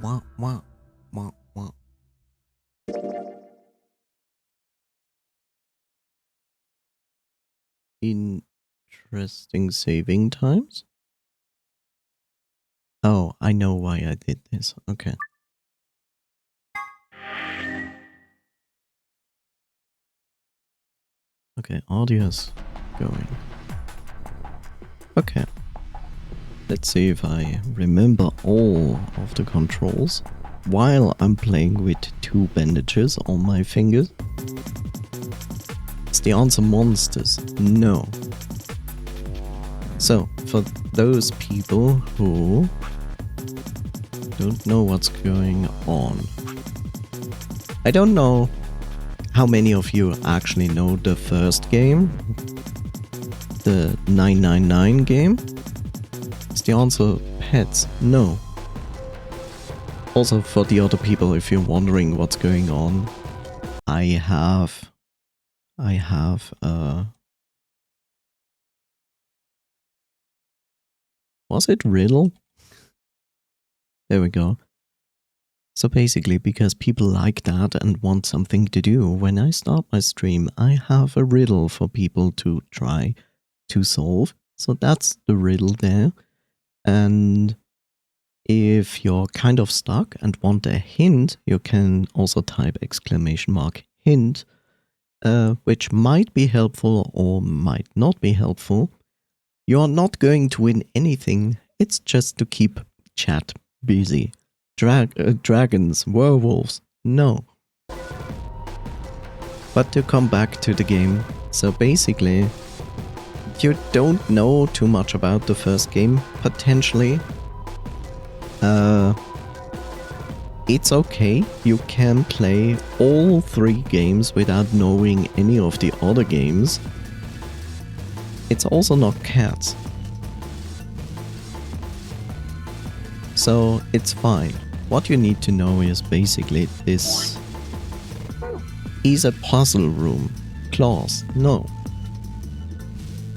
Wah, wah, wah, wah. Interesting saving times? Oh, I know why I did this. Okay. Okay, audio's going. Okay. Let's see if I remember all of the controls while I'm playing with 2 bandages on my fingers. Is the answer monsters? No. So, for those people who don't know what's going on, I don't know how many of you actually know the first game, the 999 game. Is the answer pets? No. Also, for the other people, if you're wondering what's going on, I have was it riddle? There we go. So basically, because people like that and want something to do, when I start my stream, I have a riddle for people to try to solve. So that's the riddle there. And if you're kind of stuck and want a hint, you can also type !hint, which might be helpful or might not be helpful. You're not going to win anything. It's just to keep chat busy. Dragons, werewolves, no. But to come back to the game, so basically, you don't know too much about the first game, potentially. It's okay, you can play all 3 games without knowing any of the other games. It's also not cats. So it's fine. What you need to know is basically this is a puzzle room. Claws, no.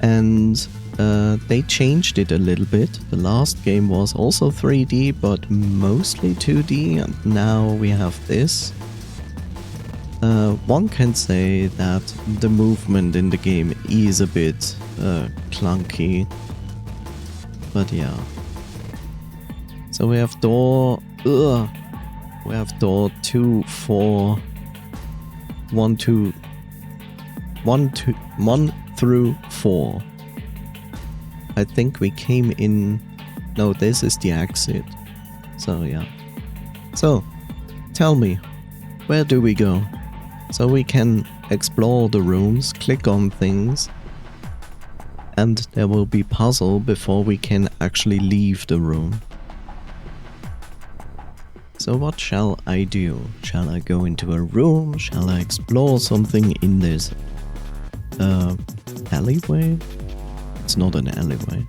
And they changed it a little bit. The last game was also 3D, but mostly 2D, and now we have this. One can say that the movement in the game is a bit clunky, but yeah. So we have door 2, 4, 1 through 4. I think we came in. No, this is the exit. So yeah. So tell me, where do we go? So we can explore the rooms, click on things, and there will be puzzle before we can actually leave the room. So what shall I do? Shall I go into a room? Shall I explore something in this alleyway? It's not an alleyway.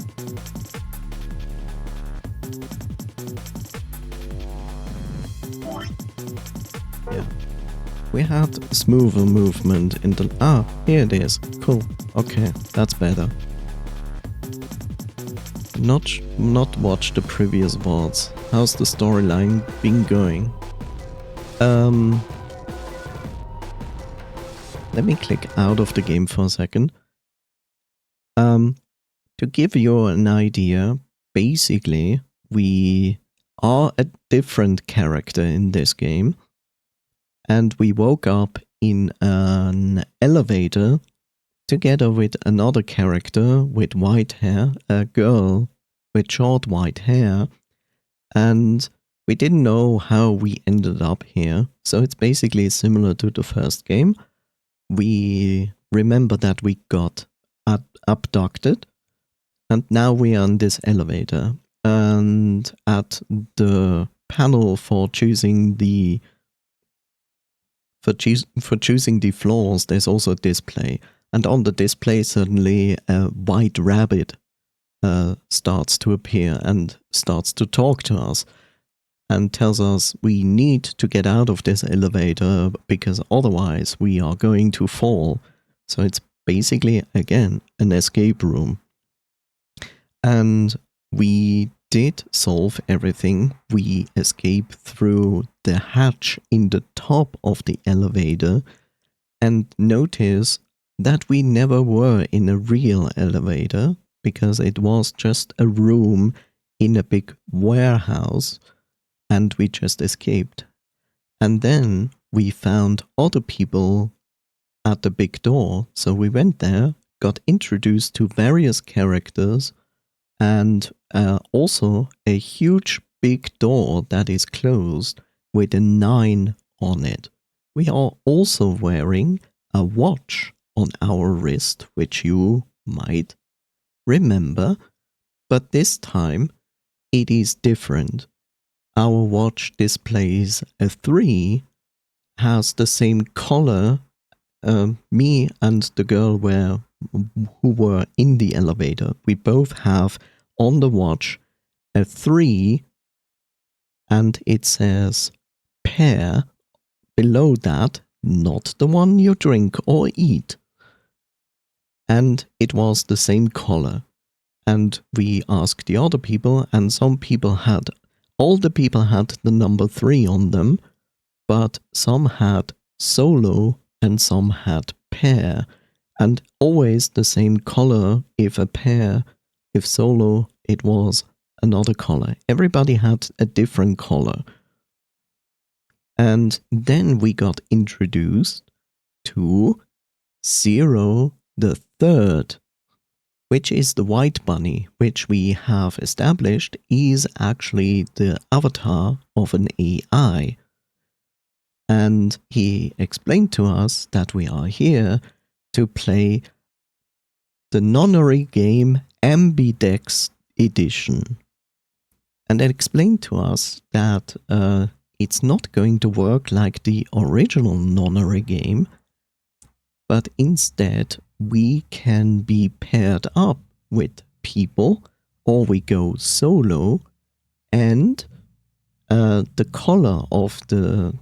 Yeah. We had smoother movement in the... Ah, here it is. Cool. Okay, that's better. Not watch the previous VODs. How's the storyline been going? Let me click out of the game for a second. To give you an idea, basically, we are a different character in this game. And we woke up in an elevator together with another character with white hair, a girl with short white hair, and we didn't know how we ended up here. So it's basically similar to the first game. We remember that we got abducted, and now we are in this elevator. And at the panel for choosing the choosing the floors, there's also a display. And on the display, suddenly a white rabbit starts to appear and starts to talk to us and tells us we need to get out of this elevator because otherwise we are going to fall. So it's basically, again, an escape room. And we did solve everything. We escaped through the hatch in the top of the elevator, and notice that we never were in a real elevator, because it was just a room in a big warehouse, and we just escaped. And then we found other people at the big door, so we went there, got introduced to various characters, and also a huge big door that is closed with a 9 on it. We are also wearing a watch on our wrist, which you might remember, but this time it is different. Our watch displays a 3, has the same color. Me and the girl who were in the elevator, we both have on the watch a 3, and it says pear below that, not the one you drink or eat. And it was the same color. And we asked the other people, and all the people had the number 3 on them, but some had solo and some had pear, and always the same color. If a pear, if solo, it was another color. Everybody had a different color. And then we got introduced to Zero the Third, which is the white bunny, which we have established is actually the avatar of an AI. And he explained to us that we are here to play the nonary game Ambidex Edition. And it explained to us that it's not going to work like the original nonary game, but instead we can be paired up with people, or we go solo, and the color of the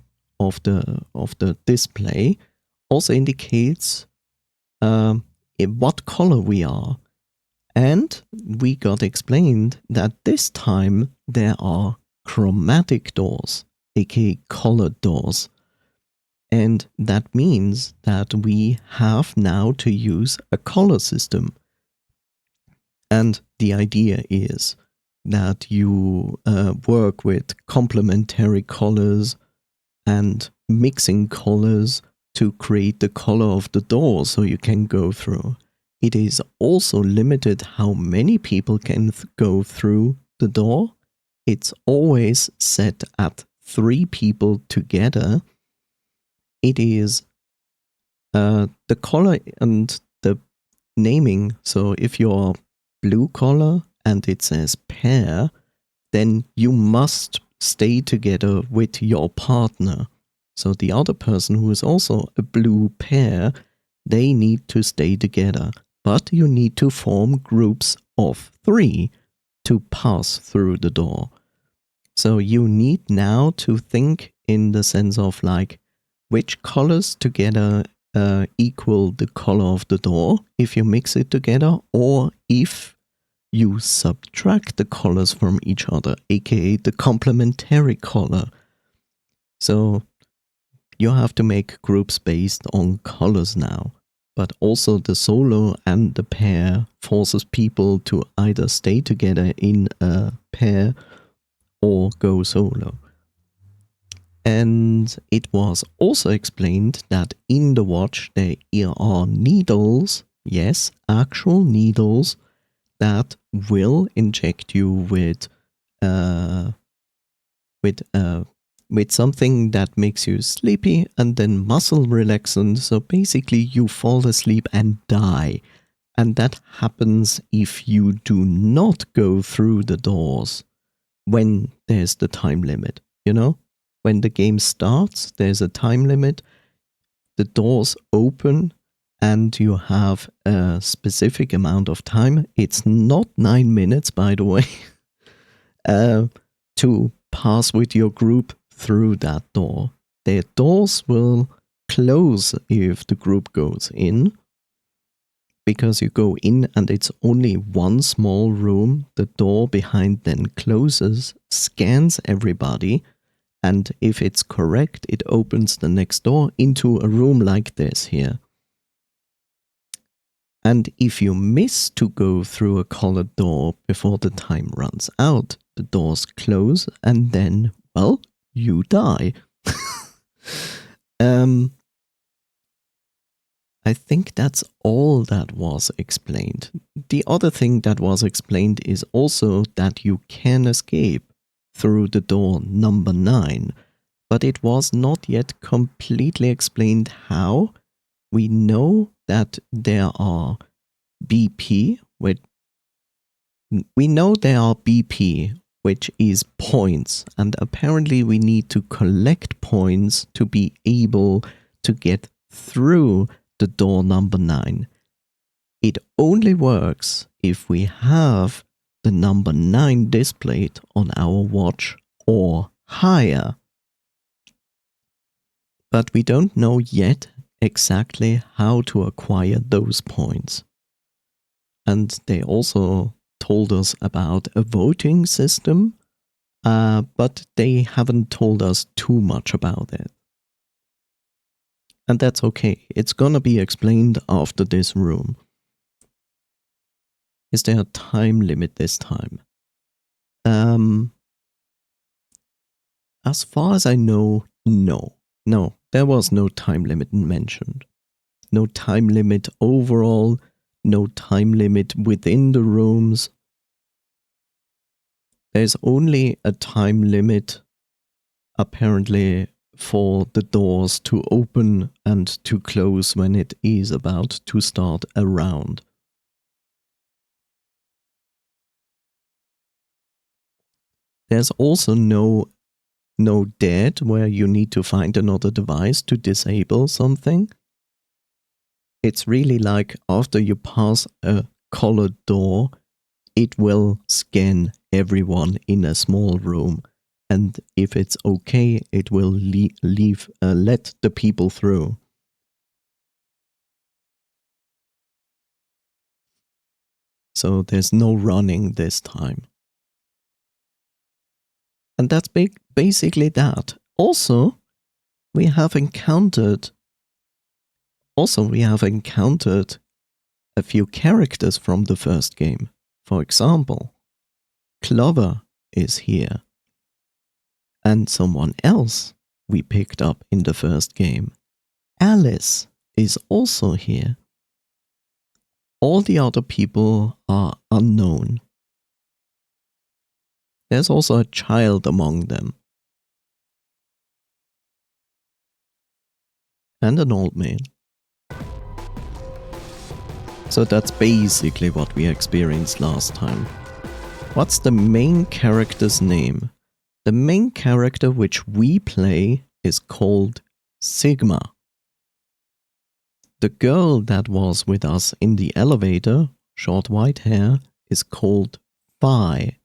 display also indicates what color we are. And we got explained that this time there are chromatic doors, aka colored doors. And that means that we have now to use a color system. And the idea is that you work with complementary colors and mixing colors to create the color of the door so you can go through. It is also limited how many people can go through the door. It's always set at 3 people together. It is the color and the naming. So if you're blue color and it says pair, then you must stay together with your partner. So the other person who is also a blue pair, they need to stay together. But you need to form groups of 3 to pass through the door. So you need now to think in the sense of like, which colors together equal the color of the door if you mix it together, or if you subtract the colors from each other, aka the complementary color. So you have to make groups based on colors now. But also the solo and the pair forces people to either stay together in a pair or go solo. And it was also explained that in the watch there are needles, yes, actual needles, that will inject you with something that makes you sleepy and then muscle relaxant. So basically you fall asleep and die. And that happens if you do not go through the doors when there's the time limit, you know? When the game starts, there's a time limit, the doors open, and you have a specific amount of time. It's not 9 minutes, by the way, to pass with your group through that door. The doors will close if the group goes in, because you go in and it's only one small room. The door behind then closes, scans everybody, and if it's correct, it opens the next door into a room like this here. And if you miss to go through a colored door before the time runs out, the doors close and then, well, you die. I think that's all that was explained. The other thing that was explained is also that you can escape through the door number 9, but it was not yet completely explained how. We know that there are BP, which is points, and apparently we need to collect points to be able to get through the door number 9. It only works if we have the number 9 displayed on our watch or higher. But we don't know yet exactly how to acquire those points. And they also told us about a voting system, but they haven't told us too much about it. And that's okay. It's gonna be explained after this room. Is there a time limit this time? As far as I know, no. No, there was no time limit mentioned. No time limit overall, no time limit within the rooms. There's only a time limit, apparently, for the doors to open and to close when it is about to start a round. There's also no dead where you need to find another device to disable something. It's really like after you pass a colored door, it will scan everyone in a small room. And if it's okay, it will let the people through. So there's no running this time. And that's basically that. Also, we have encountered a few characters from the first game. For example, Clover is here. And someone else we picked up in the first game. Alice is also here. All the other people are unknown. There's also a child among them. And an old man. So that's basically what we experienced last time. What's the main character's name? The main character which we play is called Sigma. The girl that was with us in the elevator, short white hair, is called Phi.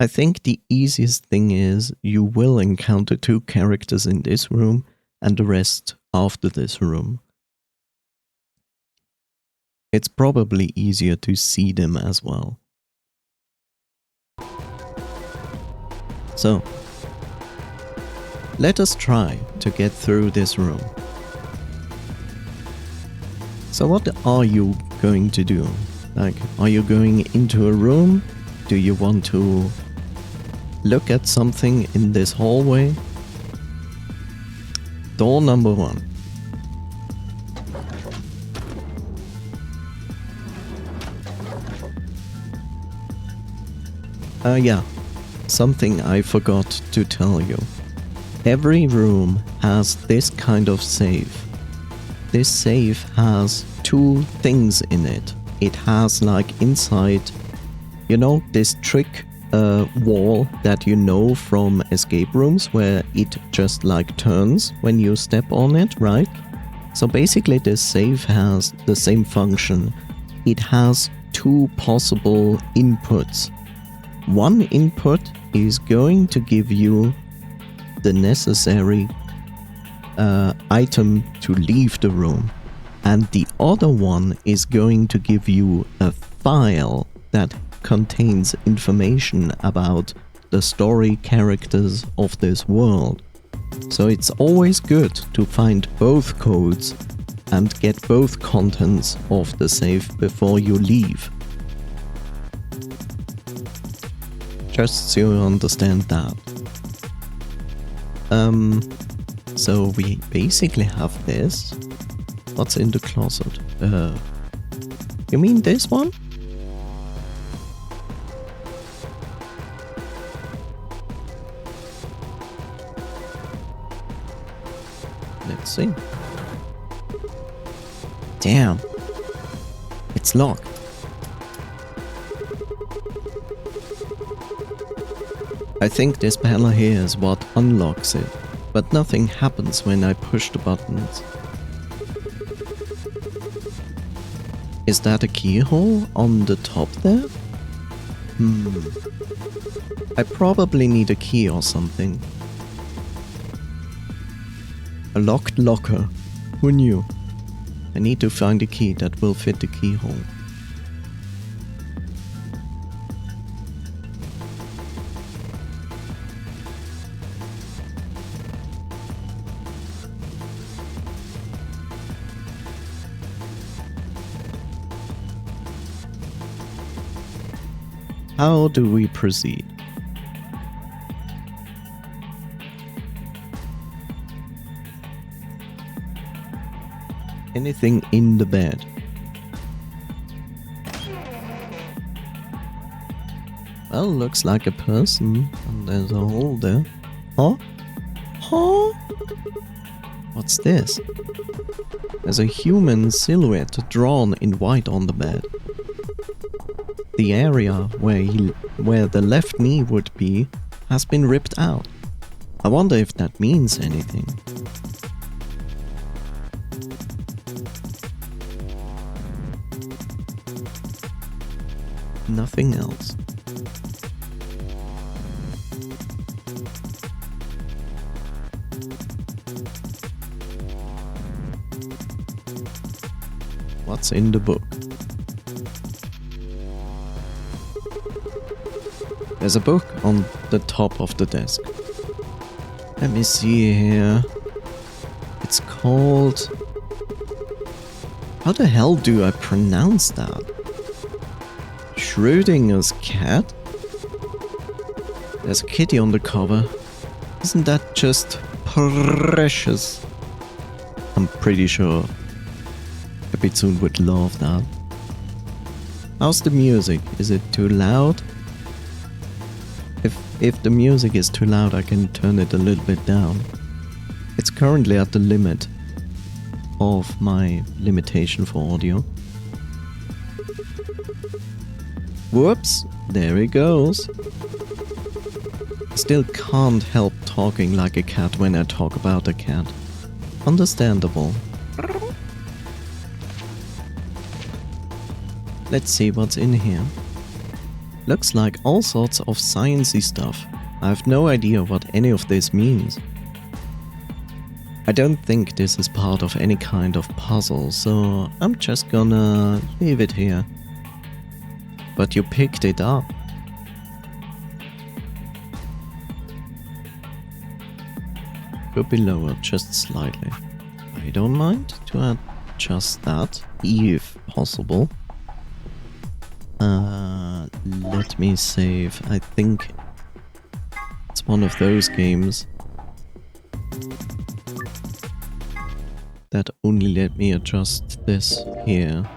I think the easiest thing is you will encounter 2 characters in this room and the rest after this room. It's probably easier to see them as well. So, let us try to get through this room. So what are you going to do? Like, are you going into a room? Do you want to look at something in this hallway? Door number 1. Yeah, something I forgot to tell you. Every room has this kind of safe. This safe has 2 things in it. It has like inside, you know, this trick wall that you know from escape rooms where it just like turns when you step on it, right? So basically this safe has the same function. It has 2 possible inputs. One input is going to give you the necessary item to leave the room. And the other one is going to give you a file that contains information about the story characters of this world. So it's always good to find both codes and get both contents of the safe before you leave. Just so you understand that. So we basically have this. What's in the closet? You mean this one? Let's see. Damn. It's locked. I think this panel here is what unlocks it, but nothing happens when I push the buttons. Is that a keyhole on the top there? I probably need a key or something. A locked locker. Who knew? I need to find a key that will fit the keyhole. How do we proceed? Anything in the bed? Well, looks like a person, and there's a hole there. Huh? Huh? What's this? There's a human silhouette drawn in white on the bed. The area where the left knee would be has been ripped out. I wonder if that means anything. Nothing else. What's in the book? There's a book on the top of the desk. Let me see here. It's called... How the hell do I pronounce that? Schrödinger's cat? There's a kitty on the cover. Isn't that just precious? I'm pretty sure Kapitsun would love that. How's the music? Is it too loud? If the music is too loud, I can turn it a little bit down. It's currently at the limit of my limitation for audio. Whoops, there it goes. I still can't help talking like a cat when I talk about a cat. Understandable. Let's see what's in here. Looks like all sorts of sciencey stuff. I have no idea what any of this means. I don't think this is part of any kind of puzzle, so I'm just gonna leave it here. But you picked it up. Could be lower, just slightly. I don't mind to adjust that, if possible. Let me save. I think it's one of those games that only let me adjust this here.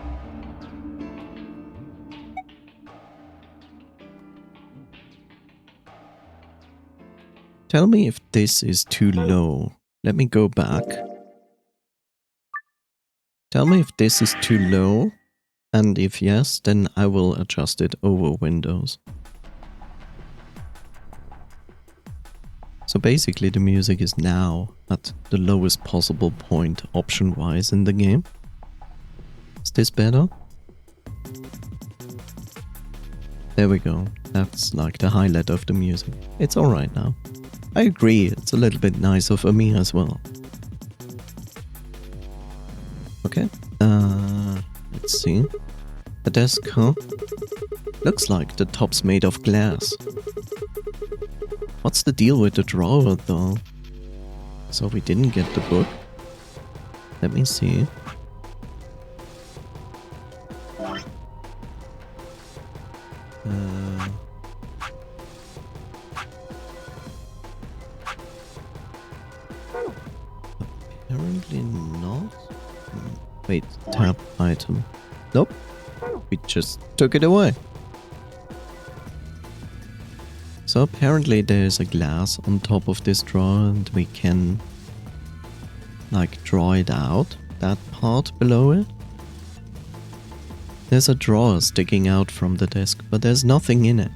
Tell me if this is too low. Let me go back. Tell me if this is too low. And if yes, then I will adjust it over Windows. So basically the music is now at the lowest possible point option-wise in the game. Is this better? There we go. That's like the highlight of the music. It's alright now. I agree, it's a little bit nicer for me as well. let's see. A desk, huh? Looks like the top's made of glass. What's the deal with the drawer, though? So we didn't get the book? Let me see. Apparently not. Wait, tab item. Nope. We just took it away. So apparently there's a glass on top of this drawer and we can like draw it out, that part below it. There's a drawer sticking out from the desk, but there's nothing in it.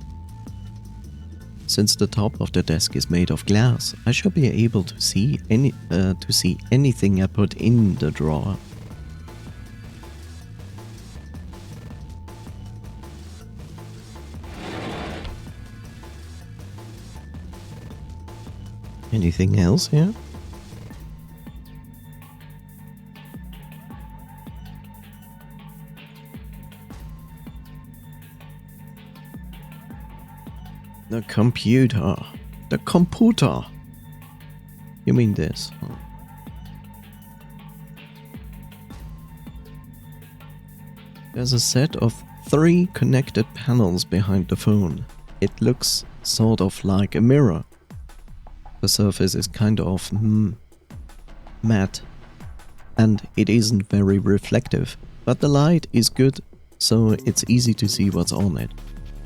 Since the top of the desk is made of glass, I should be able to see anything I put in the drawer. Anything else here? The computer. The computer. You mean this? Huh? There's a set of 3 connected panels behind the phone. It looks sort of like a mirror. The surface is kind of matte, and it isn't very reflective, but the light is good, so it's easy to see what's on it.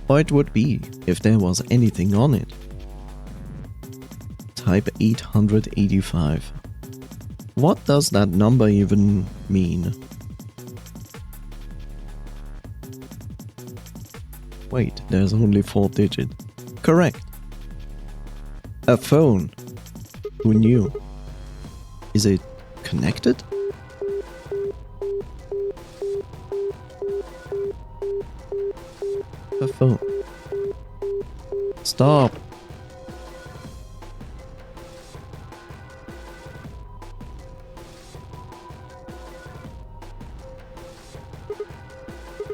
Or it would be if there was anything on it. Type 885. What does that number even mean? Wait, there's only 4 digits. Correct. A phone. Who knew? Is it connected? A phone. Stop.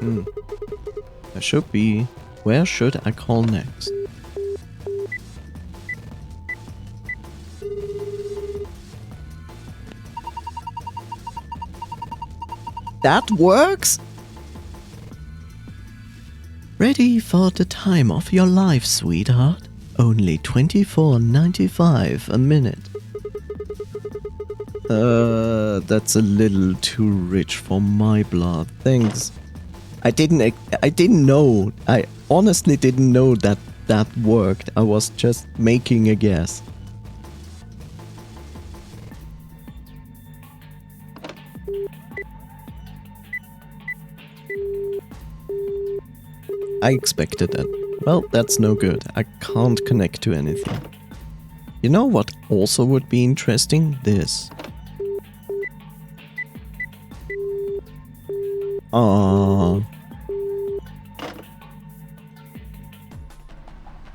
There should be. Where should I call next? That works? Ready for the time of your life, sweetheart. Only $24.95 a minute. That's a little too rich for my blood. Thanks. I didn't know. I honestly didn't know that that worked. I was just making a guess. I expected that. Well, that's no good. I can't connect to anything. You know what also would be interesting? This.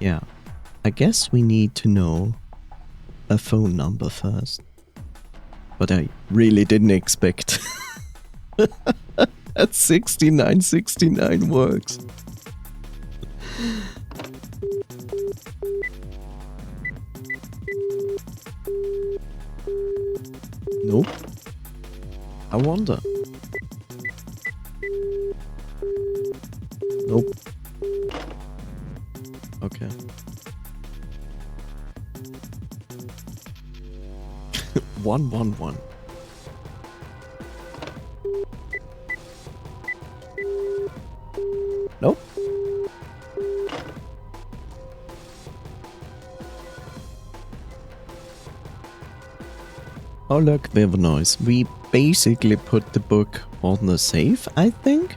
Yeah. I guess we need to know a phone number first. But I really didn't expect that 6969 works. Nope. I wonder. Nope. Okay. One. Nope. Oh look, we have a noise. We basically put the book on the safe, I think?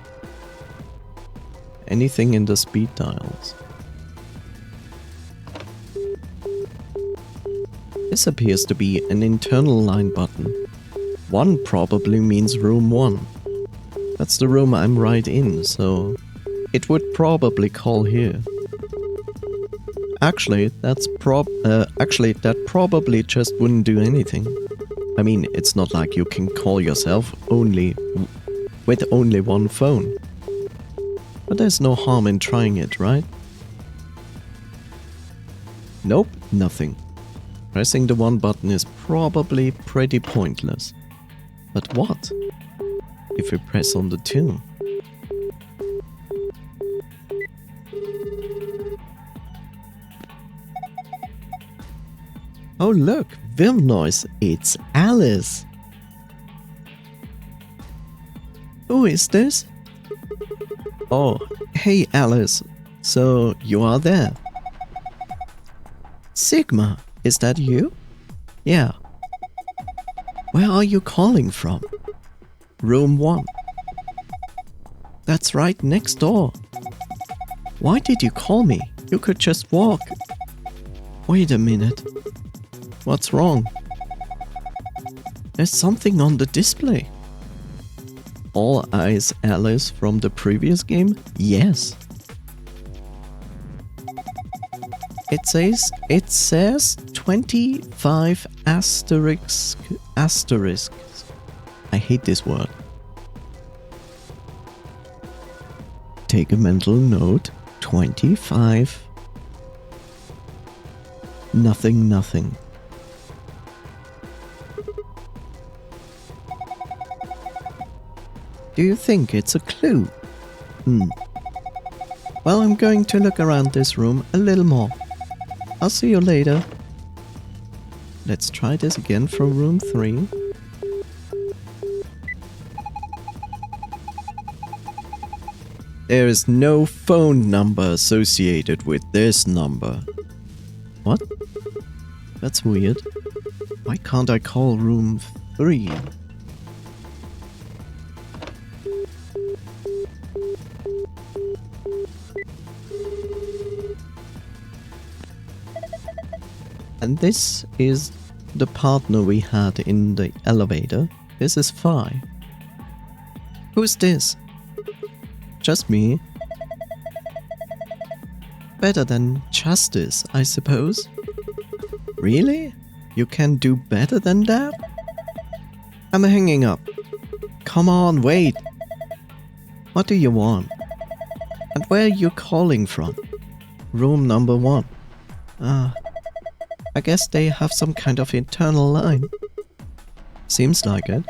Anything in the speed dials? This appears to be an internal line button. 1 probably means room 1. That's the room I'm right in, so it would probably call here. Actually, that probably just wouldn't do anything. I mean, it's not like you can call yourself only with only one phone. But there's no harm in trying it, right? Nope, nothing. Pressing the one button is probably pretty pointless. But what if we press on the two? Oh look, Vim noise, it's Alice. Who is this? Oh, hey Alice, so you are there. Sigma, is that you? Yeah. Where are you calling from? Room 1. That's right next door. Why did you call me? You could just walk. Wait a minute. What's wrong? There's something on the display. All eyes Alice from the previous game? Yes. It says 25 asterisks. I hate this word. Take a mental note. 25. Nothing. Do you think it's a clue? Well, I'm going to look around this room a little more. I'll see you later. Let's try this again from room 3. There is no phone number associated with this number. What? That's weird. Why can't I call room 3? And this is the partner we had in the elevator. This is Phi. Who's this? Just me. Better than Justice, I suppose. Really? You can do better than that? I'm hanging up. Come on, wait. What do you want? And where are you calling from? Room number 1. I guess they have some kind of internal line. Seems like it.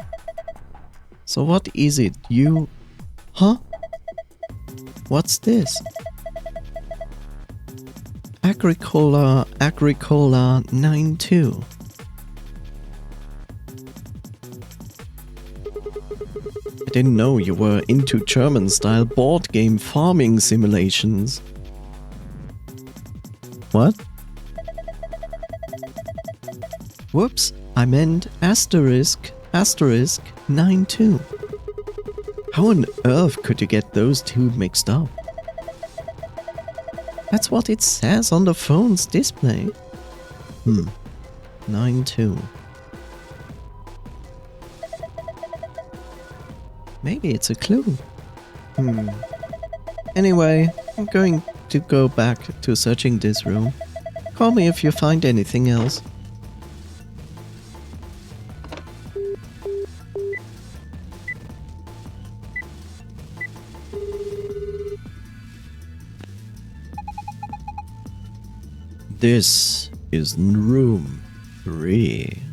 So what is it? You... Huh? What's this? Agricola 92. I didn't know you were into German-style board game farming simulations. What? Whoops, I meant asterisk 92. How on earth could you get those two mixed up? That's what it says on the phone's display. 92. Maybe it's a clue. Anyway, I'm going to go back to searching this room. Call me if you find anything else. This is room 3.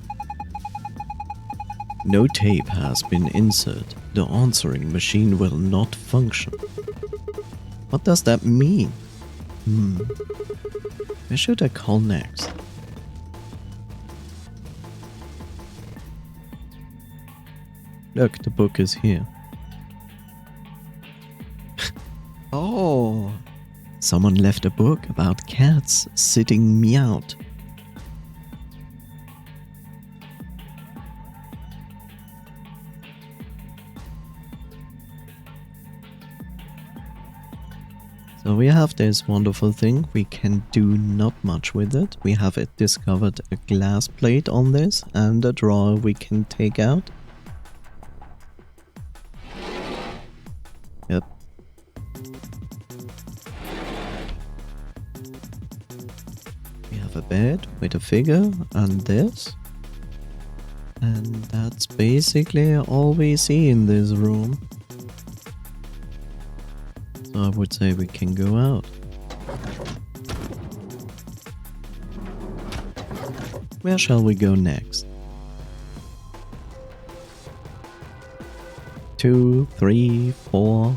No tape has been inserted. The answering machine will not function. What does that mean? Where should I call next? Look, the book is here. Oh! Someone left a book about cats sitting meowed. So we have this wonderful thing. We can do not much with it. We have discovered a glass plate on this and a drawer we can take out. Yep. We have a bed with a figure and this. And that's basically all we see in this room. So I would say we can go out. Where shall we go next? 2, 3, 4.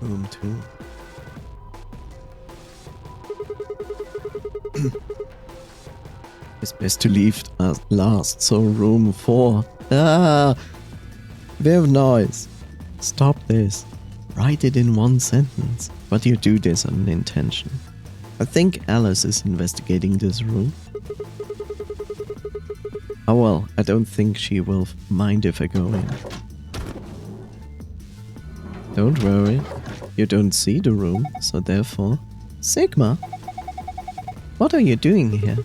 Room 2. It's best to leave at last, so room 4. Ah! Very nice. Stop this. Write it in one sentence. But you do this on intention. I think Alice is investigating this room. Oh well, I don't think she will mind if I go in. Don't worry. You don't see the room, so therefore... Sigma? What are you doing here?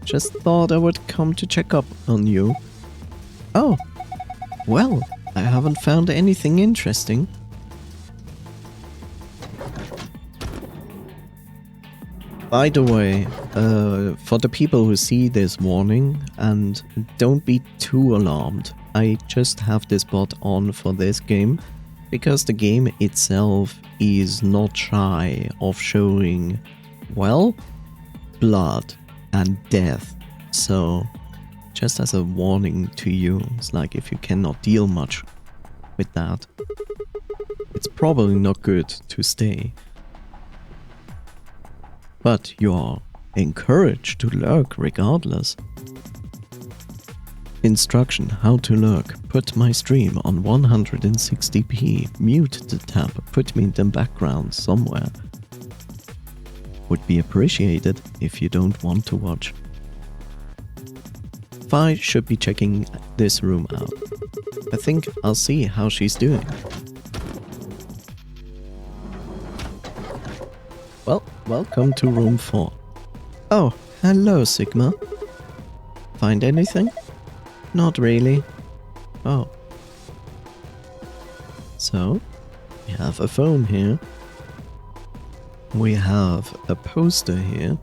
Just thought I would come to check up on you. Oh, well, I haven't found anything interesting. By the way, for the people who see this warning, and don't be too alarmed, I just have this bot on for this game, because the game itself is not shy of showing, well, blood and death. So, just as a warning to you, it's like if you cannot deal much with that, it's probably not good to stay. But you are encouraged to lurk regardless. Instruction how to lurk. Put my stream on 160p. Mute the tab. Put me in the background somewhere. Would be appreciated if you don't want to watch. Vi should be checking this room out. I think I'll see how she's doing. Well, welcome to room 4. Oh, hello Sigma. Find anything? Not really. Oh. So, we have a phone here. We have a poster here.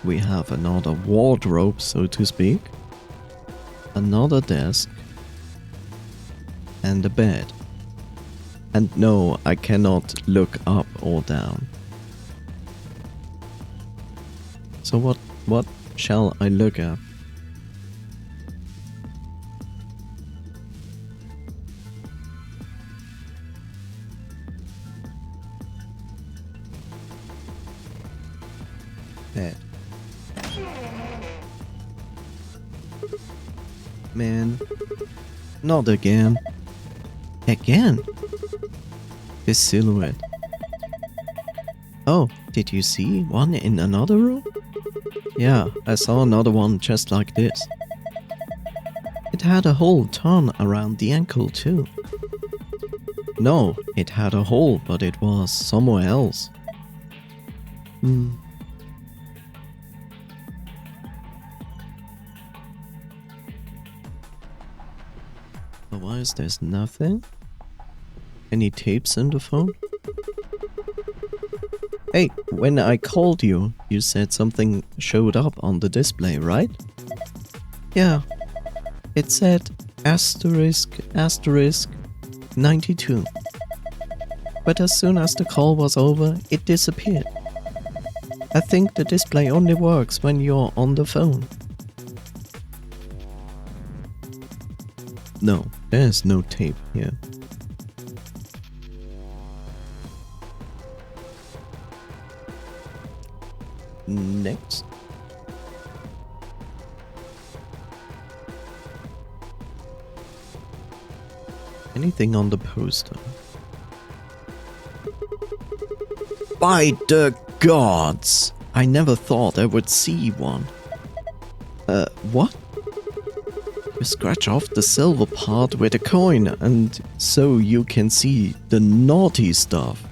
We have another wardrobe, so to speak. Another desk. And a bed. And no, I cannot look up or down. So what shall I look at? Bed. Man, not again. Again? This silhouette. Oh, did you see one in another room? Yeah, I saw another one just like this. It had a hole torn around the ankle too. No, it had a hole, but it was somewhere else. Otherwise, there's nothing. Any tapes in the phone? Hey, when I called you, you said something showed up on the display, right? Yeah. It said asterisk 92. But as soon as the call was over, it disappeared. I think the display only works when you're on the phone. No, there's no tape here. Next. Anything on the poster? By the gods! I never thought I would see one. What? You scratch off the silver part with a coin, and so you can see the naughty stuff.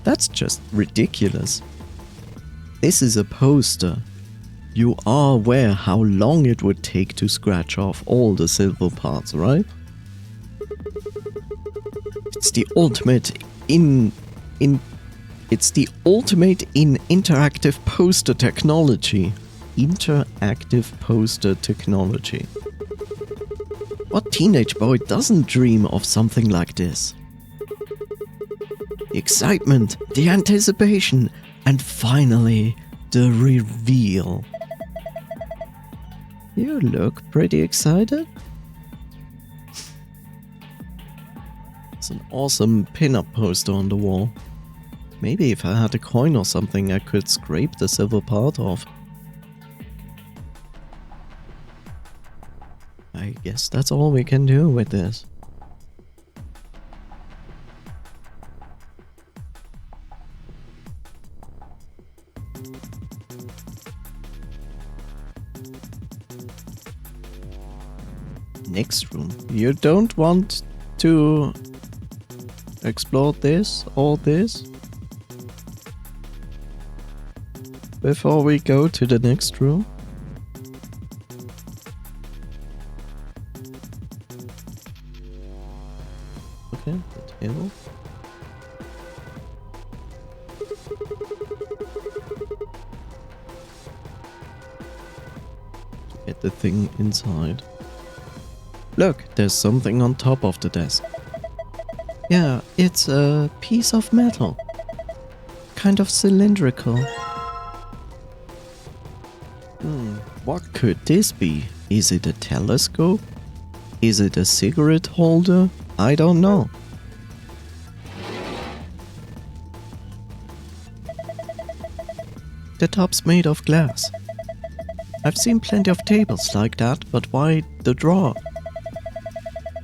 That's just ridiculous. This is a poster. You are aware how long it would take to scratch off all the silver parts, right? It's the ultimate It's the ultimate in interactive poster technology. Interactive poster technology. What teenage boy doesn't dream of something like this? The excitement, the anticipation, and finally, the reveal. You look pretty excited. It's an awesome pin-up poster on the wall. Maybe if I had a coin or something, I could scrape the silver part off. I guess that's all we can do with this. Next room. You don't want to explore this or this before we go to the next room? Okay, the table. Get the thing inside. Look, there's something on top of the desk. Yeah, it's a piece of metal. Kind of cylindrical. What could this be? Is it a telescope? Is it a cigarette holder? I don't know. The top's made of glass. I've seen plenty of tables like that, but why the drawer?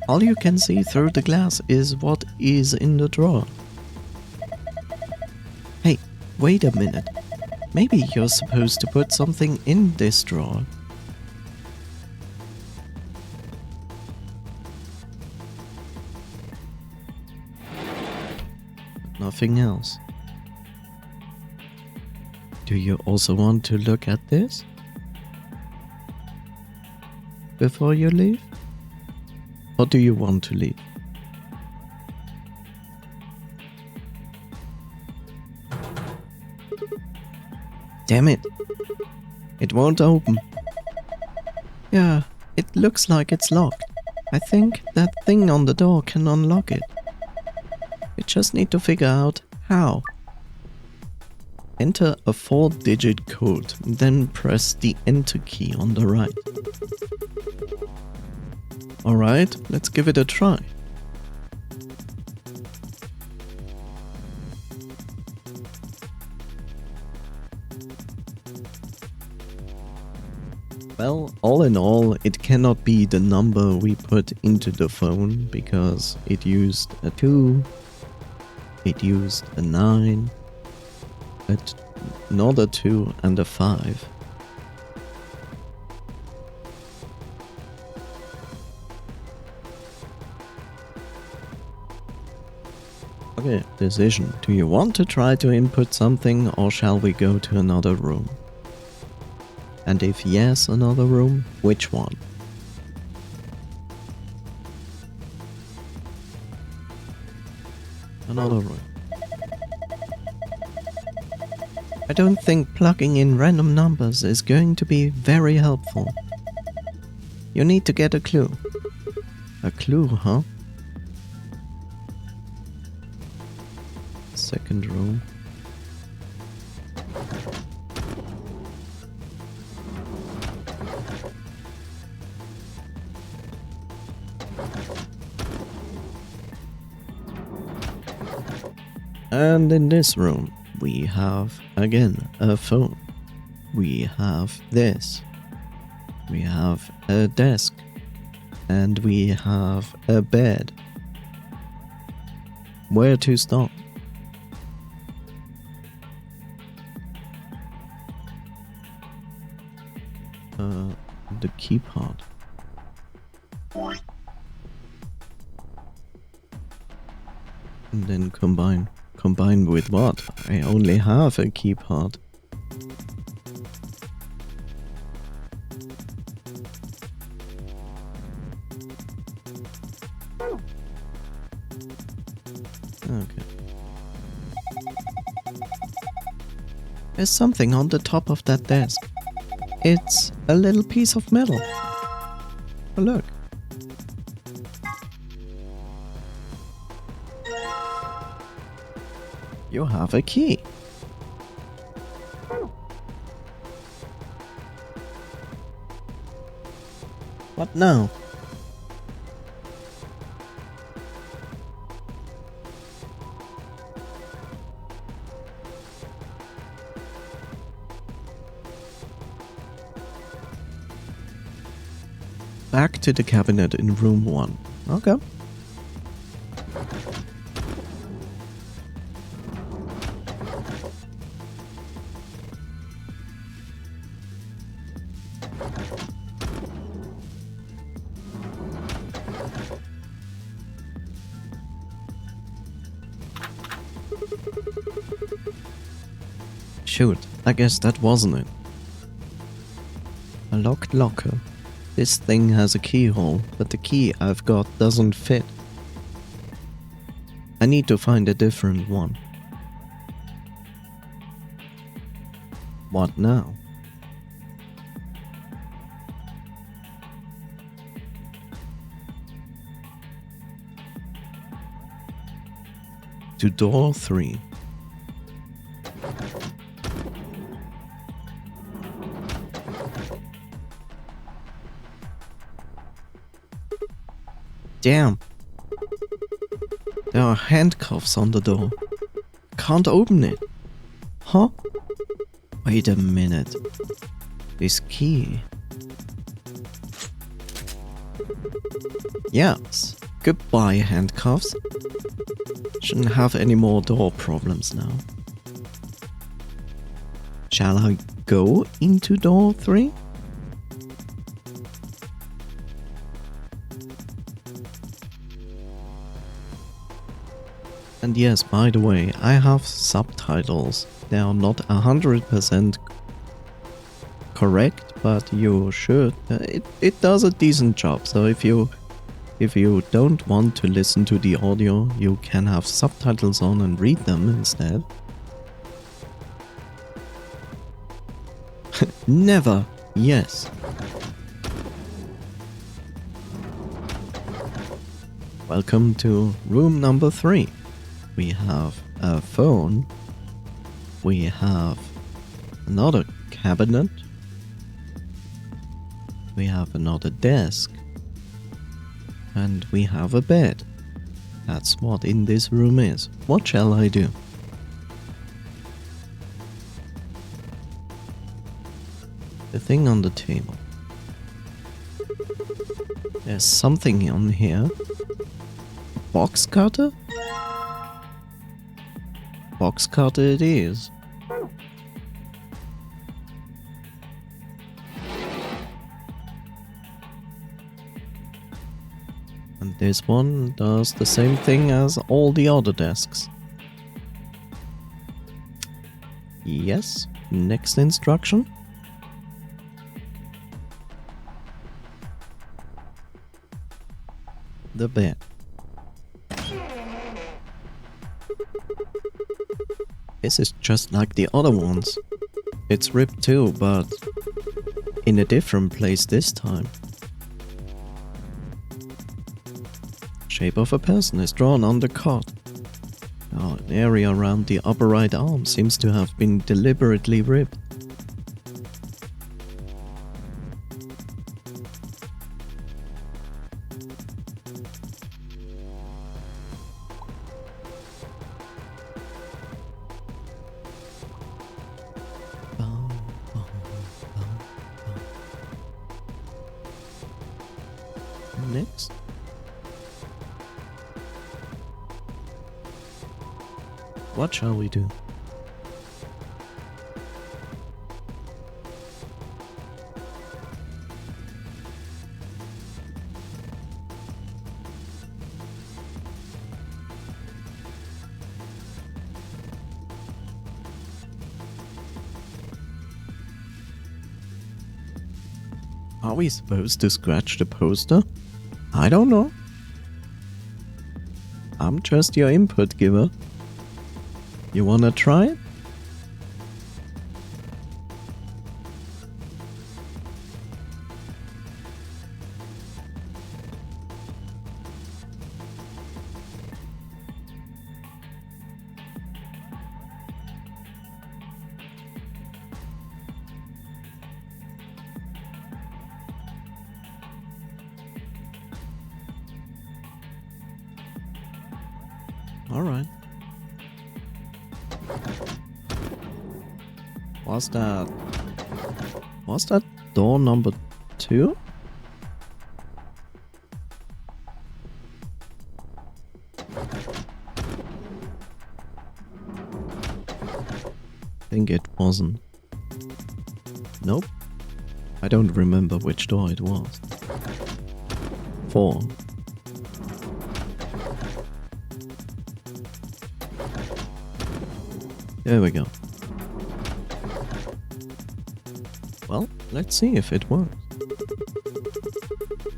All you can see through the glass is what is in the drawer. Hey, wait a minute. Maybe you're supposed to put something in this drawer. Nothing else. Do you also want to look at this before you leave? Or do you want to leave? Damn it. It won't open. Yeah, it looks like it's locked. I think that thing on the door can unlock it. We just need to figure out how. Enter a 4-digit code, then press the Enter key on the right. Alright, let's give it a try. Well, all in all, it cannot be the number we put into the phone because it used a 2, it used a 9, another 2 and a 5. Okay, decision. Do you want to try to input something or shall we go to another room? And if yes, another room, which one? Another room. I don't think plugging in random numbers is going to be very helpful. You need to get a clue. A clue, huh? Second room. And in this room, we have, again, a phone. We have this. We have a desk. And we have a bed. Where to start? The key part. And then combine. Combine with what? I only have a key part. Okay. There's something on the top of that desk. It's a little piece of metal. Oh, look. You have a key. What now? Back to the cabinet in room 1. Okay. Shoot, I guess that wasn't it. A locked locker. This thing has a keyhole, but the key I've got doesn't fit. I need to find a different one. What now? To door 3. Damn. There are handcuffs on the door. Can't open it. Huh? Wait a minute. This key. Yes. Goodbye, handcuffs. Shouldn't have any more door problems now. Shall I go into door 3? And yes, by the way, I have subtitles. They are not 100% correct, but you should. It does a decent job. So if you don't want to listen to the audio, you can have subtitles on and read them instead. Never. Yes. Welcome to room number 3. We have a phone. We have another cabinet. We have another desk. And we have a bed. That's what in this room is. What shall I do? The thing on the table. There's something on here. Box cutter? Box cutter it is. And this one does the same thing as all the other desks. Yes, next instruction. The bed. This is just like the other ones. It's ripped too, but in a different place this time. Shape of a person is drawn on the cot. Oh, an area around the upper right arm seems to have been deliberately ripped. Next. What shall we do? Are we supposed to scratch the poster? I don't know. I'm just your input giver. You wanna try it? Alright. Was that door number 2? I think it wasn't. Nope. I don't remember which door it was. 4. There we go. Well, let's see if it works.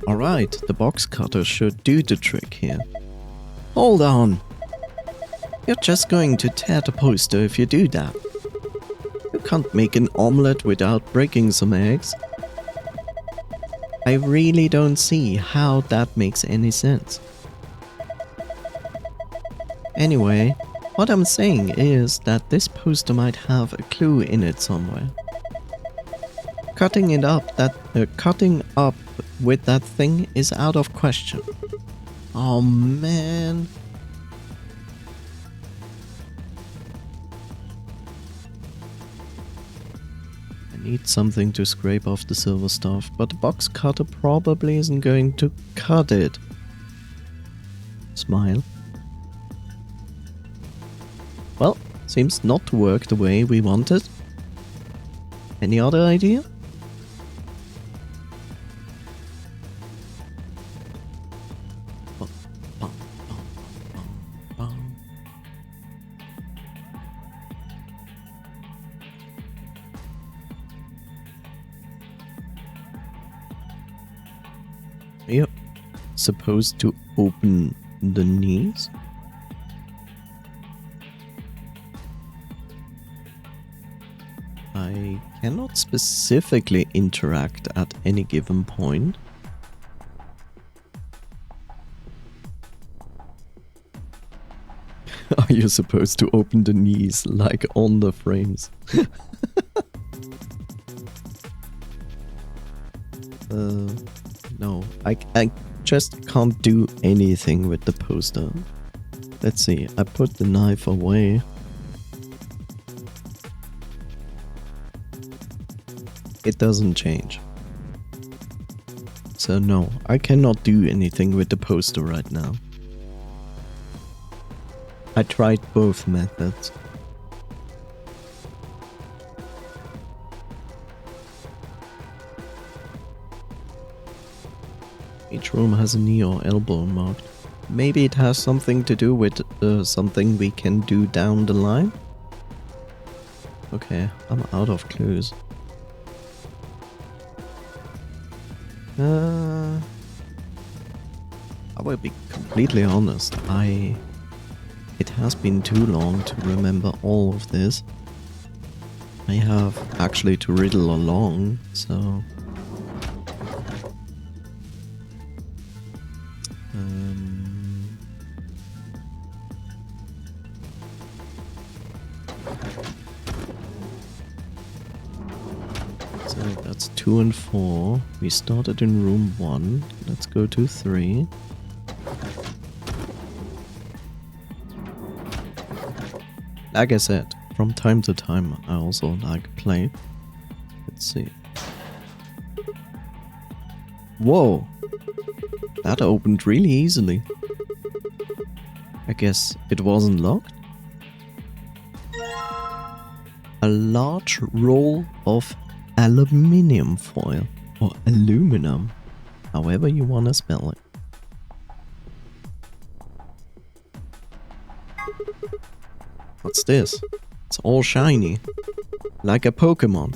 Alright, the box cutter should do the trick here. Hold on! You're just going to tear the poster if you do that. You can't make an omelette without breaking some eggs. I really don't see how that makes any sense. Anyway, what I'm saying is that this poster might have a clue in it somewhere. Cutting up with that thing is out of question. Oh man. I need something to scrape off the silver stuff, but the box cutter probably isn't going to cut it. Smile. Well, seems not to work the way we wanted. Any other idea? Yep. Supposed to open the knees. I cannot specifically interact at any given point. Are you supposed to open the knees like on the frames? No, I just can't do anything with the poster. Let's see, I put the knife away. It doesn't change. So no, I cannot do anything with the poster right now. I tried both methods. Each room has a knee or elbow marked. Maybe it has something to do with something we can do down the line? Okay, I'm out of clues. I will be completely honest, it has been too long to remember all of this. I have actually to riddle along, so... So that's 2 and 4. We started in room 1. Let's go to 3. Like I said, from time to time I also like play. Let's see. Whoa! That opened really easily. I guess it wasn't locked? A large roll of aluminium foil, or aluminum, however you want to spell it. What's this? It's all shiny, like a Pokemon.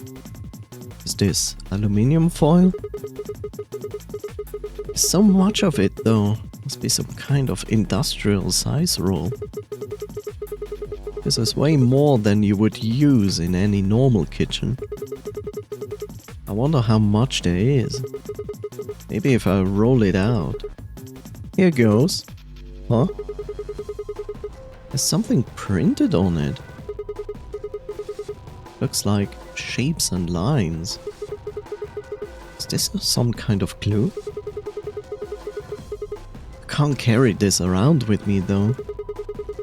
Is this aluminium foil? There's so much of it though, must be some kind of industrial size roll. This is way more than you would use in any normal kitchen. I wonder how much there is. Maybe if I roll it out. Here goes. Huh? There's something printed on it. Looks like shapes and lines. Is this some kind of clue? I can't carry this around with me though.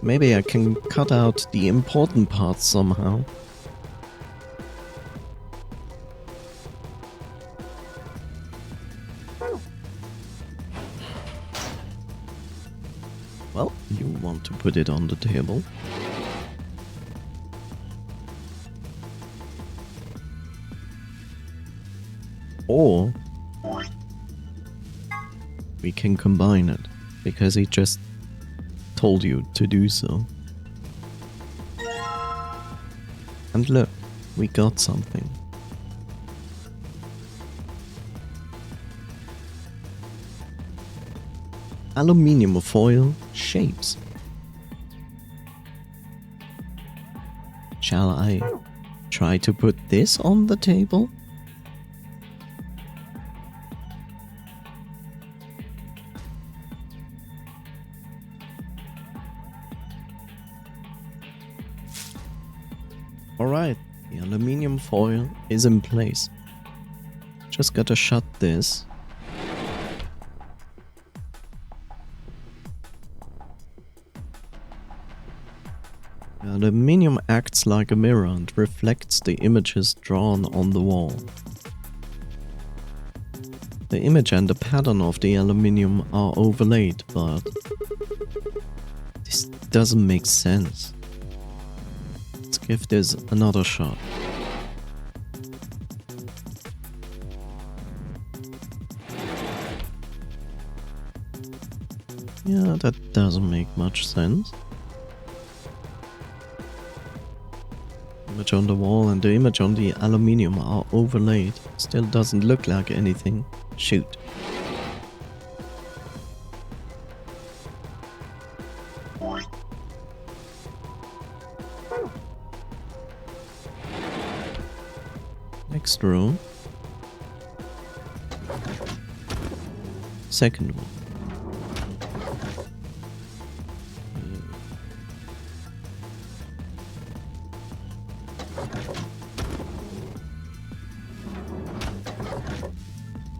Maybe I can cut out the important parts somehow. Well, you want to put it on the table. Or we can combine it, because he just told you to do so. And look, we got something. Aluminium foil shapes. Shall I try to put this on the table? Alright, the aluminium foil is in place. Just gotta shut this. The aluminium acts like a mirror and reflects the images drawn on the wall. The image and the pattern of the aluminium are overlaid, but this doesn't make sense. Let's give this another shot. Yeah, that doesn't make much sense. Image on the wall and the image on the aluminium are overlaid. Still doesn't look like anything. Shoot. Next row. Second one.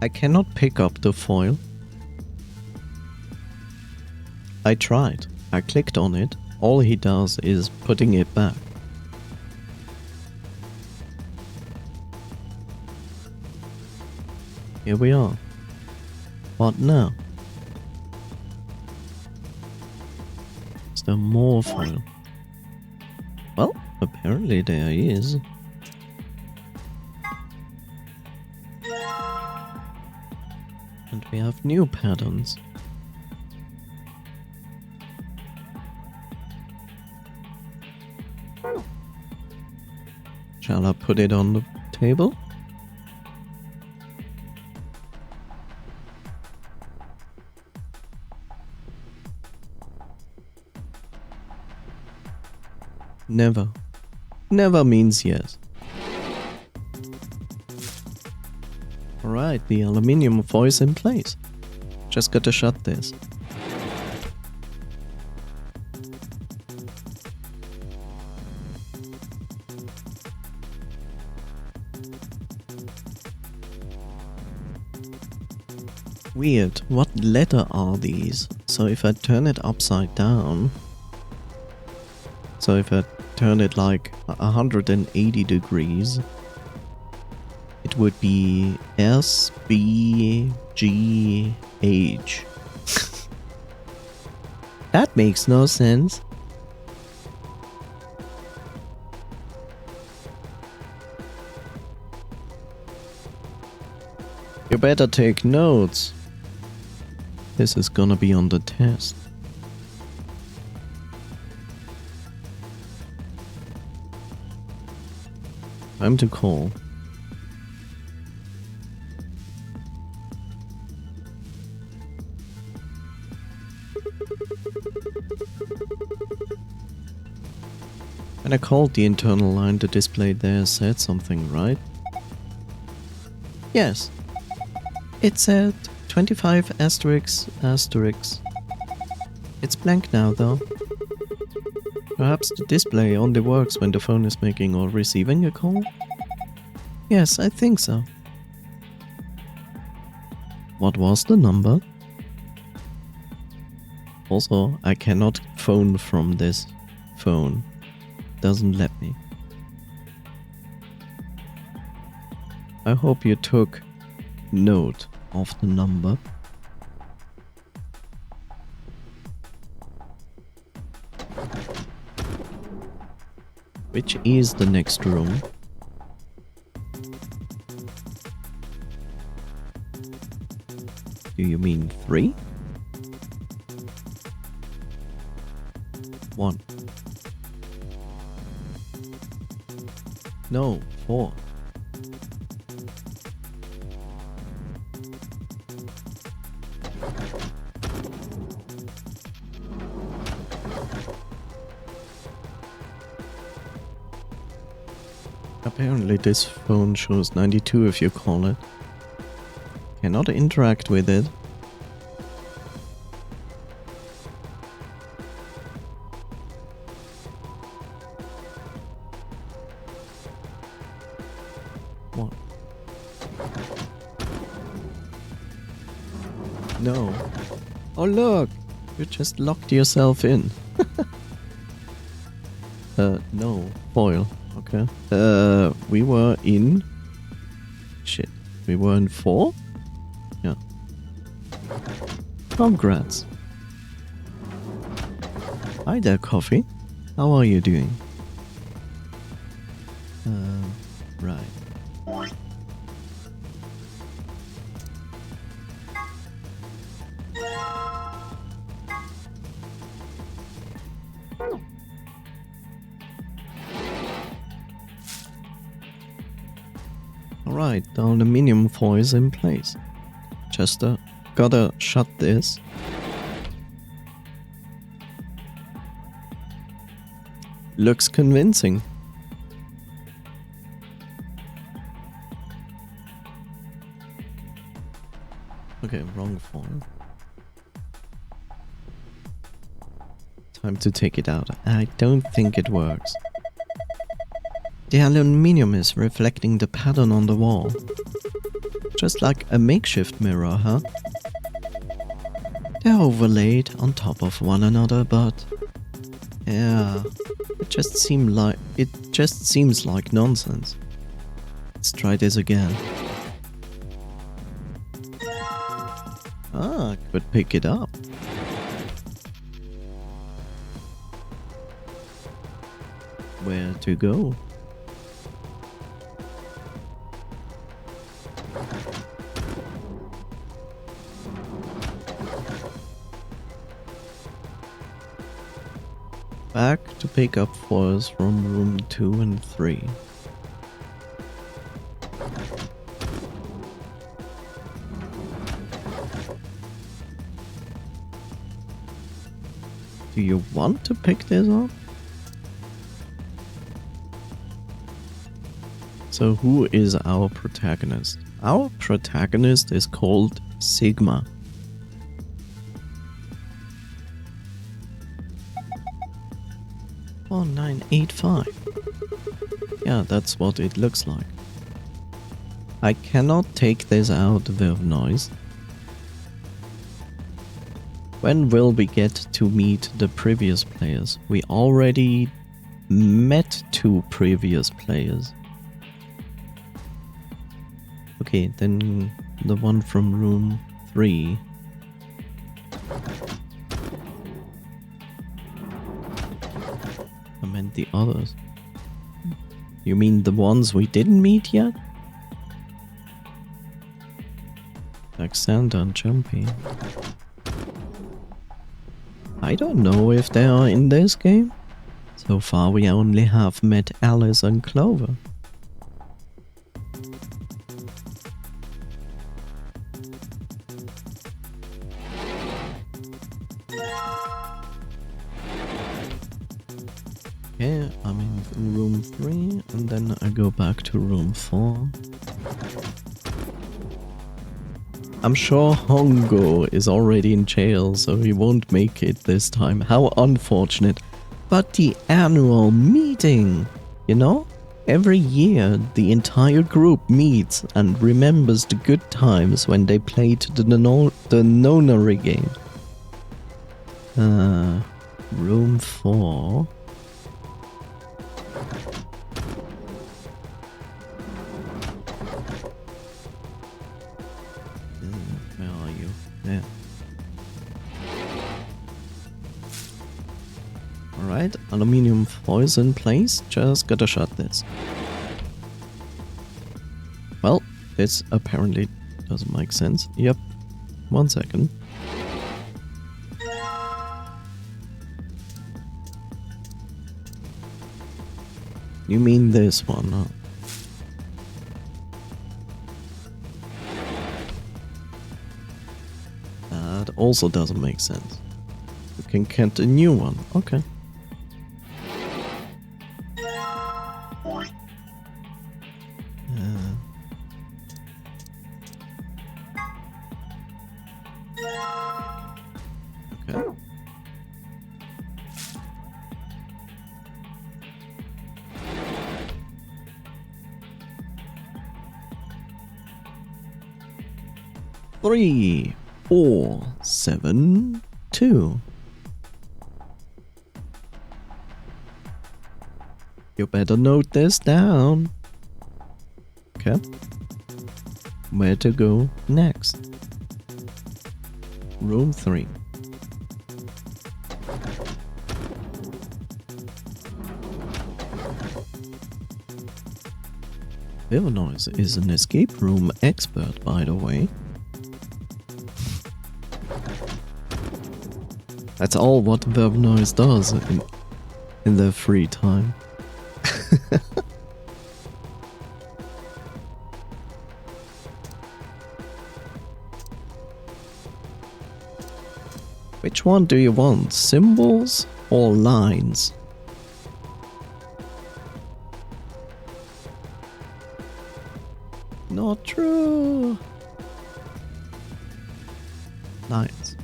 I cannot pick up the foil. I tried. I clicked on it. All he does is putting it back. Here we are. What now? Is there more foil? Well, apparently there is. And we have new patterns. Shall I put it on the table? Never. Never means yes. Alright, the aluminium foil is in place. Just gotta shut this. Weird, what letter are these? So if I turn it upside down... So if I turn it like 180 degrees... It would be S, B, G, H. That makes no sense. You better take notes. This is gonna be on the test. Time to call. When I called the internal line, the display there said something, right? Yes. It said 25 asterisk asterisk. It's blank now though. Perhaps the display only works when the phone is making or receiving a call? Yes, I think so. What was the number? Also, I cannot phone from this phone. Doesn't let me. I hope you took note of the number. Which is the next room? Do you mean 3? 1. No, 4. Apparently this phone shows 92 if you call it. Cannot interact with it. What? No. Oh look! You just locked yourself in. No. Foil. Okay. We were in... Shit. We were in 4? Yeah. Congrats. Hi there, Coffee. How are you doing? Right. Alright, the aluminium foil is in place. Just gotta shut this. Looks convincing. Okay, wrong foil. Time to take it out. I don't think it works. The aluminium is reflecting the pattern on the wall. Just like a makeshift mirror, huh? They're overlaid on top of one another, but... yeah, it just seems like nonsense. Let's try this again. Ah, could pick it up. Where to go? Back to pick up foils from room 2 and 3. Do you want to pick this up? So who is our protagonist? Our protagonist is called Sigma. Oh, 985. Yeah, that's what it looks like. I cannot take this out with noise. When will we get to meet the previous players? We already met 2 previous players. Okay, then the one from room 3. I meant the others. You mean the ones we didn't meet yet? Like Santa and Jumpy. I don't know if they are in this game. So far we only have met Alice and Clover. Okay, I'm in room 3 and then I go back to room 4. I'm sure Hongo is already in jail, so he won't make it this time. How unfortunate. But the annual meeting, you know? Every year, the entire group meets and remembers the good times when they played the nonary game. Room 4. Where are you? There. Alright, aluminium foils in place. Just gotta shut this. Well, this apparently doesn't make sense. Yep. 1 second. You mean this one, huh? That also doesn't make sense. You can get a new one. Okay. Okay. Three, 4, 7, 2. You better note this down. Okay. Where to go next? Room 3. Illinois is an escape room expert, by the way. That's all what Illinois does in their free time. Which one do you want? Symbols or lines? Not true. Lines.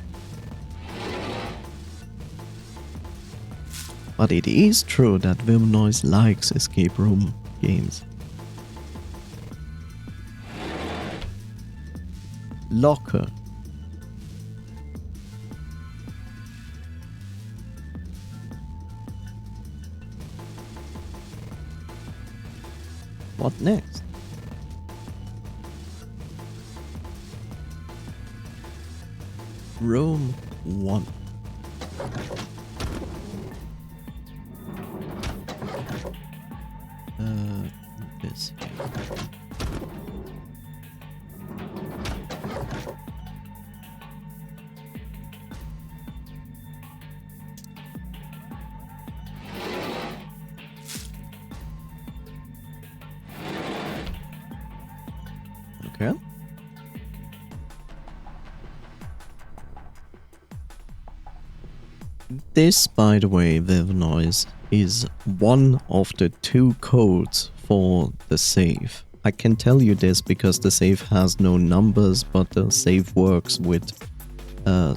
But it is true that Illinois likes escape room games. Locker. What next? Room 1. This. Okay. This, by the way, Illinois is one of the 2 codes for the save. I can tell you this because the save has no numbers, but the save works with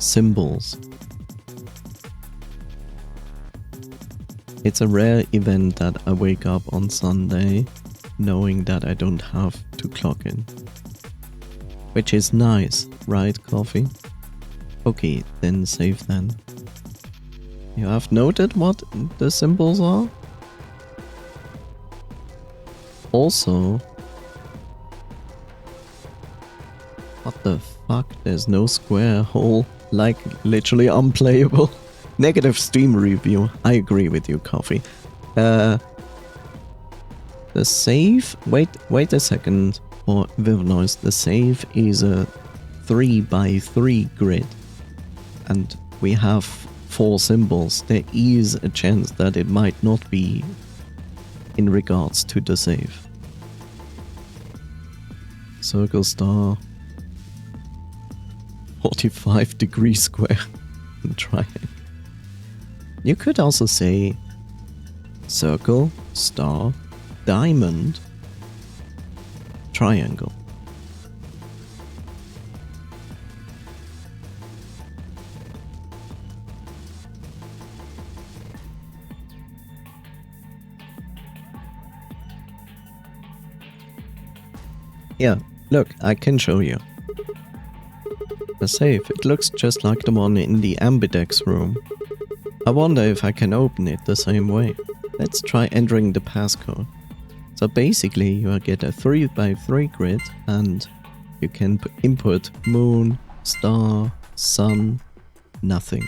symbols. It's a rare event that I wake up on Sunday knowing that I don't have to clock in. Which is nice, right, Coffee? Okay, then save then. You have noted what the symbols are? Also, what the fuck? There's no square hole, like literally unplayable. Negative Steam review. I agree with you, Coffee. The save. Wait a second. For Illinois, the save is a 3x3 grid, and we have 4 symbols. There is a chance that it might not be in regards to the save. Circle, star, 45-degree square, and triangle. You could also say circle, star, diamond, triangle. Yeah, look, I can show you. The safe, it looks just like the one in the ambidex room. I wonder if I can open it the same way. Let's try entering the passcode. So basically you get a 3x3 grid and you can input moon, star, sun, nothing.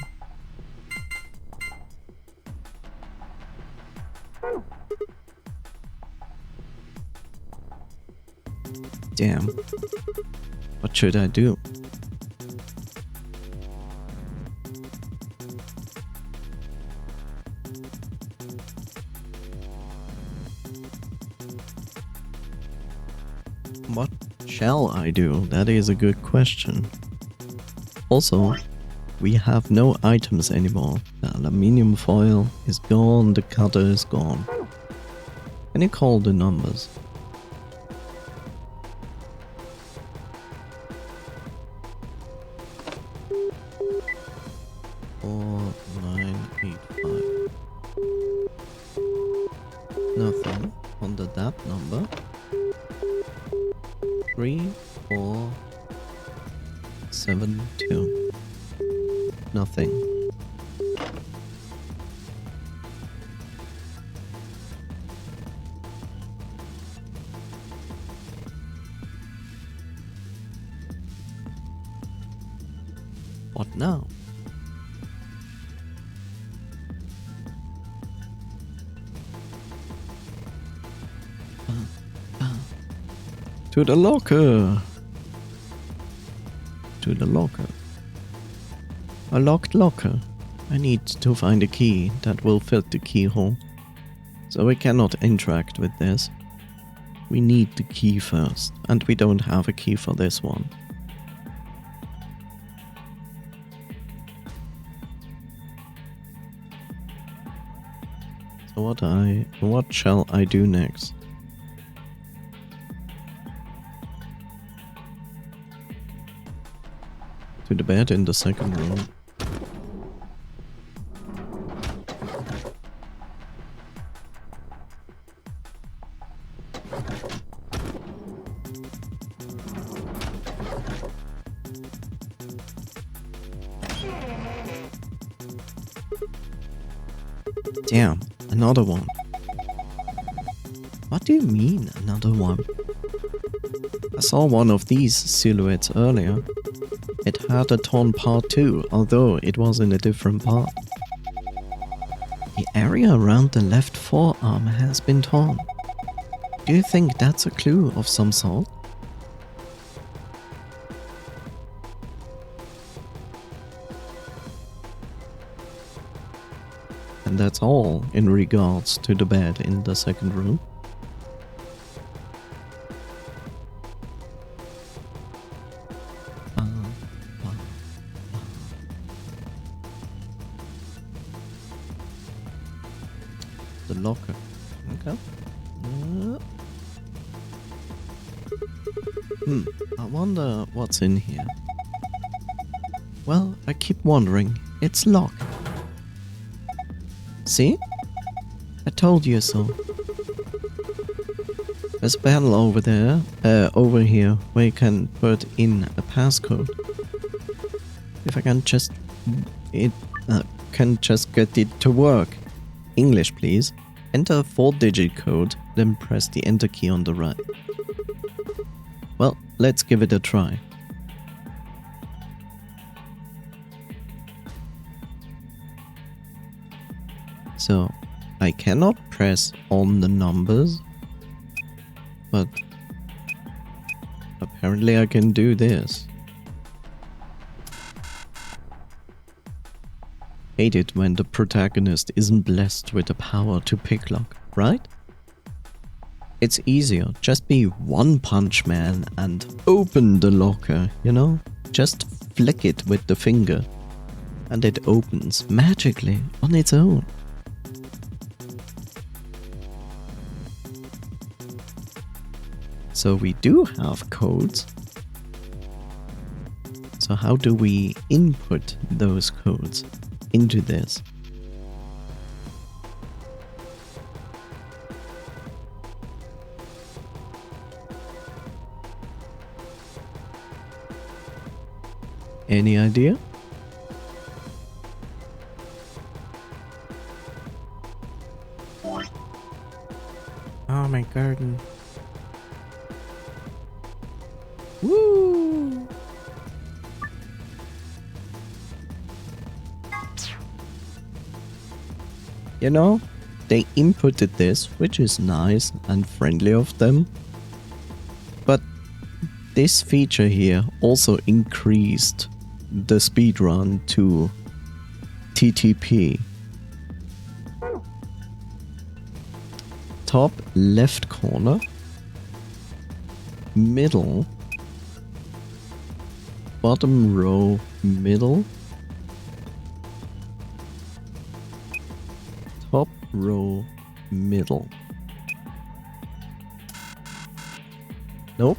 Damn. What should I do? What shall I do? That is a good question. Also, we have no items anymore. The aluminium foil is gone, the cutter is gone. Can you call the numbers? 4985. Nothing under that number. 3472. Nothing. What now? To the locker! To the locker. A locked locker. I need to find a key that will fit the keyhole. So we cannot interact with this. We need the key first, and we don't have a key for this one. So what shall I do next? To the bed in the second room. Damn, another one. What do you mean, another one? I saw one of these silhouettes earlier. It had a torn part too, although it was in a different part. The area around the left forearm has been torn. Do you think that's a clue of some sort? And that's all in regards to the bed in the second room. The locker. Okay. I wonder what's in here. Well, I keep wondering. It's locked. See? I told you so. There's a panel over there, over here, where you can put in a passcode. If I can just get it to work. English, please. Enter a 4-digit code, then press the enter key on the right. Well, let's give it a try. So, I cannot press on the numbers, but apparently I can do this. Hate it when the protagonist isn't blessed with the power to picklock, right? It's easier, just be One Punch Man and open the locker, you know? Just flick it with the finger and it opens magically on its own. So we do have codes. So how do we input those codes into this? Any idea? Oh, my garden. Woo! You know, they inputted this, which is nice and friendly of them. But this feature here also increased the speedrun to TTP. Top left corner, middle, bottom row middle, top row middle. Nope.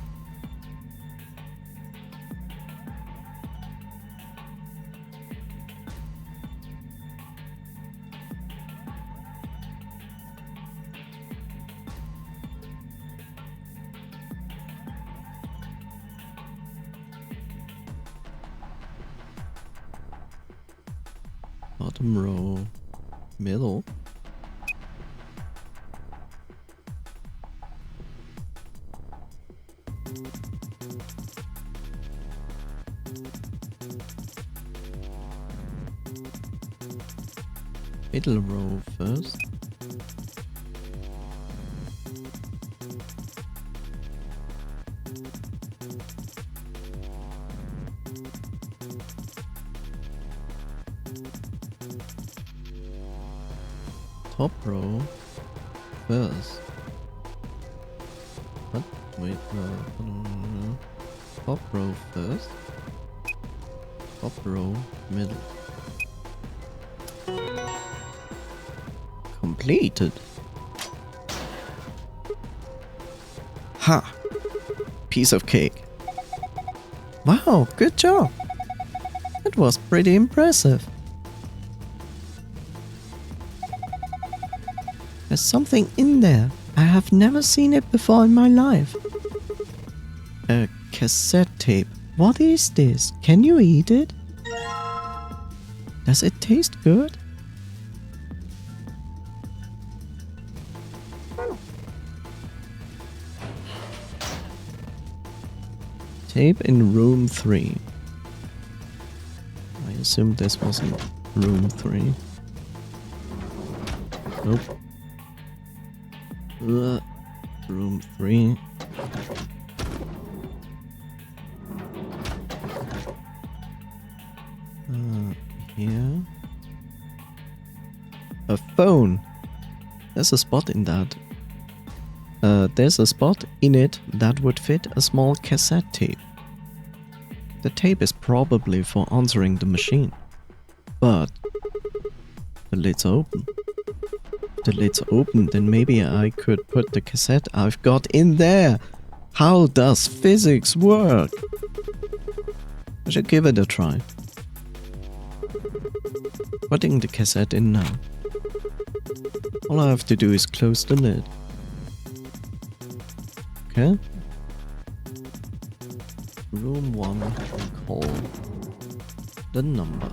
Bottom row middle. Middle row first. Top row first. What? Wait, no. Top row first. Top row middle. Completed. Ha! Piece of cake. Wow, good job. That was pretty impressive. There's something in there. I have never seen it before in my life. A cassette tape. What is this? Can you eat it? Does it taste good? Tape in room 3. I assumed this wasn't room 3. Nope. Room 3. Here. A phone. There's a spot in that. There's a spot in it that would fit a small cassette tape. The tape is probably for answering the machine. But the lid's open. The lid's open, then maybe I could put the cassette I've got in there. How does physics work? I should give it a try. Putting the cassette in now. All I have to do is close the lid. Okay. Room 1 and call the number.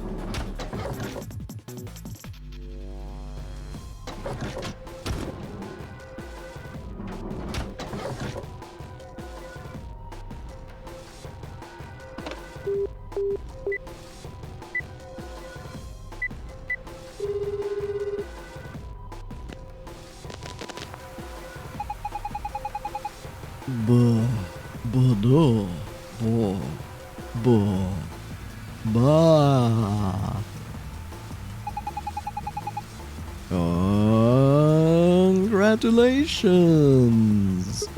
Congratulations!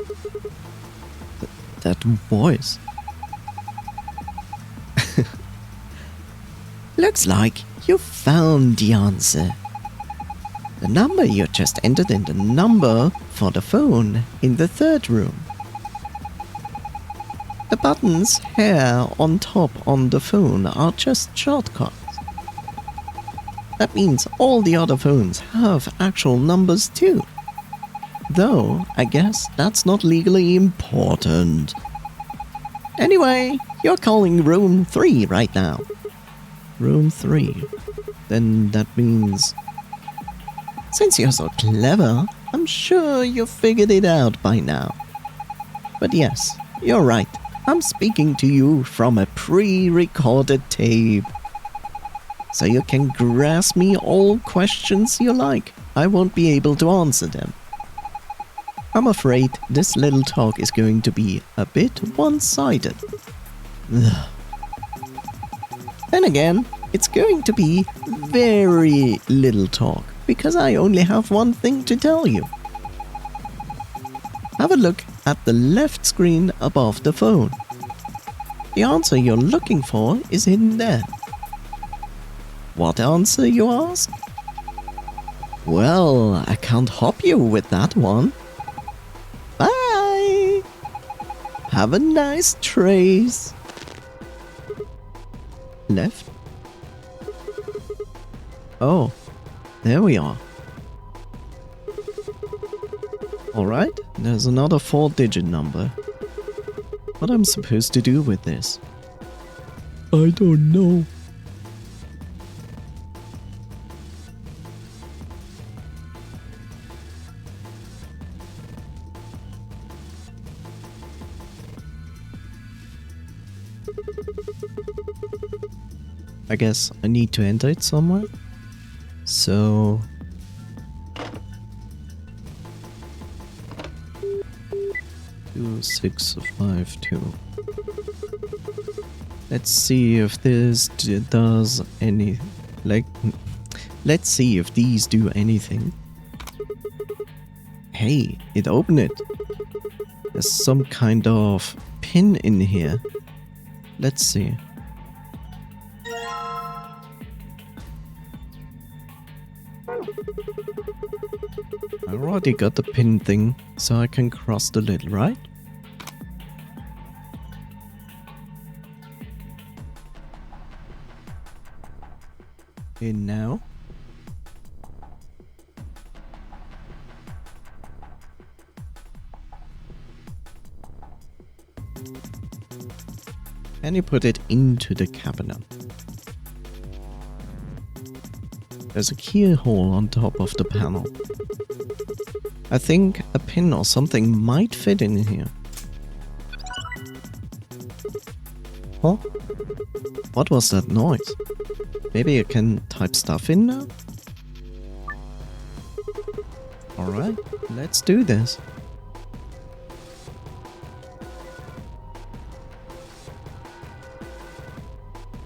That voice. Looks like you found the answer. The number you just entered in the number for the phone in the 3rd room. The buttons here on top on the phone are just shortcuts. That means all the other phones have actual numbers too. Though, I guess that's not legally important. Anyway, you're calling room 3 right now. Room 3. Then that means... Since you're so clever, I'm sure you've figured it out by now. But yes, you're right. I'm speaking to you from a pre-recorded tape. So you can grasp me all questions you like. I won't be able to answer them. I'm afraid this little talk is going to be a bit one-sided. Then again, it's going to be very little talk, because I only have one thing to tell you. Have a look at the left screen above the phone. The answer you're looking for is hidden there. What answer, you ask? Well, I can't help you with that one. Bye! Have a nice trace. Left? Oh, there we are. Alright, there's another 4-digit number. What I'm supposed to do with this? I don't know. I guess I need to enter it somewhere. So... 2652. Let's see if this does any... let's see if these do anything. Hey, it opened it. There's some kind of pin in here. Let's see. I already got the pin thing, so I can cross the lid, right? In now. And you put it into the cabinet. There's a keyhole on top of the panel. I think a pin or something might fit in here. Huh? What was that noise? Maybe I can type stuff in now? Alright, let's do this.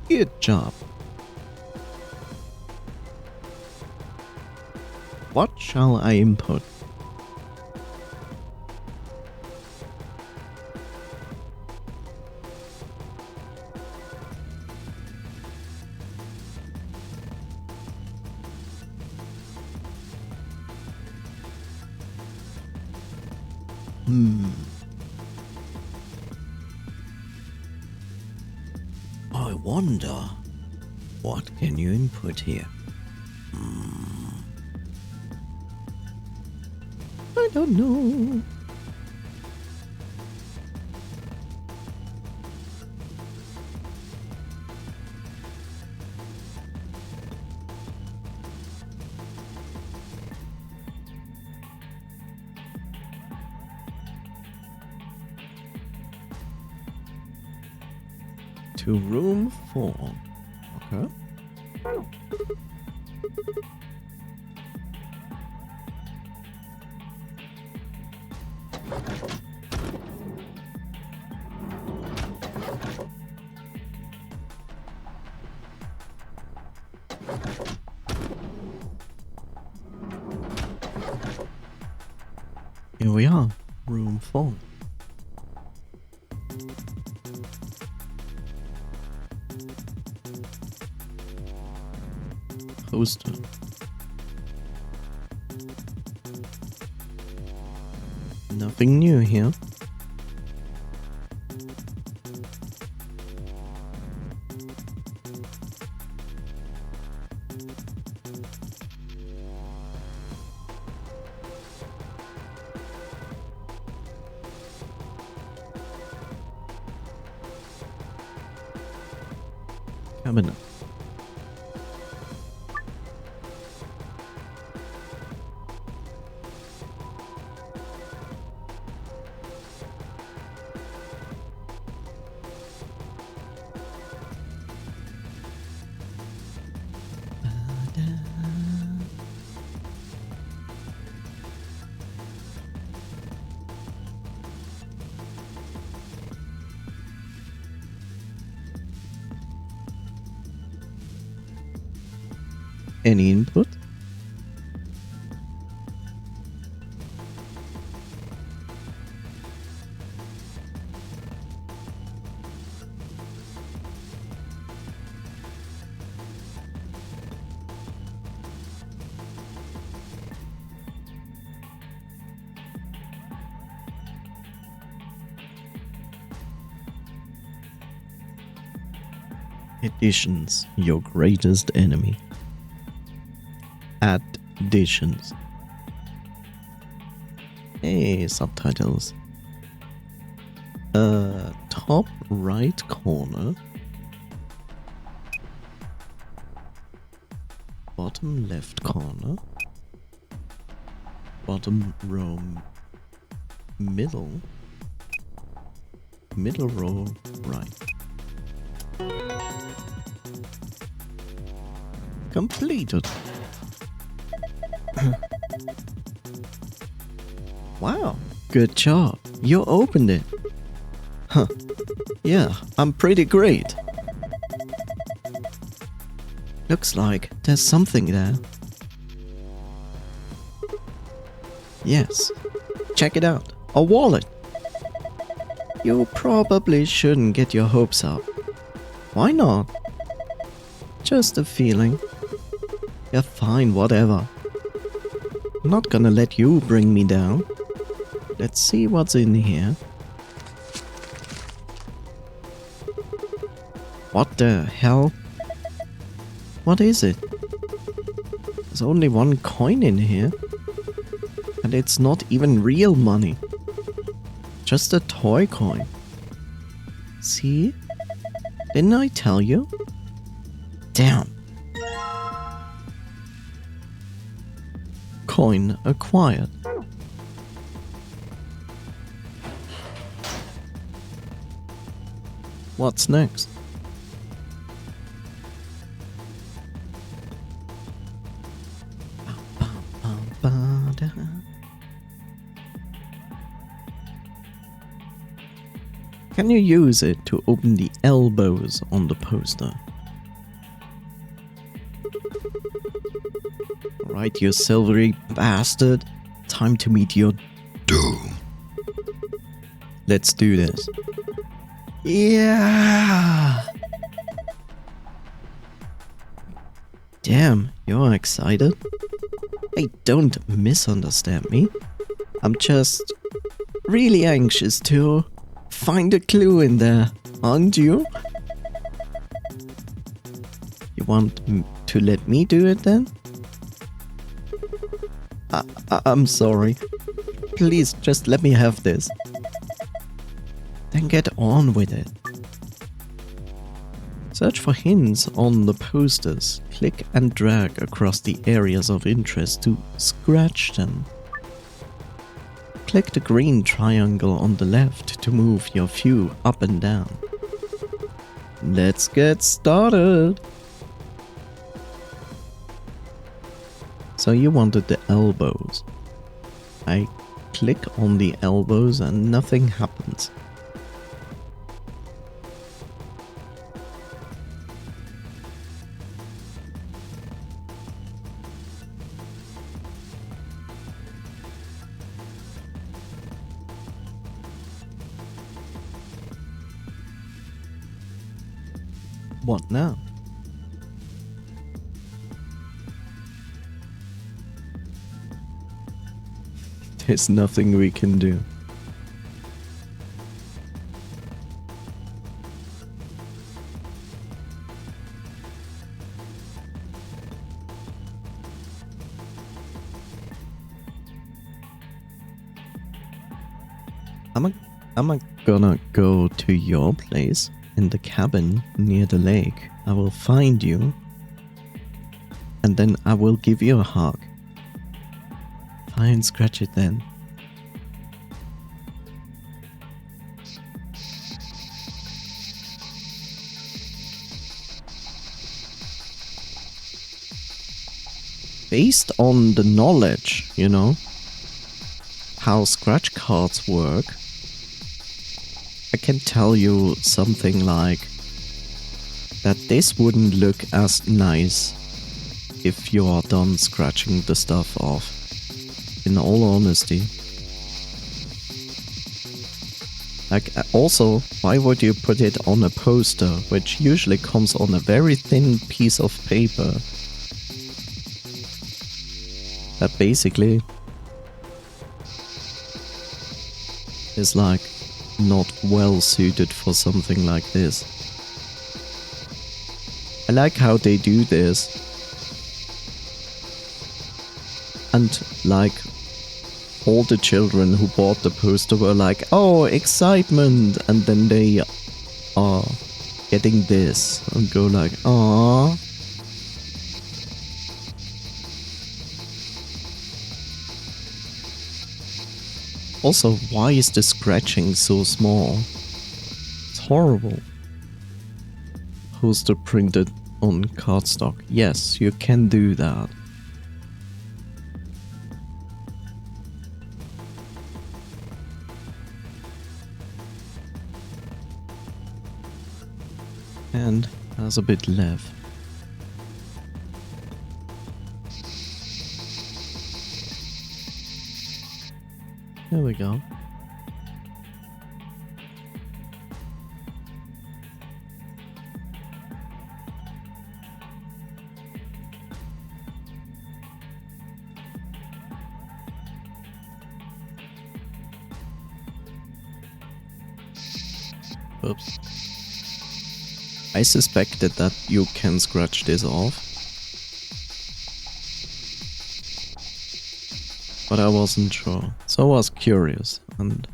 Good job. What shall I input? I wonder, what can you input here? I don't know. To room 4. Okay. Here we are, room 4. Poster. Nothing new here. cabinet. Any input? Additions, your greatest enemy. Additions. Hey, subtitles. Top right corner. Bottom left corner. Bottom row middle. Middle row right. Completed. Wow, good job. You opened it. Huh. Yeah, I'm pretty great. Looks like there's something there. Yes. Check it out. A wallet. You probably shouldn't get your hopes up. Why not? Just a feeling. Yeah, fine, whatever. I'm not gonna let you bring me down. Let's see what's in here. What the hell? What is it? There's only one coin in here. And it's not even real money. Just a toy coin. See? Didn't I tell you? Damn. Coin acquired. What's next? Can you use it to open the elbows on the poster? Right, you silvery bastard. Time to meet your doom. Let's do this. Yeah! Damn, you're excited? Hey, don't misunderstand me. I'm just really anxious to find a clue in there, aren't you? You want to let me do it then? I'm sorry. Please just let me have this. Then get on with it. Search for hints on the posters. Click and drag across the areas of interest to scratch them. Click the green triangle on the left to move your view up and down. Let's get started! So you wanted the elbows. I click on the elbows and nothing happens. What now? There's nothing we can do. Am I gonna go to your place? in the cabin near the lake. I will find you. And then I will give you a hug. Try and scratch it then. Based on the knowledge, you know, how scratch cards work, I can tell you something like that this wouldn't look as nice if you are done scratching the stuff off, in all honesty. Like, also, why would you put it on a poster, which usually comes on a very thin piece of paper that basically is like not well suited for something like this. I like how they do this, and like all the children who bought the poster were like, oh, excitement, and then they are getting this and go like, aww. Also, why is the scratching so small? It's horrible. Poster printed on cardstock. Yes, you can do that. And there's a bit left. There we go. Oops. I suspected that you can scratch this off, but I wasn't sure, so I was curious and...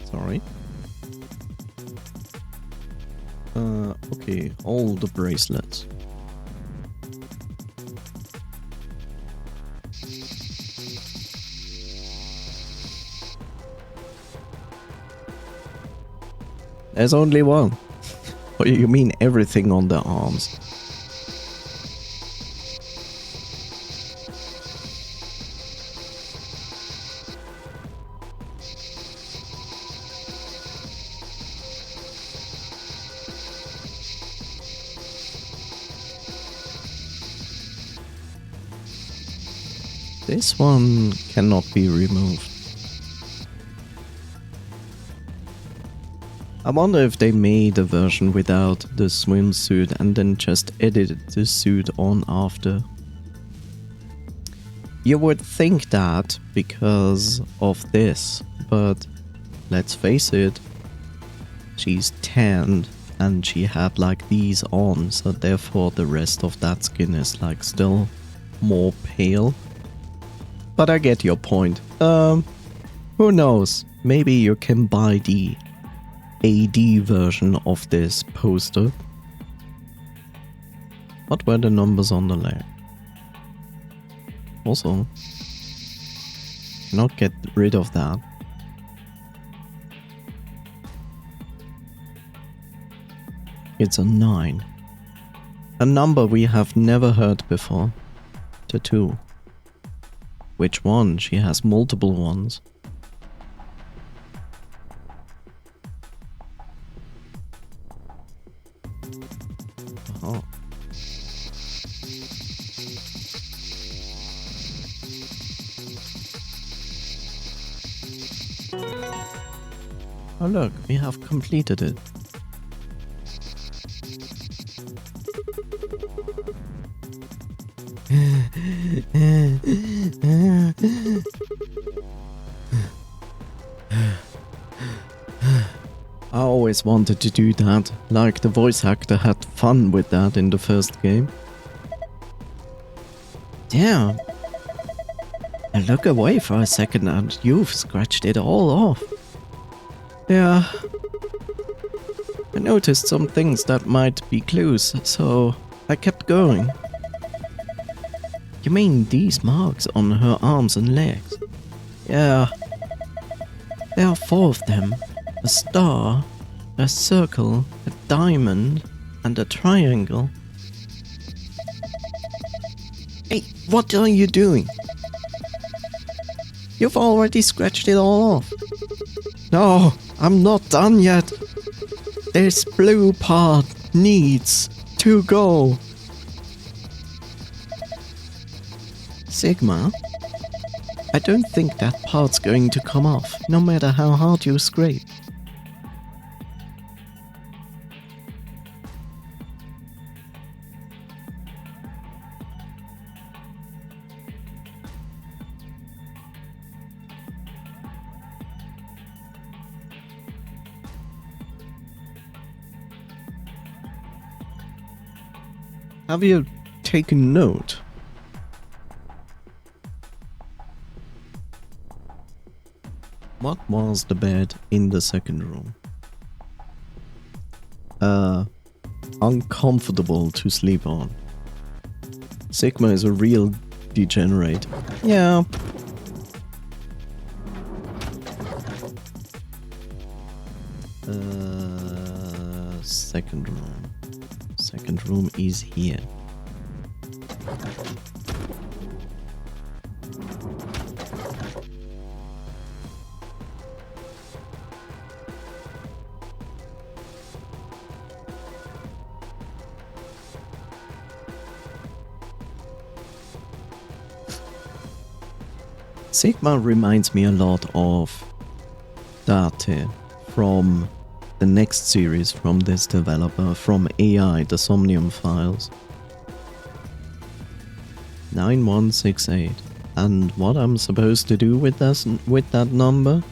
Sorry. Okay, all the bracelets. There's only one. What do you mean everything on the arms? This one cannot be removed. I wonder if they made a version without the swimsuit and then just edited the suit on after. You would think that because of this, but let's face it, she's tanned and she had like these on, so therefore the rest of that skin is like still more pale. But I get your point. Who knows? Maybe you can buy the AD version of this poster. What were the numbers on the leg? Also, cannot get rid of that. It's a 9. A number we have never heard before. Tattoo. Which one? She has multiple ones. Oh. Oh look, we have completed it. Oh, always wanted to do that, like the voice actor had fun with that in the first game. Damn. I look away for a second and you've scratched it all off. Yeah. I noticed some things that might be clues, so I kept going. You mean these marks on her arms and legs? Yeah. There are 4 of them. A star, a circle, a diamond, and a triangle. Hey, what are you doing? You've already scratched it all off. No, I'm not done yet. This blue part needs to go. Sigma? I don't think that part's going to come off, no matter how hard you scrape. Have you taken note? What was the bed in the second room? Uncomfortable to sleep on. Sigma is a real degenerate. Yeah. Second room. Second room is here. Sigma reminds me a lot of Date from the next series from this developer, from AI, the Somnium Files. 9168. And what I'm supposed to do with that number?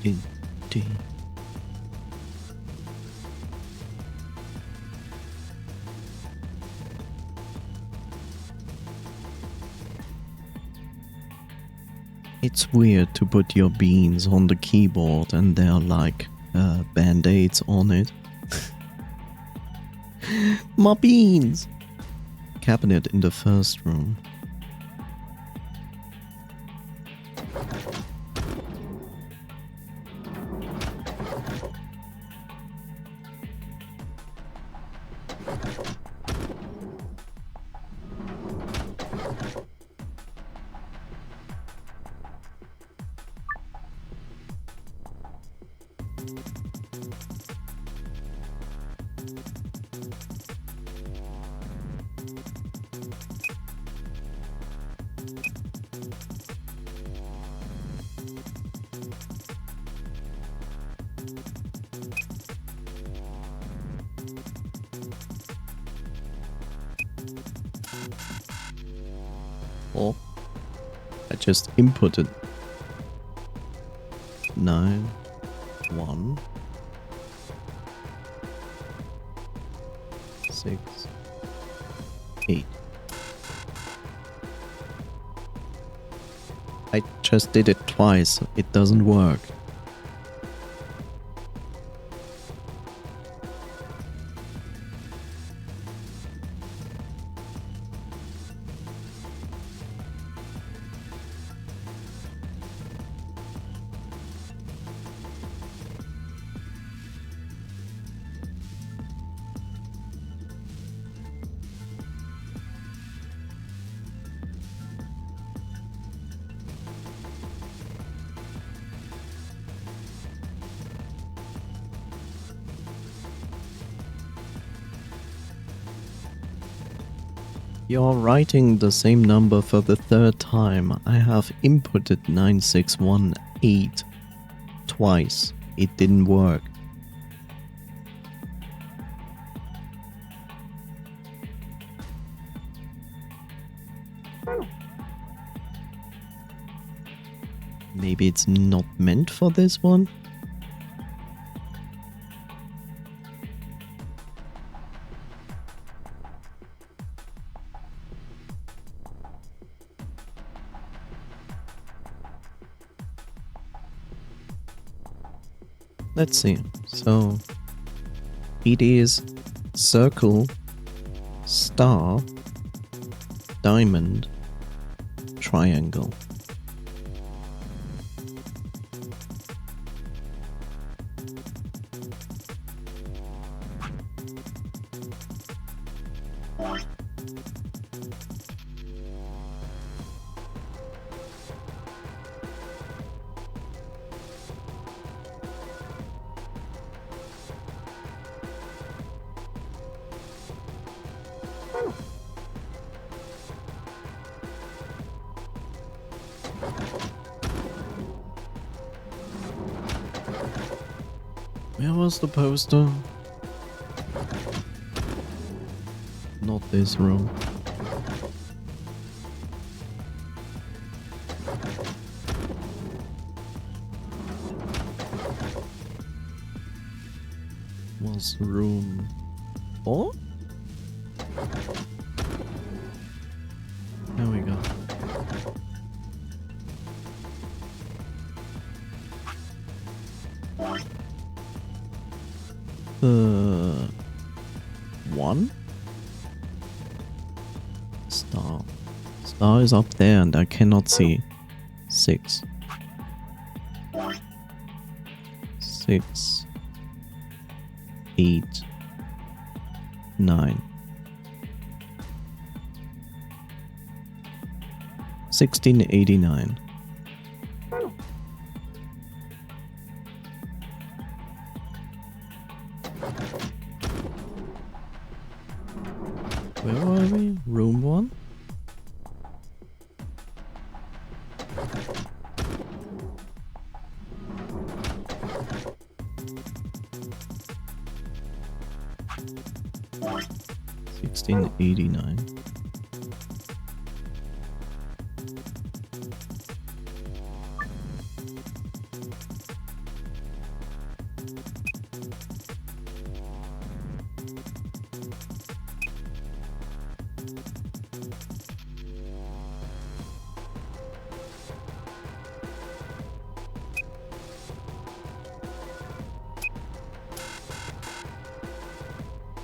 Indeed. It's weird to put your beans on the keyboard and they're like band-aids on it. My beans! Cabinet in the first room. Oh, I just inputted 9, 1, 6, 8. I just did it twice, it doesn't work. You're writing the same number for the third time. I have inputted 9618. 8 twice. It didn't work. Maybe it's not meant for this one? Let's see. So it is circle, star, diamond, triangle. Where was the poster? Not this room. Was room 4? There we go. One? Star. Star is up there and I cannot see. 6. 6. 8. 9. 1689. Where are we? Room 1? $16.89.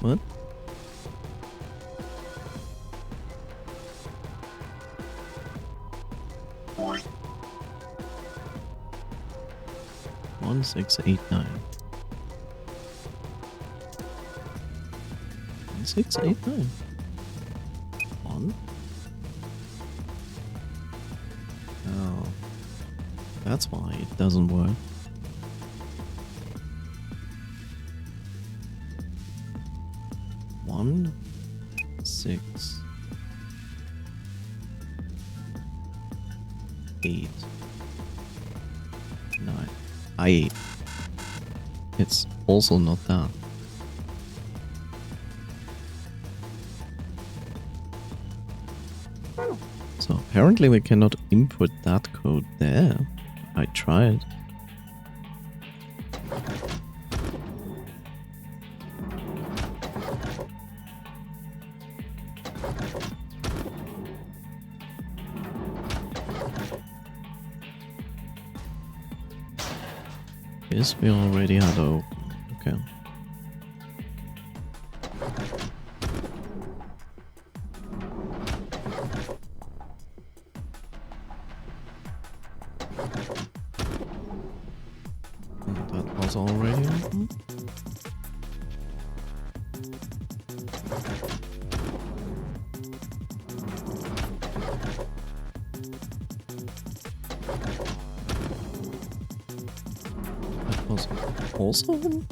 What? One 689. 1689. One. Oh, that's why it doesn't work. One, 6, 8, 9. It's also not that. So apparently we cannot input that code there. I tried. Yes, we already had open. Okay. And that was already open. Was also one?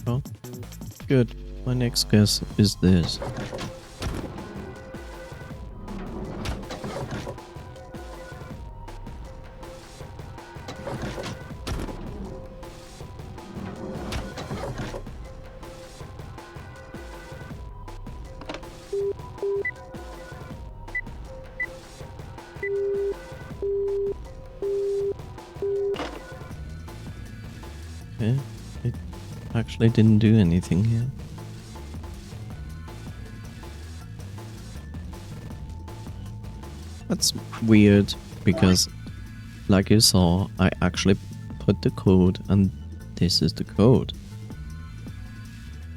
Oh, good. My next guess is this. Okay, it actually didn't do anything here. That's weird, because like you saw, I actually put the code and this is the code.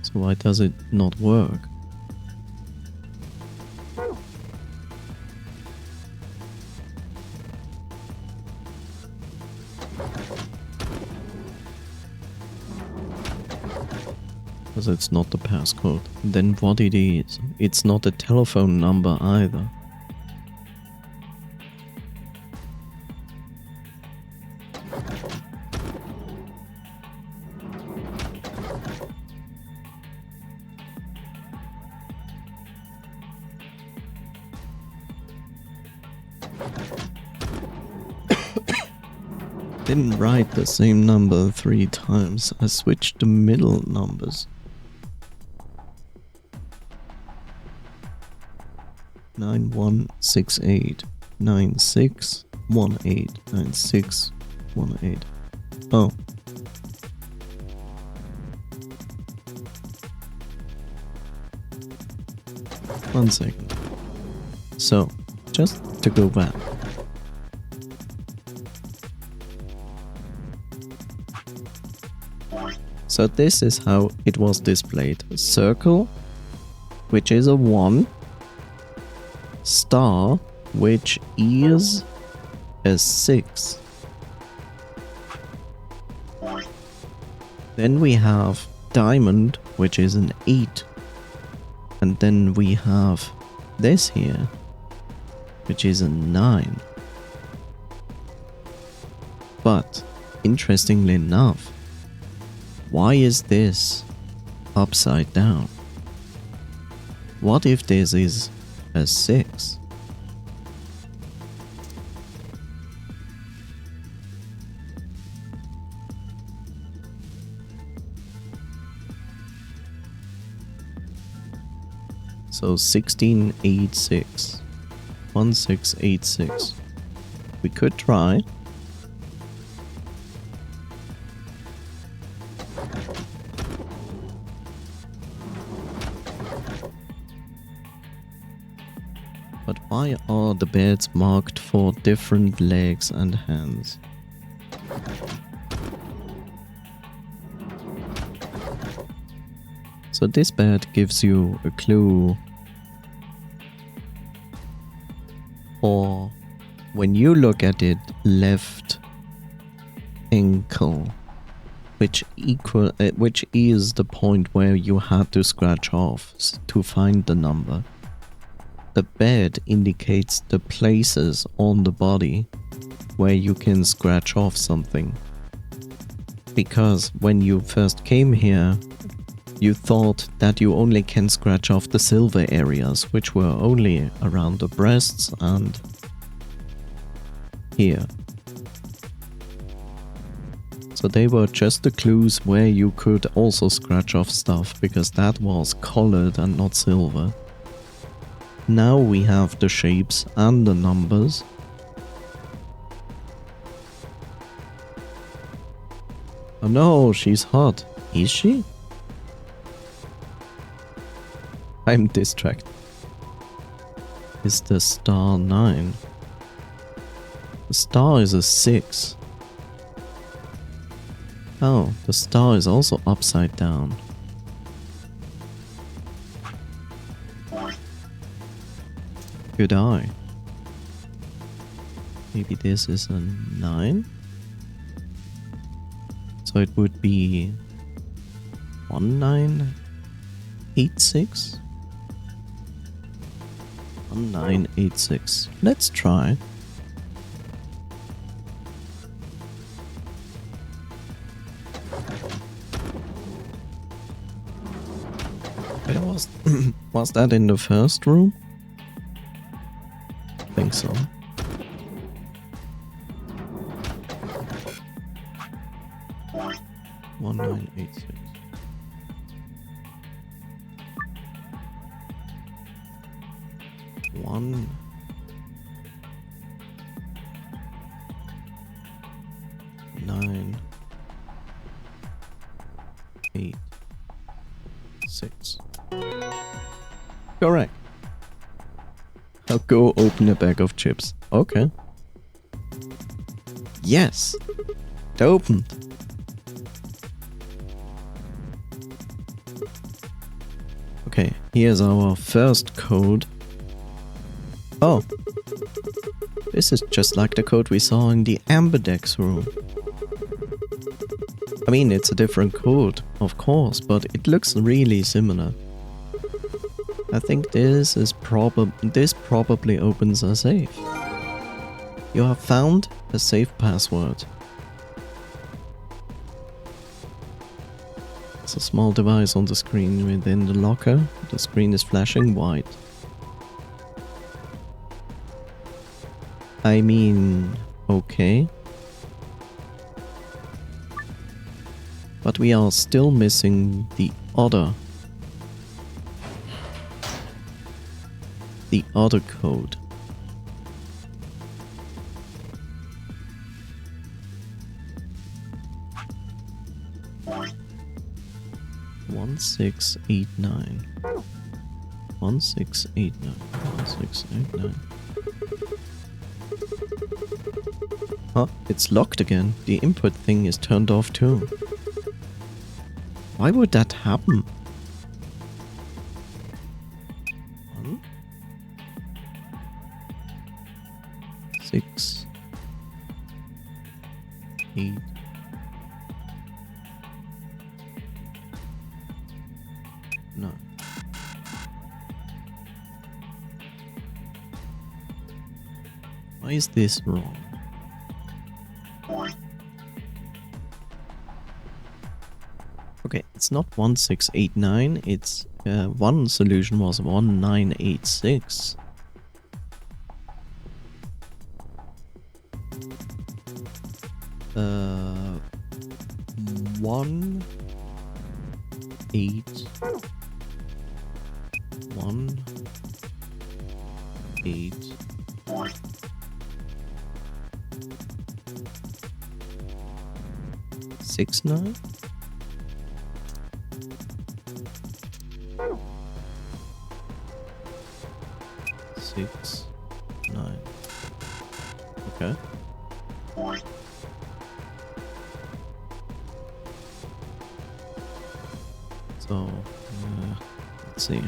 So why does it not work? Because it's not the passcode. Then what it is? It's not a telephone number either. Didn't write the same number 3 times. I switched the middle numbers. 9168 9618 9618. Oh. One second. So, just to go back. So this is how it was displayed. A circle, which is a 1. Star, which is a 6. Then we have diamond, which is an 8. And then we have this here, which is a 9. But, interestingly enough, why is this upside down? What if this is a 6? So 1686. 1686. We could try. But why are the beds marked for different legs and hands? So this bed gives you a clue, or when you look at it, left ankle, which is the point where you had to scratch off to find the number. The bed indicates the places on the body where you can scratch off something. Because when you first came here, you thought that you only can scratch off the silver areas, which were only around the breasts and here. So they were just the clues where you could also scratch off stuff, because that was colored and not silver. Now we have the shapes and the numbers. Oh no, she's hot. Is she? I'm distracted. Is the star 9? The star is a 6. Oh, the star is also upside down. Good eye. Maybe this is a 9? So it would be 1986? 1986. Let's try. Was that in the first room? I think so. One 1986. One 9 6. Correct. I'll go open a bag of chips. Okay. Yes! It opened. Okay, here's our first code. Oh. This is just like the code we saw in the Amberdex room. I mean, it's a different code, of course, but it looks really similar. I think this probably opens a safe. You have found a safe password. It's a small device on the screen within the locker. The screen is flashing white. I mean, okay. But we are still missing the other code. One 1689. 1689. 1689. Huh? It's locked again. The input thing is turned off too. Why would that happen? 1 6 8 9. Why is this wrong? Okay, it's not 1689, it's one solution was 1986. One 8 1 8 6 9. Six, 9. Okay. So, let's see.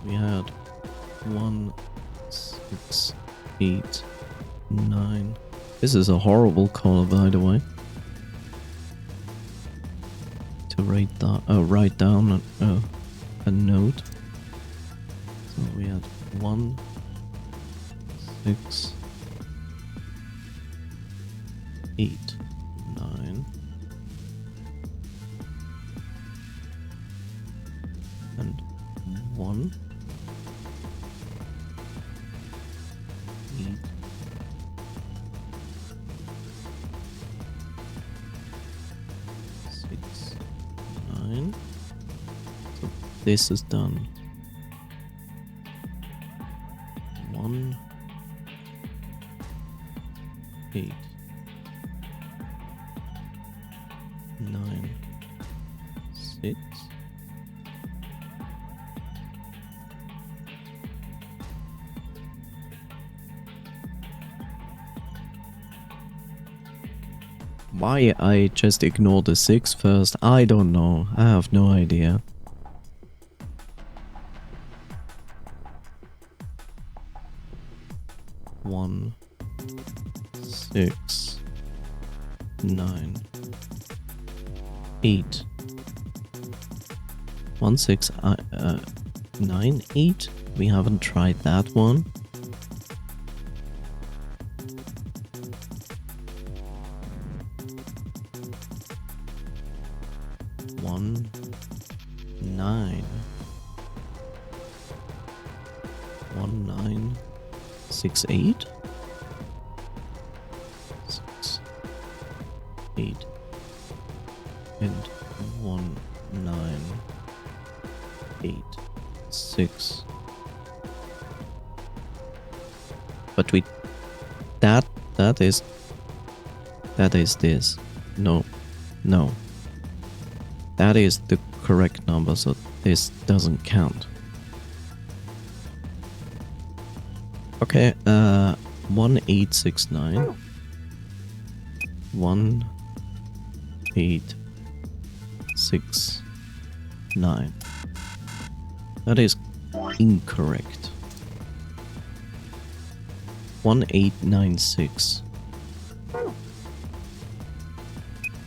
We had 1 6 8 9. This is a horrible color, by the way. To write down a note. So we had 1 6 8 9 and 1 8 6 9. So this is done. 1 8 9 6. Why I just ignored the 6 first, I don't know. I have no idea. One 6 9 8 1 6 9 8. We haven't tried that one. One 9 1 9 6 8 6 8 and 1 9 8 6. But we that is this. No. That is the correct number, so this doesn't count. Okay, 1869. 1869. That is incorrect. 1896.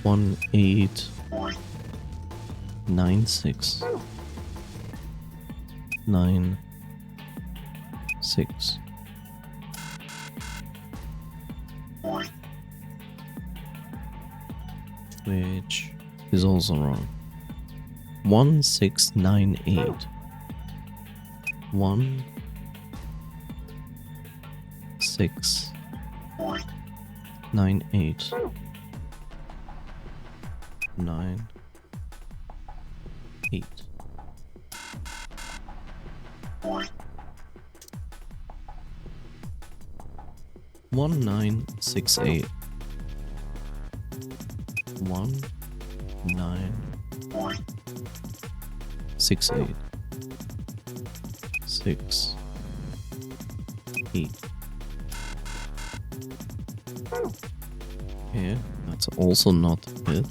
1896. 96. Which is also wrong. 1698. 1698. 98. One 968. 1968. 68. Yeah, that's also not it.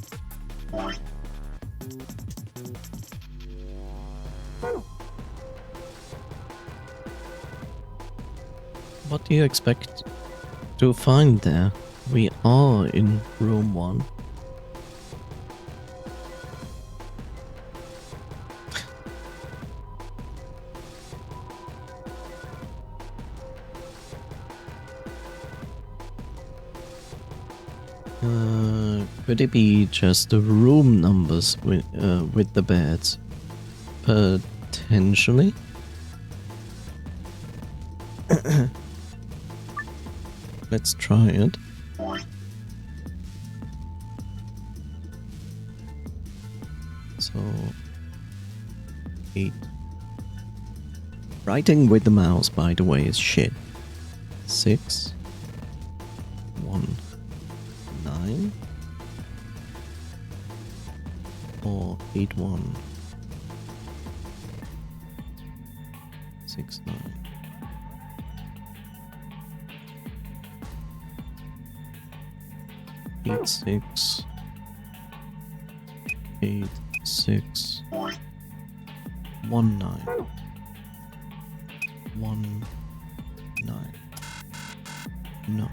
What do you expect to find there? We are in room 1. Could it be just the room numbers with the beds? Potentially. Let's try it. So 8. Writing with the mouse, by the way, is shit. 6 1 9 or 8 1 6 9. 8 6 8 6 1 9 1 9. No.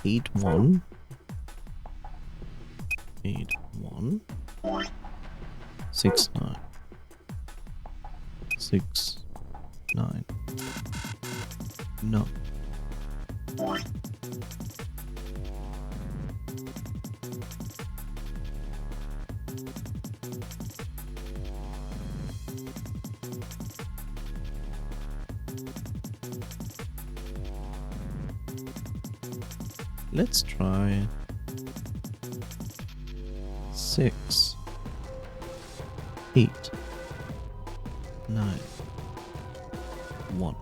8 1 8 1 6 9 6 9. No. Let's try 6 8 9 1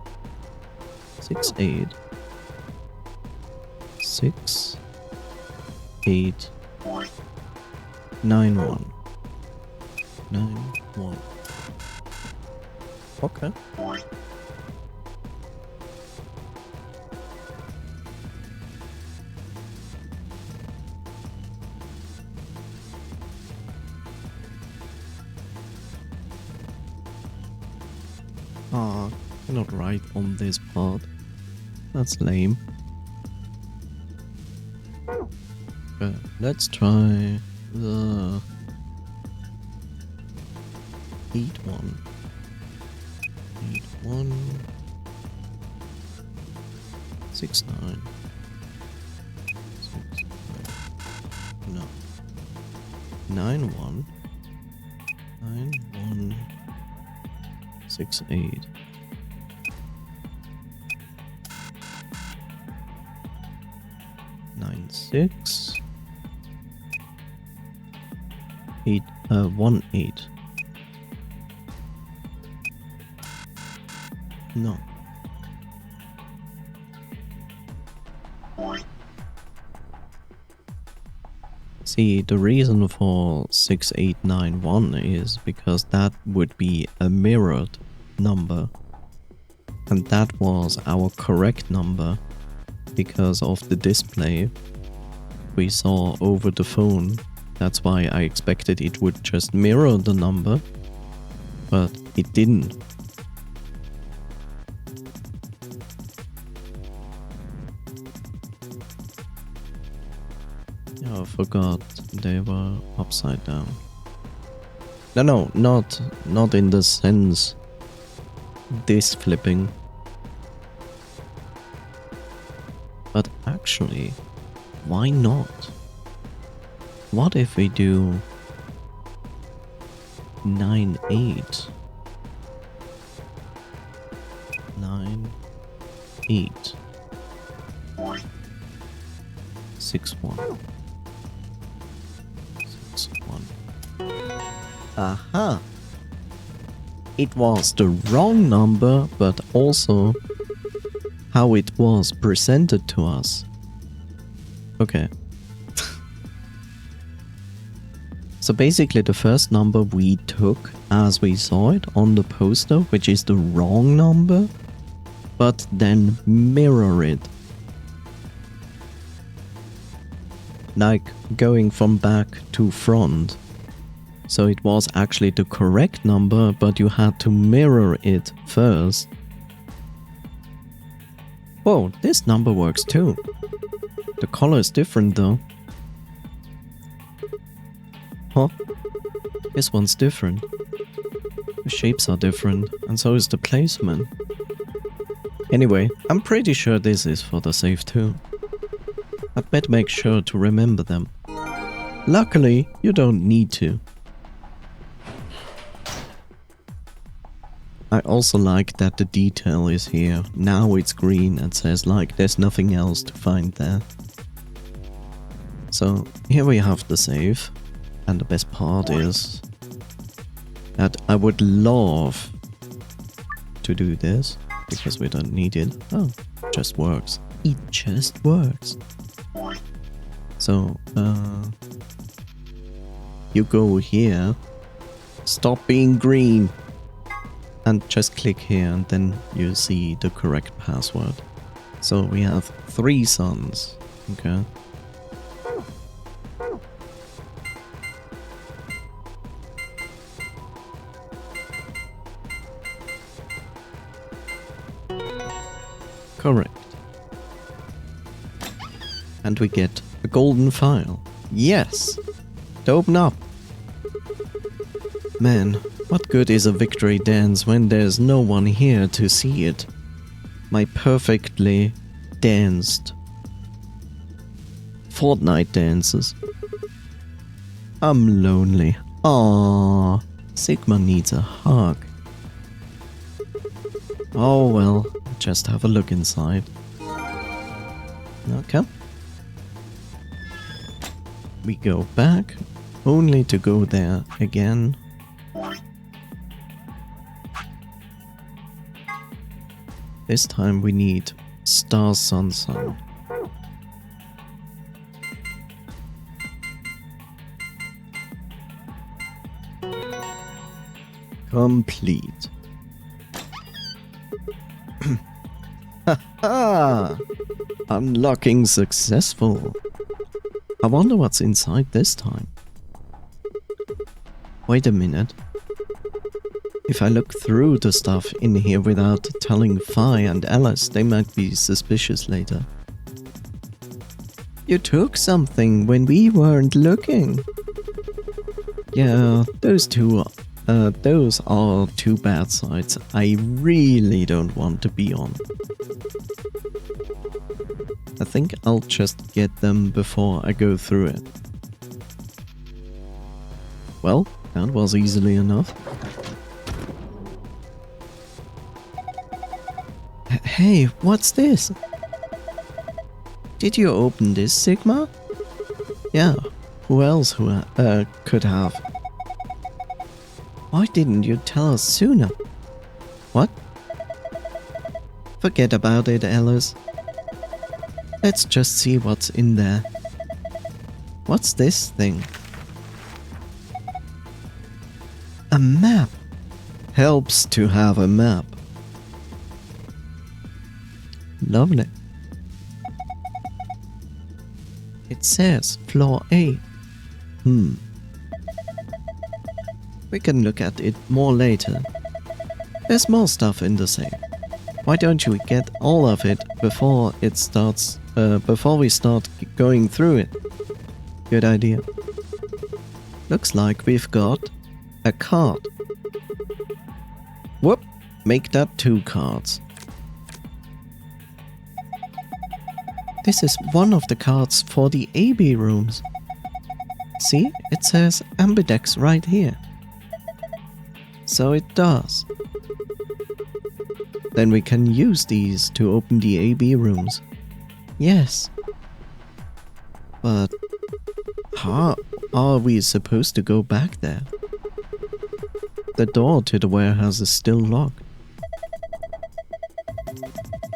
6 8 6 8 9 1 9 1. Okay. Ah, cannot write on this part. That's lame. Okay, let's try the 8 1 8 1 6 9 6 9. No. 9 1 9 1 6 8. 9 6 8 1 8. No. See, the reason for 6891 is because that would be a mirrored number. And that was our correct number because of the display we saw over the phone. That's why I expected it would just mirror the number, but it didn't. Yeah, I forgot they were upside down. No, not in the sense this flipping. But actually, why not? What if we do 9, 8? 9, 8. 6, 1. 6, 1. Aha! It was the wrong number, but also how it was presented to us. Okay. So basically the first number we took as we saw it on the poster, which is the wrong number, but then mirror it. Like going from back to front. So it was actually the correct number, but you had to mirror it first. Whoa, this number works too. The color is different though. Huh? This one's different. The shapes are different, and so is the placement. Anyway, I'm pretty sure this is for the save too. I'd better make sure to remember them. Luckily, you don't need to. I also like that the detail is here. Now it's green and says like there's nothing else to find there. So here we have the save. And the best part is that I would love to do this because we don't need it. Oh, it just works. It just works. So, you go here, stop being green, and just click here and then you see the correct password. So we have 3 suns, okay? Correct. And we get a golden file. Yes! To open up. Man, what good is a victory dance when there's no one here to see it? My perfectly danced Fortnite dances. I'm lonely. Aww, Sigma needs a hug. Oh well, just have a look inside. Okay. We go back, only to go there again. This time we need Star Sun Sun. Complete. Haha! Unlocking successful. I wonder what's inside this time. Wait a minute. If I look through the stuff in here without telling Fi and Alice, they might be suspicious later. You took something when we weren't looking. Yeah, those are 2 bad sides I really don't want to be on. I think I'll just get them before I go through it. Well, that was easily enough. Hey, what's this? Did you open this, Sigma? Yeah, who else could have? Why didn't you tell us sooner? What? Forget about it, Alice. Let's just see what's in there. What's this thing? A map. Helps to have a map. Lovely. It says floor A. We can look at it more later. There's more stuff in the safe. Why don't you get all of it before we start going through it? Good idea. Looks like we've got a card. Whoop! Make that 2 cards. This is one of the cards for the AB rooms. See, it says Ambidex right here. So it does. Then we can use these to open the AB rooms. Yes. But how are we supposed to go back there? The door to the warehouse is still locked.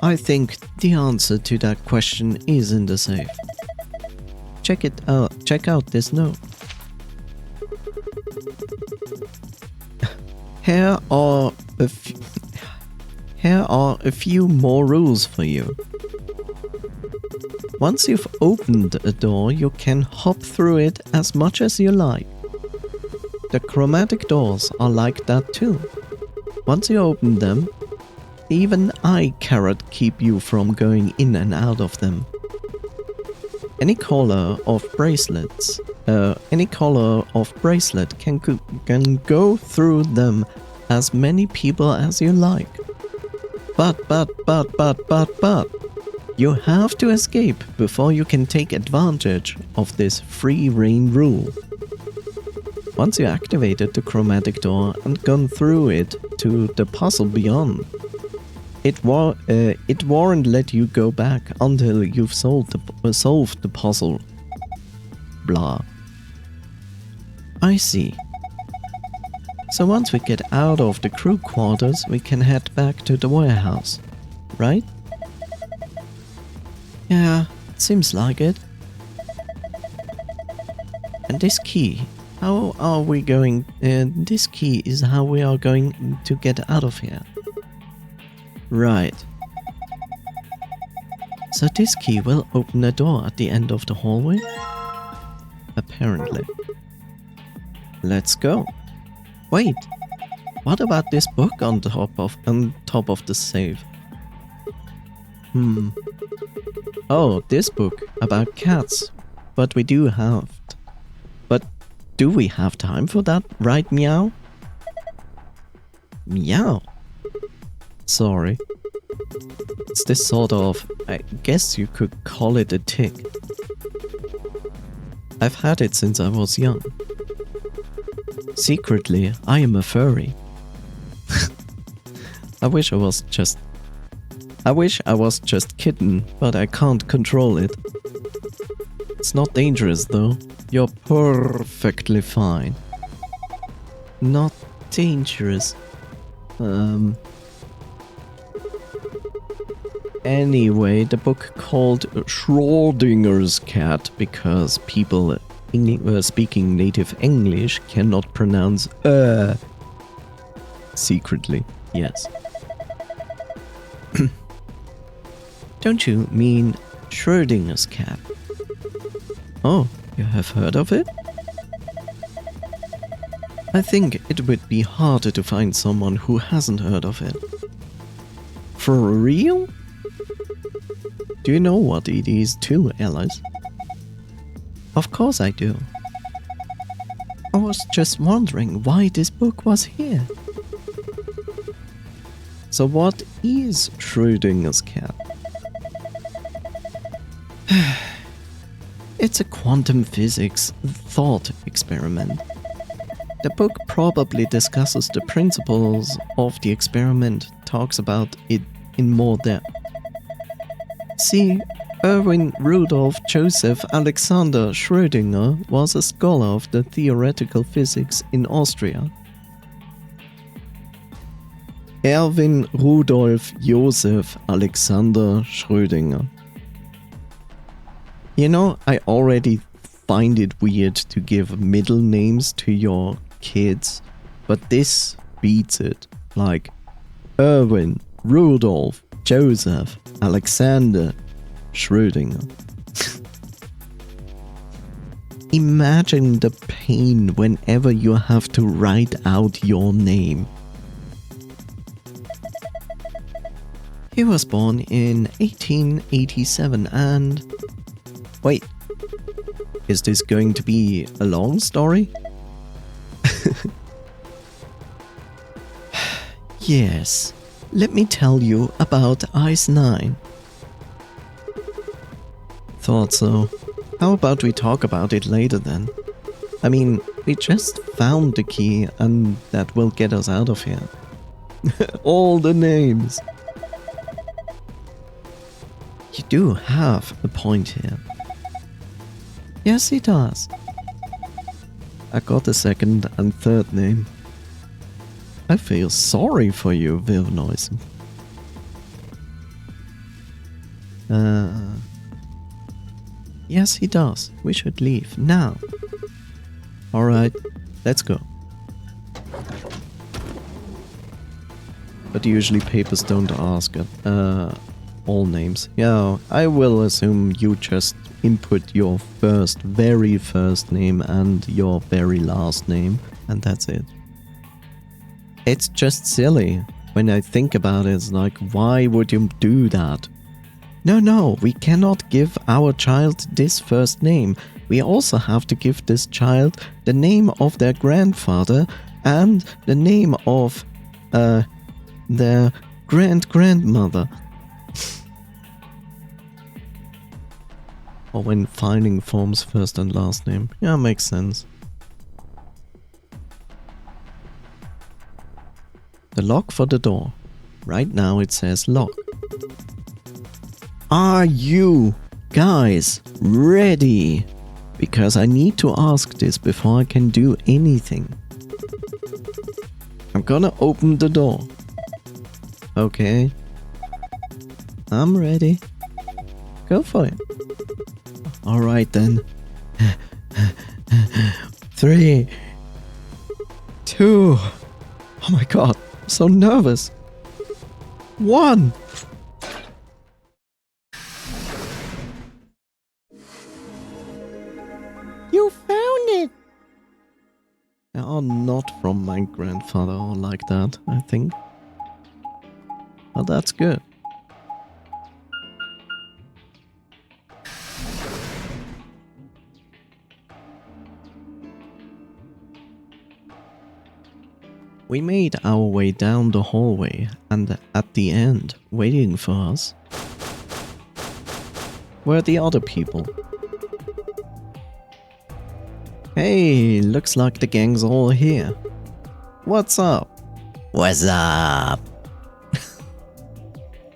I think the answer to that question is in the safe. Check it out. Check out this note. Here are a few more rules for you. Once you've opened a door, you can hop through it as much as you like. The chromatic doors are like that too. Once you open them, even I cannot keep you from going in and out of them. Any color of bracelet can go through them as many people as you like. But, you have to escape before you can take advantage of this free reign rule. Once you activated the chromatic door and gone through it to the puzzle beyond, it won't let you go back until you've solved the puzzle. Blah. I see. So once we get out of the crew quarters, we can head back to the warehouse, right? Yeah, seems like it. And this key, how are we going... this key is how we are going to get out of here. Right. So this key will open a door at the end of the hallway? Apparently. Let's go. Wait, what about this book on top of the safe? Oh, this book about cats. But do we have time for that, right, Meow? Meow? Sorry. It's this sort of, I guess you could call it a tick. I've had it since I was young. Secretly, I am a furry. I wish I was just kitten, but I can't control it. It's not dangerous though. You're perfectly fine. Not dangerous. Anyway, the book called Schrodinger's Cat because people speaking native English cannot pronounce secretly, yes. Don't you mean Schrodinger's cat? Oh, you have heard of it? I think it would be harder to find someone who hasn't heard of it. For real? Do you know what it is too, Alice? Of course I do. I was just wondering why this book was here. So what is Schrodinger's cat? It's a quantum physics thought experiment. The book probably discusses the principles of the experiment, talks about it in more depth. See, Erwin Rudolf Joseph Alexander Schrödinger was a scholar of the theoretical physics in Austria. Erwin Rudolf Joseph Alexander Schrödinger. You know, I already find it weird to give middle names to your kids, but this beats it. Like Erwin, Rudolf, Joseph, Alexander, Schrödinger. Imagine the pain whenever you have to write out your name. He was born in 1887 and... Wait, is this going to be a long story? Yes, let me tell you about Ice 9. Thought so. How about we talk about it later then? I mean, we just found the key and that will get us out of here. All the names. You do have a point here. Yes, he does. I got a second and third name. I feel sorry for you, Wilnoisen. Yes, he does. We should leave now. Alright, let's go. But usually papers don't ask all names. Yeah, I will assume you just input your very first name and your very last name, and that's it. It's just silly. When I think about it, it's like, why would you do that? No, we cannot give our child this first name. We also have to give this child the name of their grandfather and the name of their grandmother. Or when filing forms first and last name. Yeah, makes sense. The lock for the door. Right now it says lock. Are you guys ready? Because I need to ask this before I can do anything. I'm gonna open the door. Okay. I'm ready. Go for it. Alright then. 3, 2. Oh my god, I'm so nervous. 1. You found it! Oh, not from my grandfather or like that, I think. Well, that's good. We made our way down the hallway, and at the end, waiting for us, were the other people. Hey, looks like the gang's all here. What's up? What's up?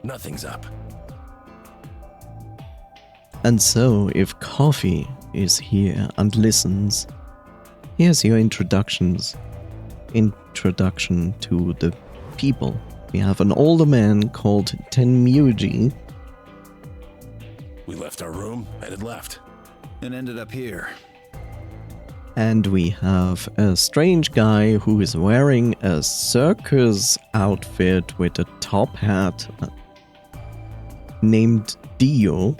Nothing's up. And so, if Coffee is here and listens, here's your introduction to the people. We have an older man called Tenmuji. We left our room, headed left. And ended up here. And we have a strange guy who is wearing a circus outfit with a top hat named Dio.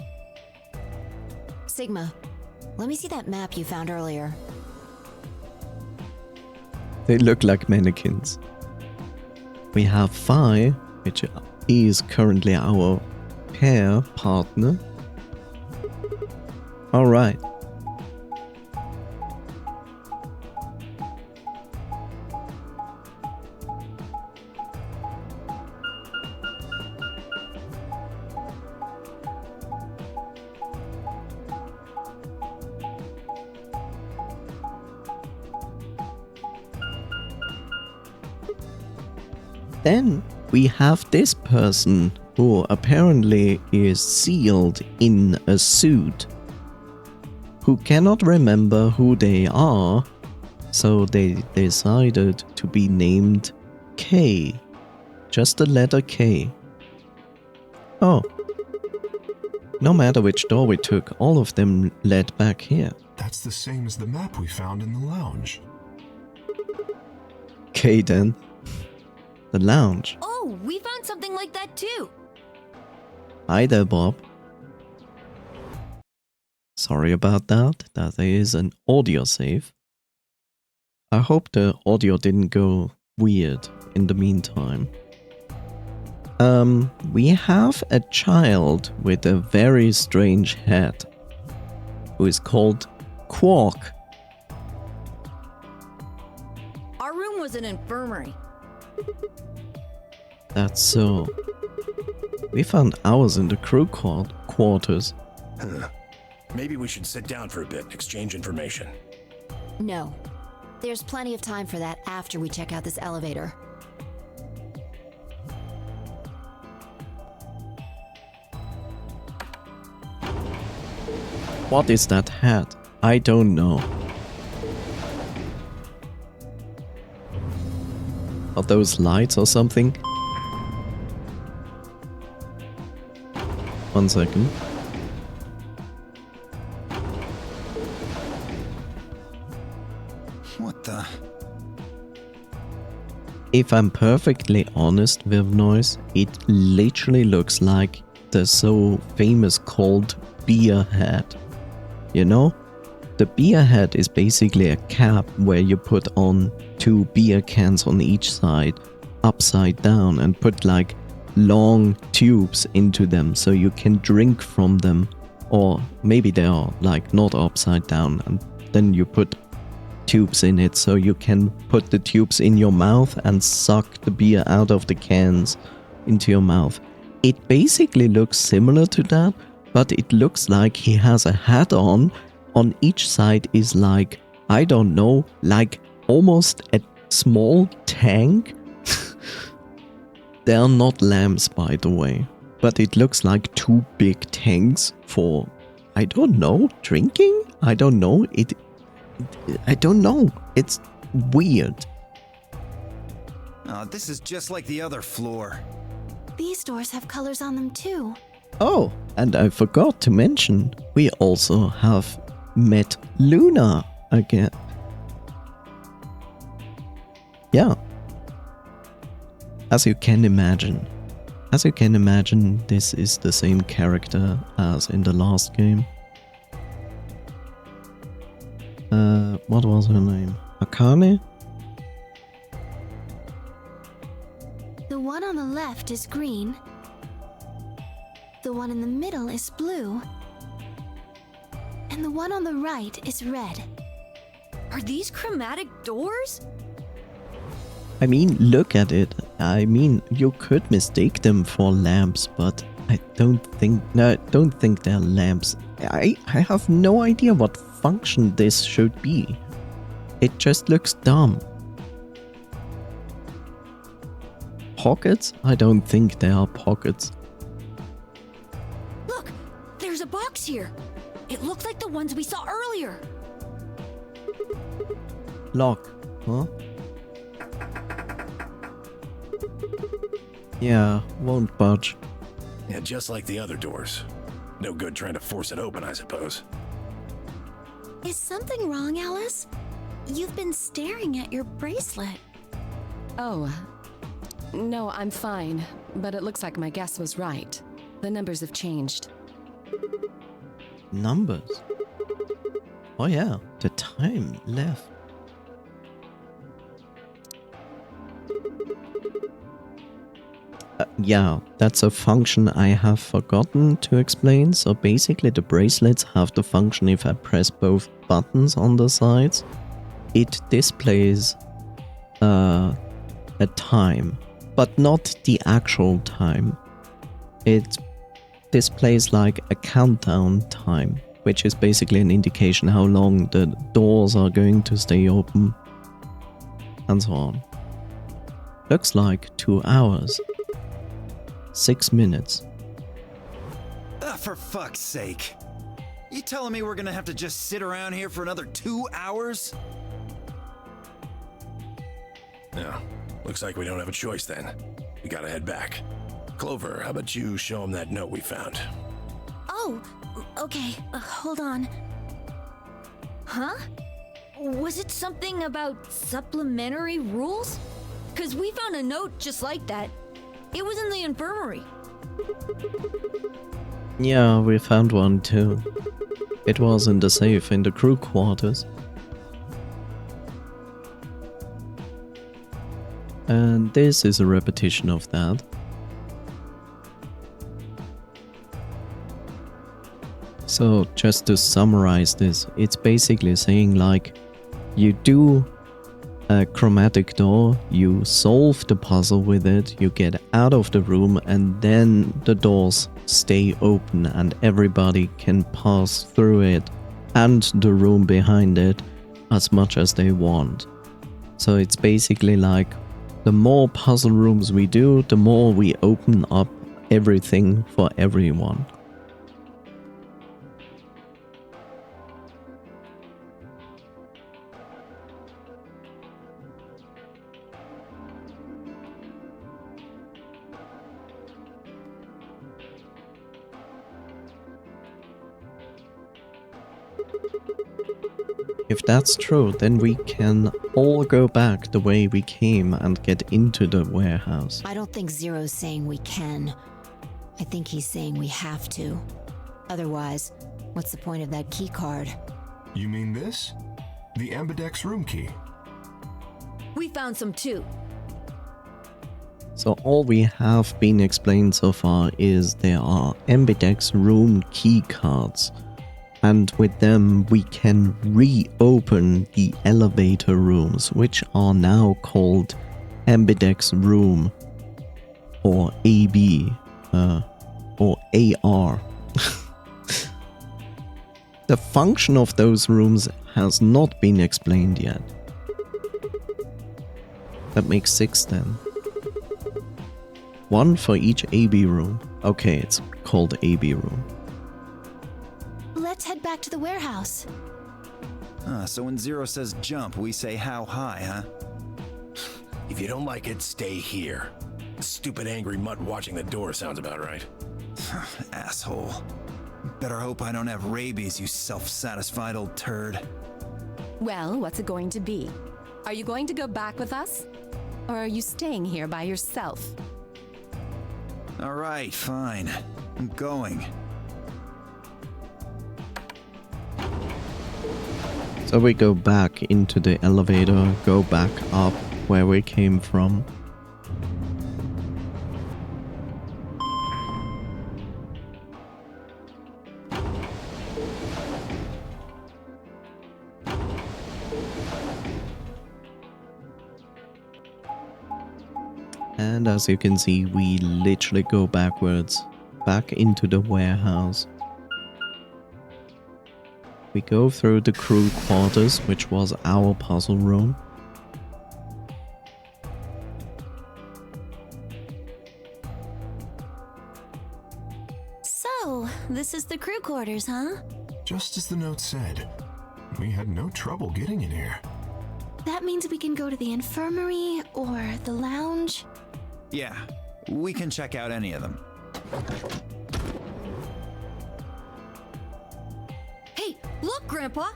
Sigma, let me see that map you found earlier. They look like mannequins. We have Phi, which is currently our pair partner. Alright. Then we have this person who apparently is sealed in a suit, who cannot remember who they are, so they decided to be named K. Just the letter K. Oh. No matter which door we took, all of them led back here. That's the same as the map we found in the lounge. Okay then. The lounge. Oh, we found something like that too. Hi there, Bob. Sorry about that. That is an audio save. I hope the audio didn't go weird in the meantime. We have a child with a very strange head who is called Quark. Our room was an infirmary. That's so. We found ours in the crew quarters. Maybe we should sit down for a bit, exchange information. No. There's plenty of time for that after we check out this elevator. What is that hat? I don't know. Are those lights or something? 1 second. What the? If I'm perfectly honest with noise, it literally looks like the so famous cold beer hat. You know? The beer hat is basically a cap where you put on 2 beer cans on each side, upside down, and put like long tubes into them so you can drink from them. Or maybe they are like not upside down, and then you put tubes in it so you can put the tubes in your mouth and suck the beer out of the cans into your mouth. It basically looks similar to that, but it looks like he has a hat on. On each side is like, I don't know, like almost a small tank. They are not lamps, by the way, but it looks like 2 big tanks for, I don't know, drinking? I don't know. I don't know. It's weird. Oh, this is just like the other floor. These doors have colors on them too. Oh, and I forgot to mention, we also have met Luna again. Yeah. As you can imagine, this is the same character as in the last game. What was her name? Akane? The one on the left is green. The one in the middle is blue. And the one on the right is red. Are these chromatic doors? I mean, look at it. I mean, you could mistake them for lamps, but I don't think they're lamps. I have no idea what function this should be. It just looks dumb. Pockets? I don't think they are pockets. Look, there's a box here. It looks like the ones we saw earlier. Lock, huh? Yeah, won't budge. Yeah, just like the other doors. No good trying to force it open, I suppose. Is something wrong, Alice? You've been staring at your bracelet. Oh, no, I'm fine. But it looks like my guess was right. The numbers have changed. Numbers? Oh yeah, the time left. Yeah, that's a function I have forgotten to explain. So basically the bracelets have the function if I press both buttons on the sides, it displays a time, but not the actual time. It displays like a countdown time, which is basically an indication how long the doors are going to stay open, and so on. Looks like 2 hours. 6 minutes. For fuck's sake. You telling me we're gonna have to just sit around here for another 2 hours? No, looks like we don't have a choice then. We gotta head back. Clover, how about you show him that note we found? Oh, okay. Hold on. Huh? Was it something about supplementary rules? 'Cause we found a note just like that. It was in the infirmary. Yeah, we found one too. It was in the safe in the crew quarters. And this is a repetition of that. So, just to summarize this, it's basically saying like, you do a chromatic door, you solve the puzzle with it, you get out of the room, and then the doors stay open and everybody can pass through it and the room behind it as much as they want. So it's basically like, the more puzzle rooms we do, the more we open up everything for everyone. If that's true, then we can all go back the way we came and get into the warehouse. I don't think Zero's saying we can. I think he's saying we have to. Otherwise, what's the point of that key card? You mean this? The Ambidex room key. We found some too. So all we have been explained so far is there are Ambidex room key cards. And with them we can reopen the elevator rooms, which are now called Ambidex room, or AB, or AR. The function of those rooms has not been explained yet. That makes 6 then. 1 for each AB room. Okay, it's called AB room. Let's head back to the warehouse. So when Zero says jump, we say how high, huh? If you don't like it, stay here. Stupid angry mutt watching the door sounds about right. Asshole. Better hope I don't have rabies, you self-satisfied old turd. Well, what's it going to be? Are you going to go back with us? Or are you staying here by yourself? All right, fine. I'm going. So we go back into the elevator, go back up where we came from. And as you can see, we literally go backwards, back into the warehouse. We go through the crew quarters, which was our puzzle room. So, this is the crew quarters, huh? Just as the note said, we had no trouble getting in here. That means we can go to the infirmary or the lounge. Yeah, we can check out any of them. Hey, look, Grandpa!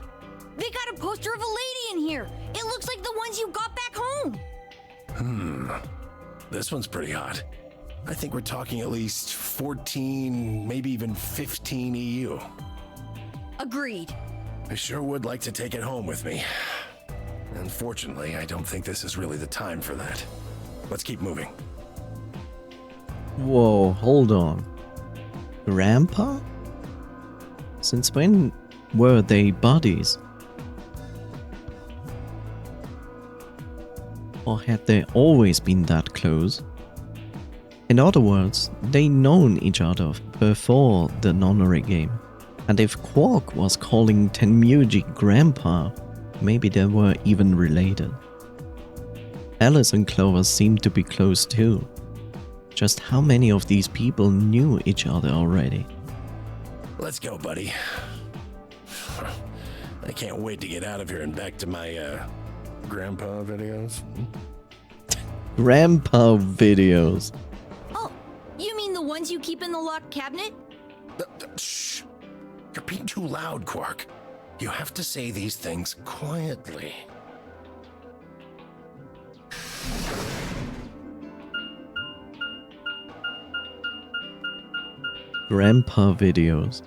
They got a poster of a lady in here! It looks like the ones you got back home! This one's pretty hot. I think we're talking at least 14, maybe even 15 EU. Agreed. I sure would like to take it home with me. Unfortunately, I don't think this is really the time for that. Let's keep moving. Whoa, hold on. Grandpa? Since when were they buddies? Or had they always been that close? In other words, they known each other before the nonary game. And if Quark was calling Tenmuji Grandpa, maybe they were even related. Alice and Clover seemed to be close too. Just how many of these people knew each other already? Let's go, buddy. I can't wait to get out of here and back to my, grandpa videos. Grandpa videos. Oh, you mean the ones you keep in the locked cabinet? Shh! You're being too loud, Quark. You have to say these things quietly. Grandpa videos.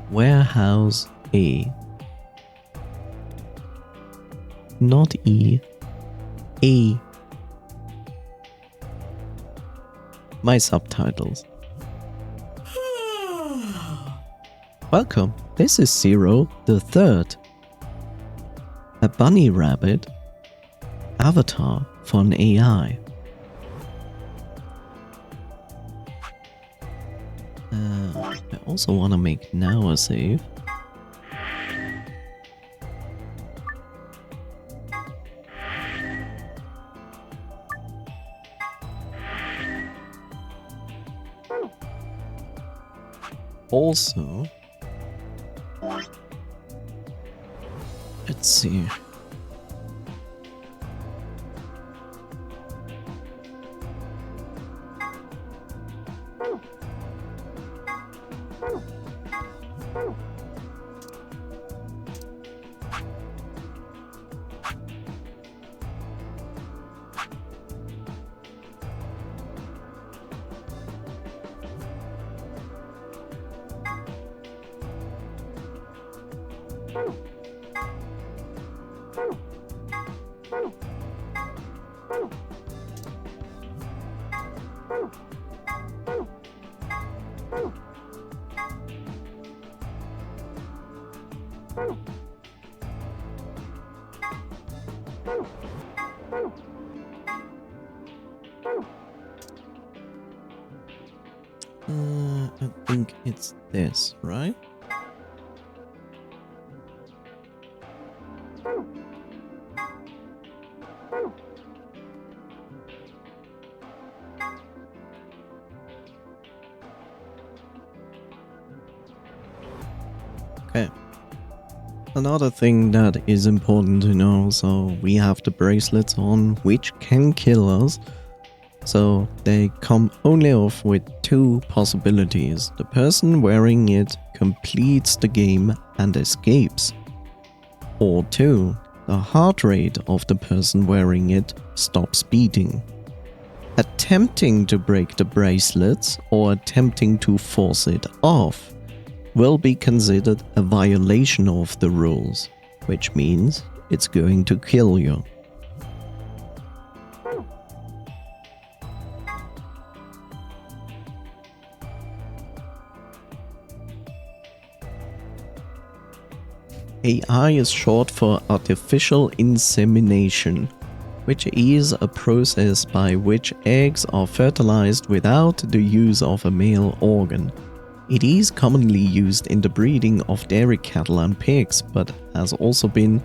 Warehouse A. Not E. A. My subtitles. Welcome, this is Zero the Third. A bunny rabbit avatar for an AI. I also want to make now a save. Also, let's see. I think it's this, right? Okay. Another thing that is important to know, so we have the bracelets on, which can kill us. So they come only off with two possibilities. The person wearing it completes the game and escapes. Or two, the heart rate of the person wearing it stops beating. Attempting to break the bracelets or attempting to force it off will be considered a violation of the rules, which means it's going to kill you. AI is short for artificial insemination, which is a process by which eggs are fertilized without the use of a male organ. It is commonly used in the breeding of dairy cattle and pigs, but has also been...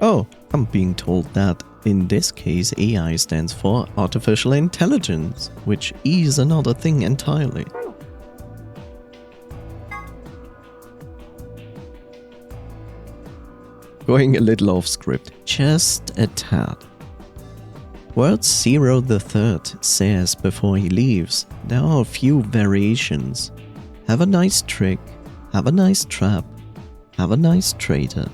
Oh, I'm being told that in this case AI stands for artificial intelligence, which is another thing entirely. Going a little off script, just a tad. Words Zero the Third says before he leaves, there are a few variations. Have a nice trick, have a nice trap, have a nice traitor.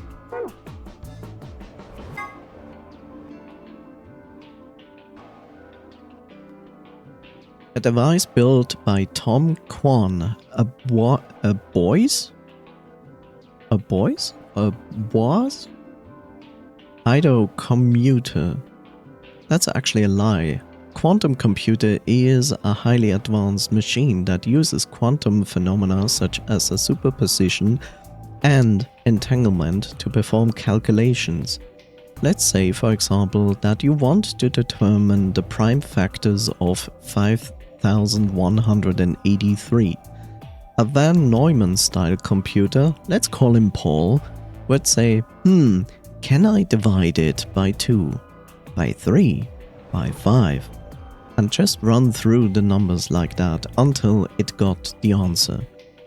A device built by Tom Kwan, a boys? Ido commuter. That's actually a lie. Quantum computer is a highly advanced machine that uses quantum phenomena such as a superposition and entanglement to perform calculations. Let's say, for example, that you want to determine the prime factors of 5183. A Van Neumann style computer, let's call him Paul, would say, can I divide it by 2, by 3, by 5? And just run through the numbers like that until it got the answer.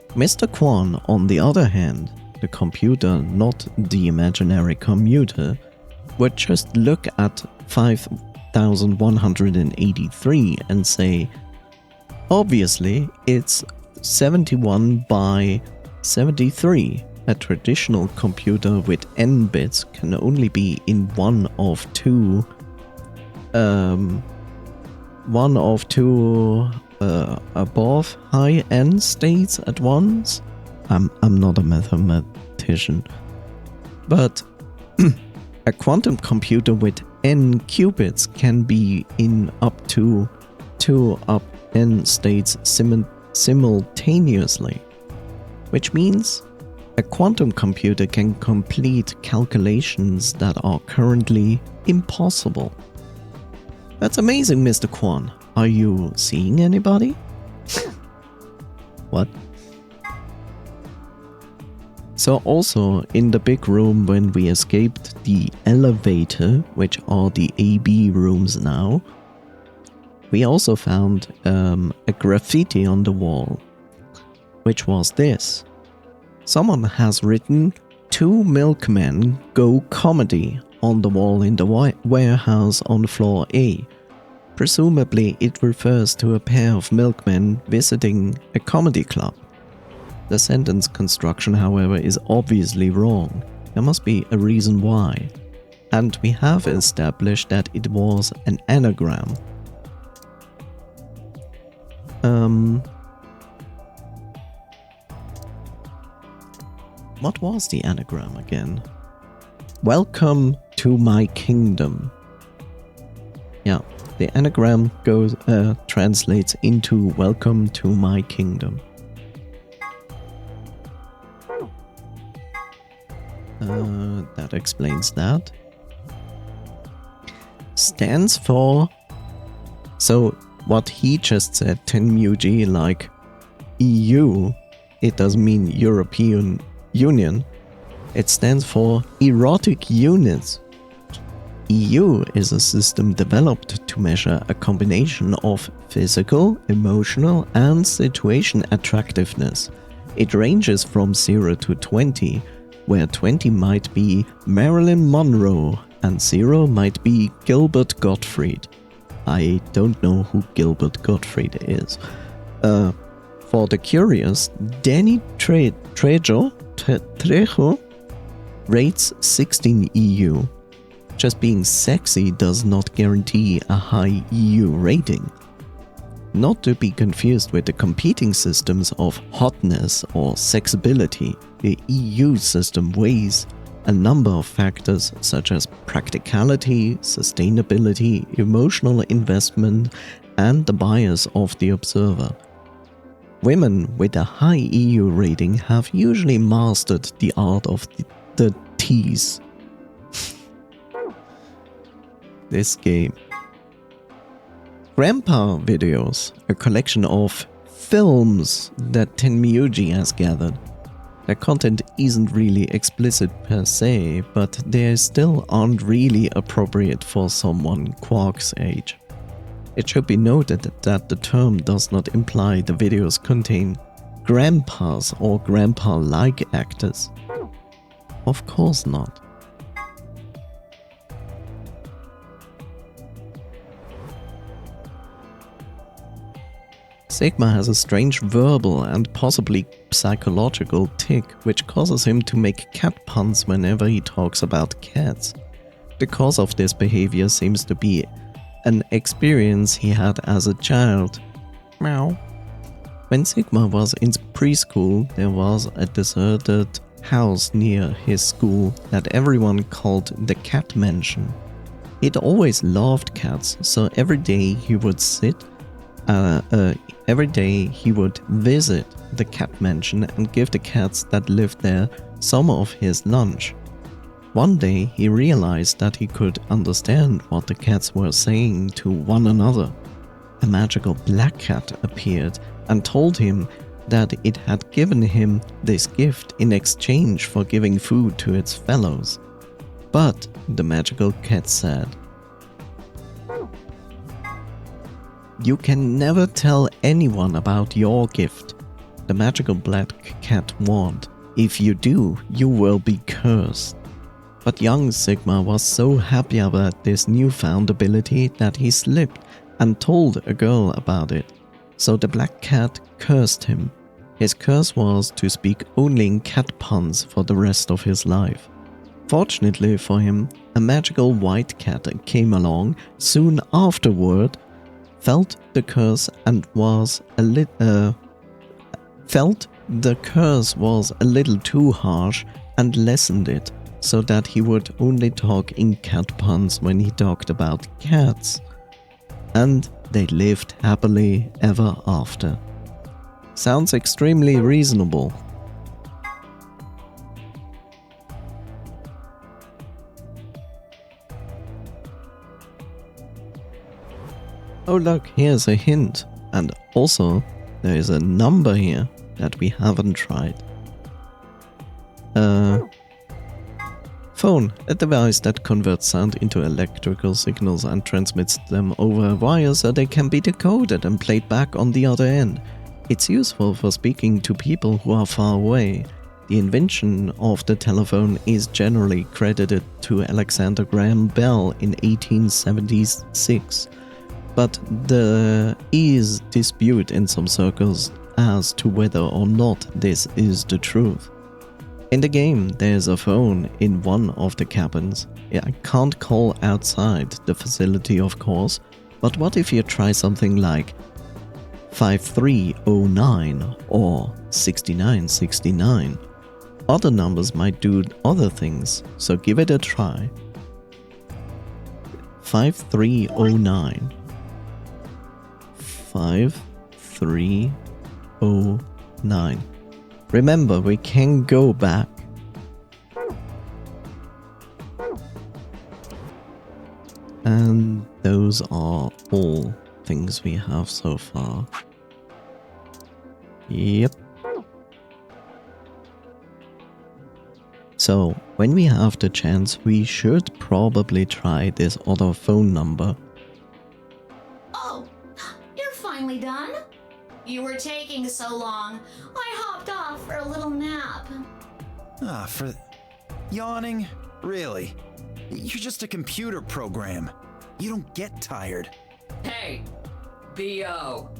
Mr. Kwan, on the other hand, the computer, not the imaginary commuter, would just look at 5183 and say, obviously it's 71 by 73. A traditional computer with n bits can only be in one of two above high n states at once. I'm not a mathematician, but a quantum computer with n qubits can be in up to 2 up n states simultaneously, which means a quantum computer can complete calculations that are currently impossible. That's amazing, Mr. Quan. Are you seeing anybody? What? So also in the big room when we escaped the elevator, which are the AB rooms now, we also found a graffiti on the wall, which was this. Someone has written 2 milkmen go comedy on the wall in the warehouse on floor A. Presumably it refers to a pair of milkmen visiting a comedy club. The sentence construction, however, is obviously wrong. There must be a reason why. And we have established that it was an anagram. What was the anagram again? Welcome to my kingdom. Yeah, the anagram translates into welcome to my kingdom. That explains that. Stands for... So, what he just said, Tenmuji, like EU, it doesn't mean European Union. It stands for erotic units. EU is a system developed to measure a combination of physical, emotional, and situation attractiveness. It ranges from 0 to 20, where 20 might be Marilyn Monroe and 0 might be Gilbert Gottfried. I don't know who Gilbert Gottfried is. For the curious, Danny Trejo rates 16 EU. Just being sexy does not guarantee a high EU rating. Not to be confused with the competing systems of hotness or sexability, the EU system weighs a number of factors such as practicality, sustainability, emotional investment, and the bias of the observer. Women with a high EU rating have usually mastered the art of the tease. This game. Grandpa Videos, a collection of films that Tenmyuji has gathered. Their content isn't really explicit per se, but they still aren't really appropriate for someone Quark's age. It should be noted that the term does not imply the videos contain grandpas or grandpa-like actors. Of course not. Sigma has a strange verbal and possibly psychological tic which causes him to make cat puns whenever he talks about cats. The cause of this behavior seems to be an experience he had as a child. Meow. When Sigma was in preschool, there was a deserted house near his school that everyone called the Cat Mansion. He'd always loved cats, so every day he would visit the cat mansion and give the cats that lived there some of his lunch. One day he realized that he could understand what the cats were saying to one another. A magical black cat appeared and told him that it had given him this gift in exchange for giving food to its fellows. But the magical cat said, "You can never tell anyone about your gift," the magical black cat warned. "If you do, you will be cursed." But young Sigma was so happy about this newfound ability that he slipped and told a girl about it. so the black cat cursed him. His curse was to speak only in cat puns for the rest of his life. Fortunately for him, a magical white cat came along soon afterward, felt the curse was a little too harsh and lessened it, so that he would only talk in cat puns when he talked about cats. And they lived happily ever after. Sounds extremely reasonable. Oh look, here's a hint. And also, there is a number here that we haven't tried. Phone, a device that converts sound into electrical signals and transmits them over a wire so they can be decoded and played back on the other end. It's useful for speaking to people who are far away. The invention of the telephone is generally credited to Alexander Graham Bell in 1876, but there is dispute in some circles as to whether or not this is the truth. In the game, there's a phone in one of the cabins. I can't call outside the facility, of course, but what if you try something like 5309 or 6969? Other numbers might do other things, so give it a try. 5309. 5309. Remember, we can go back. And those are all things we have so far. Yep. So, when we have the chance, we should probably try this other phone number. Oh, you're finally done? You were taking so long. I hopped off for a little nap. For yawning? Really? You're just a computer program. You don't get tired. Hey, B.O.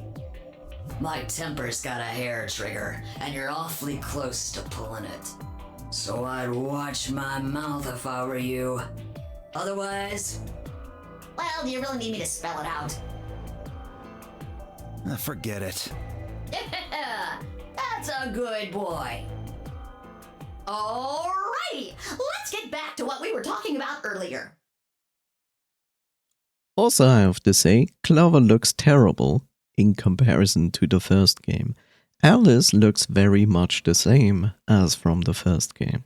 My temper's got a hair trigger, and you're awfully close to pulling it. So I'd watch my mouth if I were you. Otherwise... Well, do you really need me to spell it out? Forget it. That's a good boy. Alrighty, let's get back to what we were talking about earlier. Also, I have to say, Clover looks terrible in comparison to the first game. Alice looks very much the same as from the first game.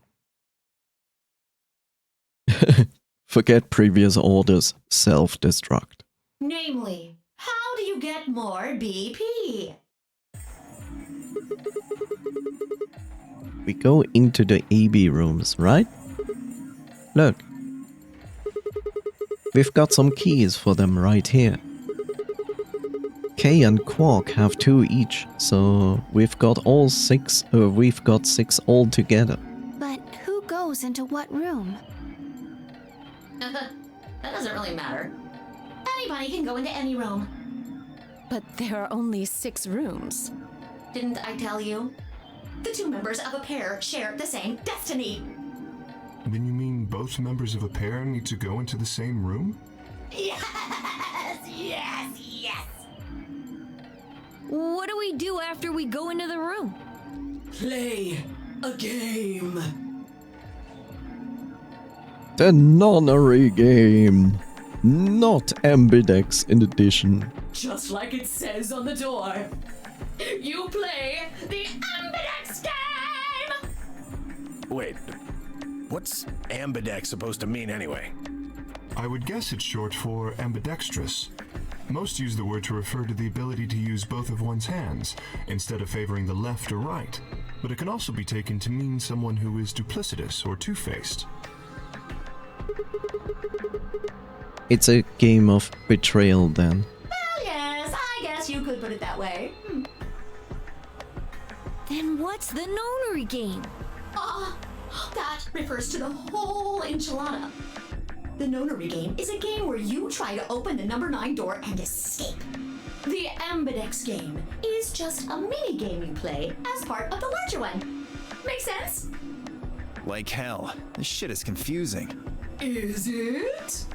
Forget previous orders, self-destruct. Namely, how do you get more BP? We go into the AB rooms, right? Look. We've got some keys for them right here. Kay and Quark have 2 each, so we've got 6 all together. But who goes into what room? That doesn't really matter. Anybody can go into any room. But there are only 6 rooms. Didn't I tell you? The 2 members of a pair share the same destiny. Then you mean both members of a pair need to go into the same room? Yes! What do we do after we go into the room? Play a game. The nonary game. Not ambidex in addition. Just like it says on the door. You play the ambidex game! Wait, what's ambidex supposed to mean anyway? I would guess it's short for ambidextrous. Most use the word to refer to the ability to use both of one's hands, instead of favoring the left or right. But it can also be taken to mean someone who is duplicitous or two-faced. It's a game of betrayal then. Well, yes, I guess you could put it that way. Then what's the nonary game? That refers to the whole enchilada. The nonary game is a game where you try to open the number 9 door and escape. The ambidex game is just a mini game you play as part of the larger one. Make sense? Like hell. This shit is confusing. Is it?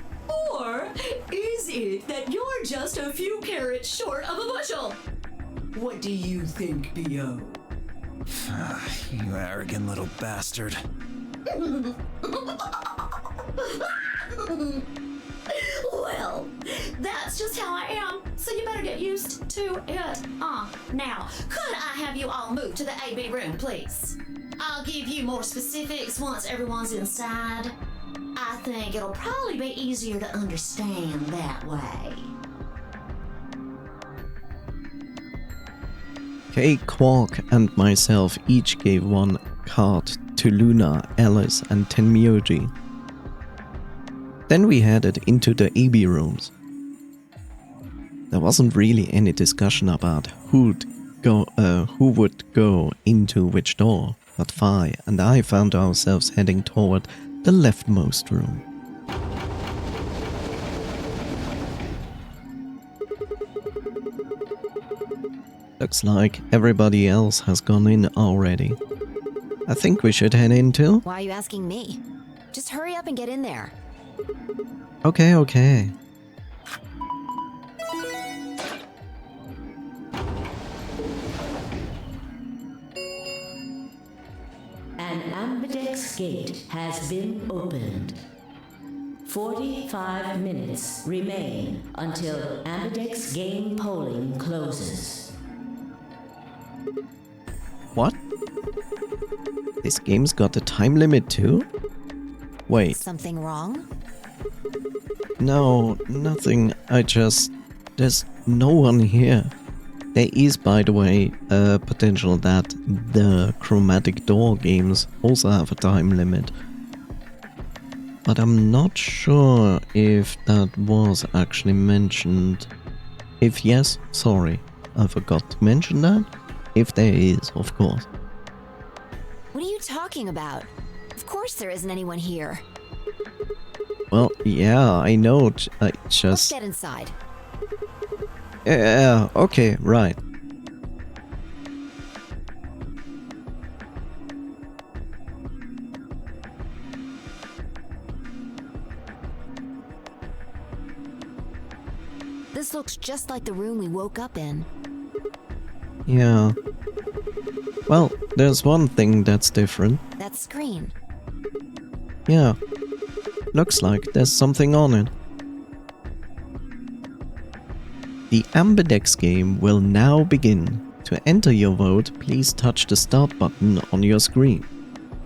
Or is it that you're just a few carrots short of a bushel? What do you think, B.O.? You arrogant little bastard. Well, that's just how I am, so you better get used to it. Now, could I have you all move to the AB room, please? I'll give you more specifics once everyone's inside. I think it'll probably be easier to understand that way. Okay, Quark and myself each gave one card to Luna, Alice and Tenmyoji. Then we headed into the AB rooms. There wasn't really any discussion about who would go into which door, but Fi and I found ourselves heading toward the leftmost room. Looks like everybody else has gone in already. I think we should head in too? Why are you asking me? Just hurry up and get in there. Okay. An ambidex gate has been opened. 45 minutes remain until ambidex game polling closes. What? This game's got a time limit too? Wait. Something wrong? No, nothing. There's no one here. There is, by the way, a potential that the chromatic door games also have a time limit. But I'm not sure if that was actually mentioned. If yes, sorry, I forgot to mention that. If there is, of course. What are you talking about? Of course there isn't anyone here. Well, yeah, I know. Let's get inside. Yeah, okay, right. This looks just like the room we woke up in. Yeah. Well, there's one thing that's different. That screen. Yeah. Looks like there's something on it. The ambidex game will now begin. To enter your vote, please touch the start button on your screen.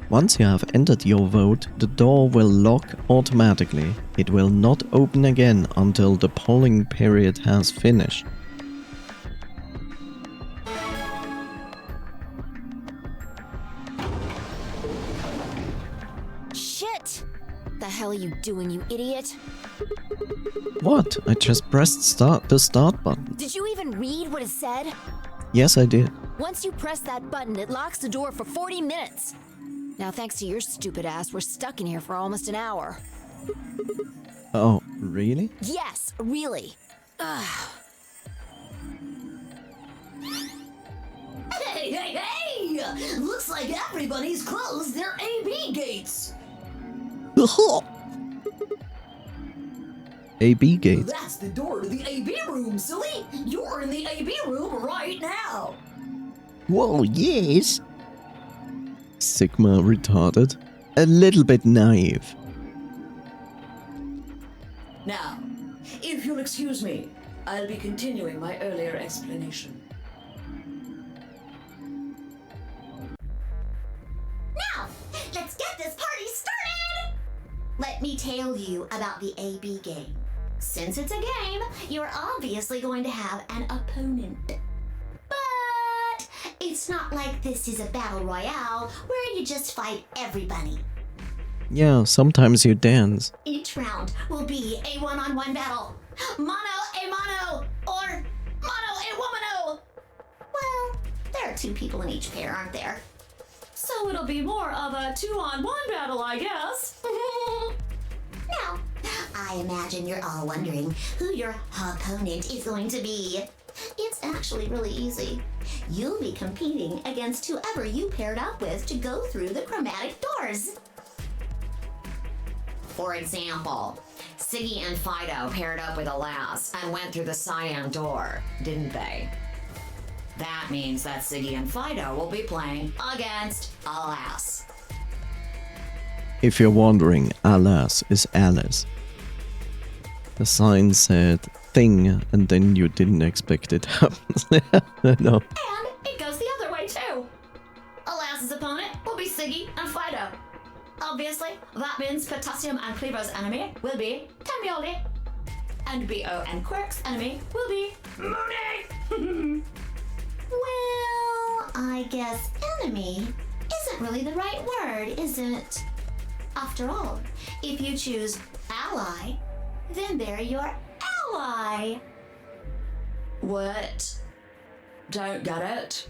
Once you have entered your vote, the door will lock automatically. It will not open again until the polling period has finished. Shit! The hell are you doing, you idiot? What? I just pressed the start button. Did you even read what it said? Yes, I did. Once you press that button, it locks the door for 40 minutes. Now, thanks to your stupid ass, we're stuck in here for almost an hour. Oh, really? Yes, really. Ugh. Hey! Looks like everybody's closed their AB gates. AB gate. That's the door to the AB room, silly. You're in the AB room right now. Whoa, yes. Sigma retarded. A little bit naive. Now, if you'll excuse me, I'll be continuing my earlier explanation. Now, let's get this party started! Let me tell you about the AB game. Since it's a game, you're obviously going to have an opponent. But it's not like this is a battle royale where you just fight everybody. Yeah, sometimes you dance. Each round will be a one-on-one battle. Mono a mono, or mono a womano. Well, there are two people in each pair, aren't there? So it'll be more of a two-on-one battle, I guess. Now, I imagine you're all wondering who your opponent is going to be. It's It's actually really easy. You'll be competing against whoever you paired up with to go through the chromatic doors. For example, Siggy and Fido paired up with Alas and went through the cyan door, didn't they? That means that Siggy and Fido will be playing against Alas. If you're wondering, Alas is Alice. The sign said thing, and then you didn't expect it happens. No. And it goes the other way too. Alas's opponent will be Siggy and Fido. Obviously, that means Potassium and Cleaver's enemy will be Tamioli. And B.O. and Quirk's enemy will be Mooney. Well, I guess enemy isn't really the right word, is it? After all, if you choose ally, then they're your ally. What? Don't get it?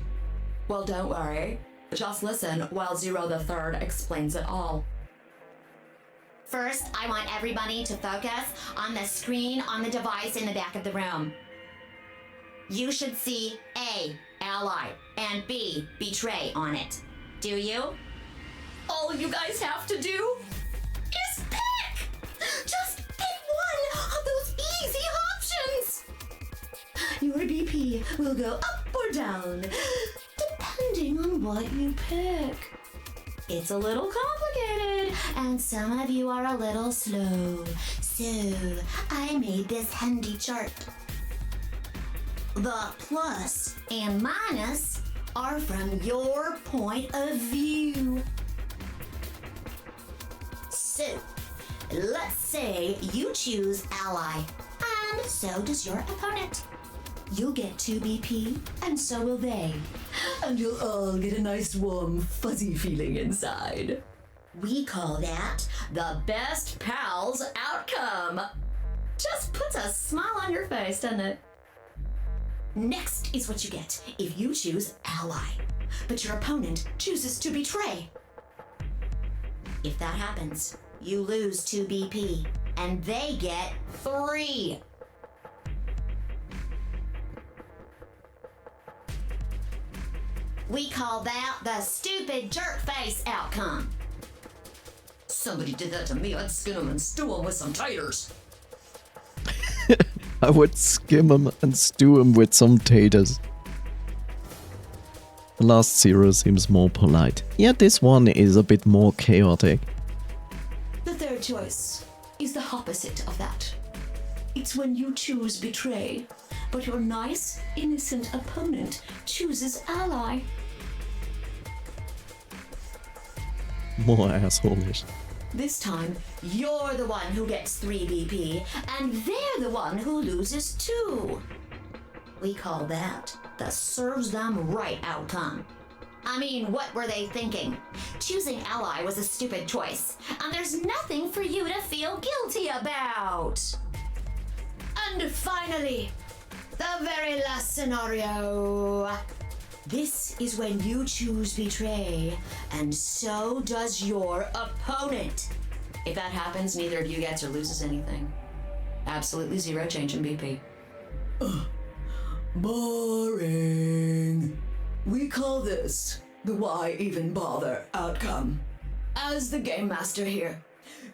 Well, don't worry. Just listen while Zero the Third explains it all. First, I want everybody to focus on the screen on the device in the back of the room. You should see A, ally, and B, betray on it. Do you? All you guys have to do is pick! Just pick one of those easy options! Your BP will go up or down, depending on what you pick. It's a little complicated, and some of you are a little slow, so I made this handy chart. The plus and minus are from your point of view. So, let's say you choose ally, and so does your opponent. You'll get 2 BP, and so will they. And you'll all get a nice warm fuzzy feeling inside. We call that the best pals outcome. Just puts a smile on your face, doesn't it? Next is what you get if you choose ally, but your opponent chooses to betray. If that happens, you lose 2 BP, and they get 3. We call that the stupid jerk face outcome. Somebody did that to me, I'd skin them and stew them with some taters. I would skim them and stew them with some taters. The last Zero seems more polite. Yeah, this one is a bit more chaotic. The third choice is the opposite of that. It's when you choose betray, but your nice, innocent opponent chooses ally. More asshole-ish. This time, you're the one who gets 3 BP, and they're the one who loses 2. We call that the serves them right outcome. I mean, what were they thinking? Choosing ally was a stupid choice, and there's nothing for you to feel guilty about. And finally, the very last scenario. This is when you choose betray, and so does your opponent. If that happens, neither of you gets or loses anything. Absolutely 0 change in BP. Boring. We call this the why even bother outcome. As the game master here,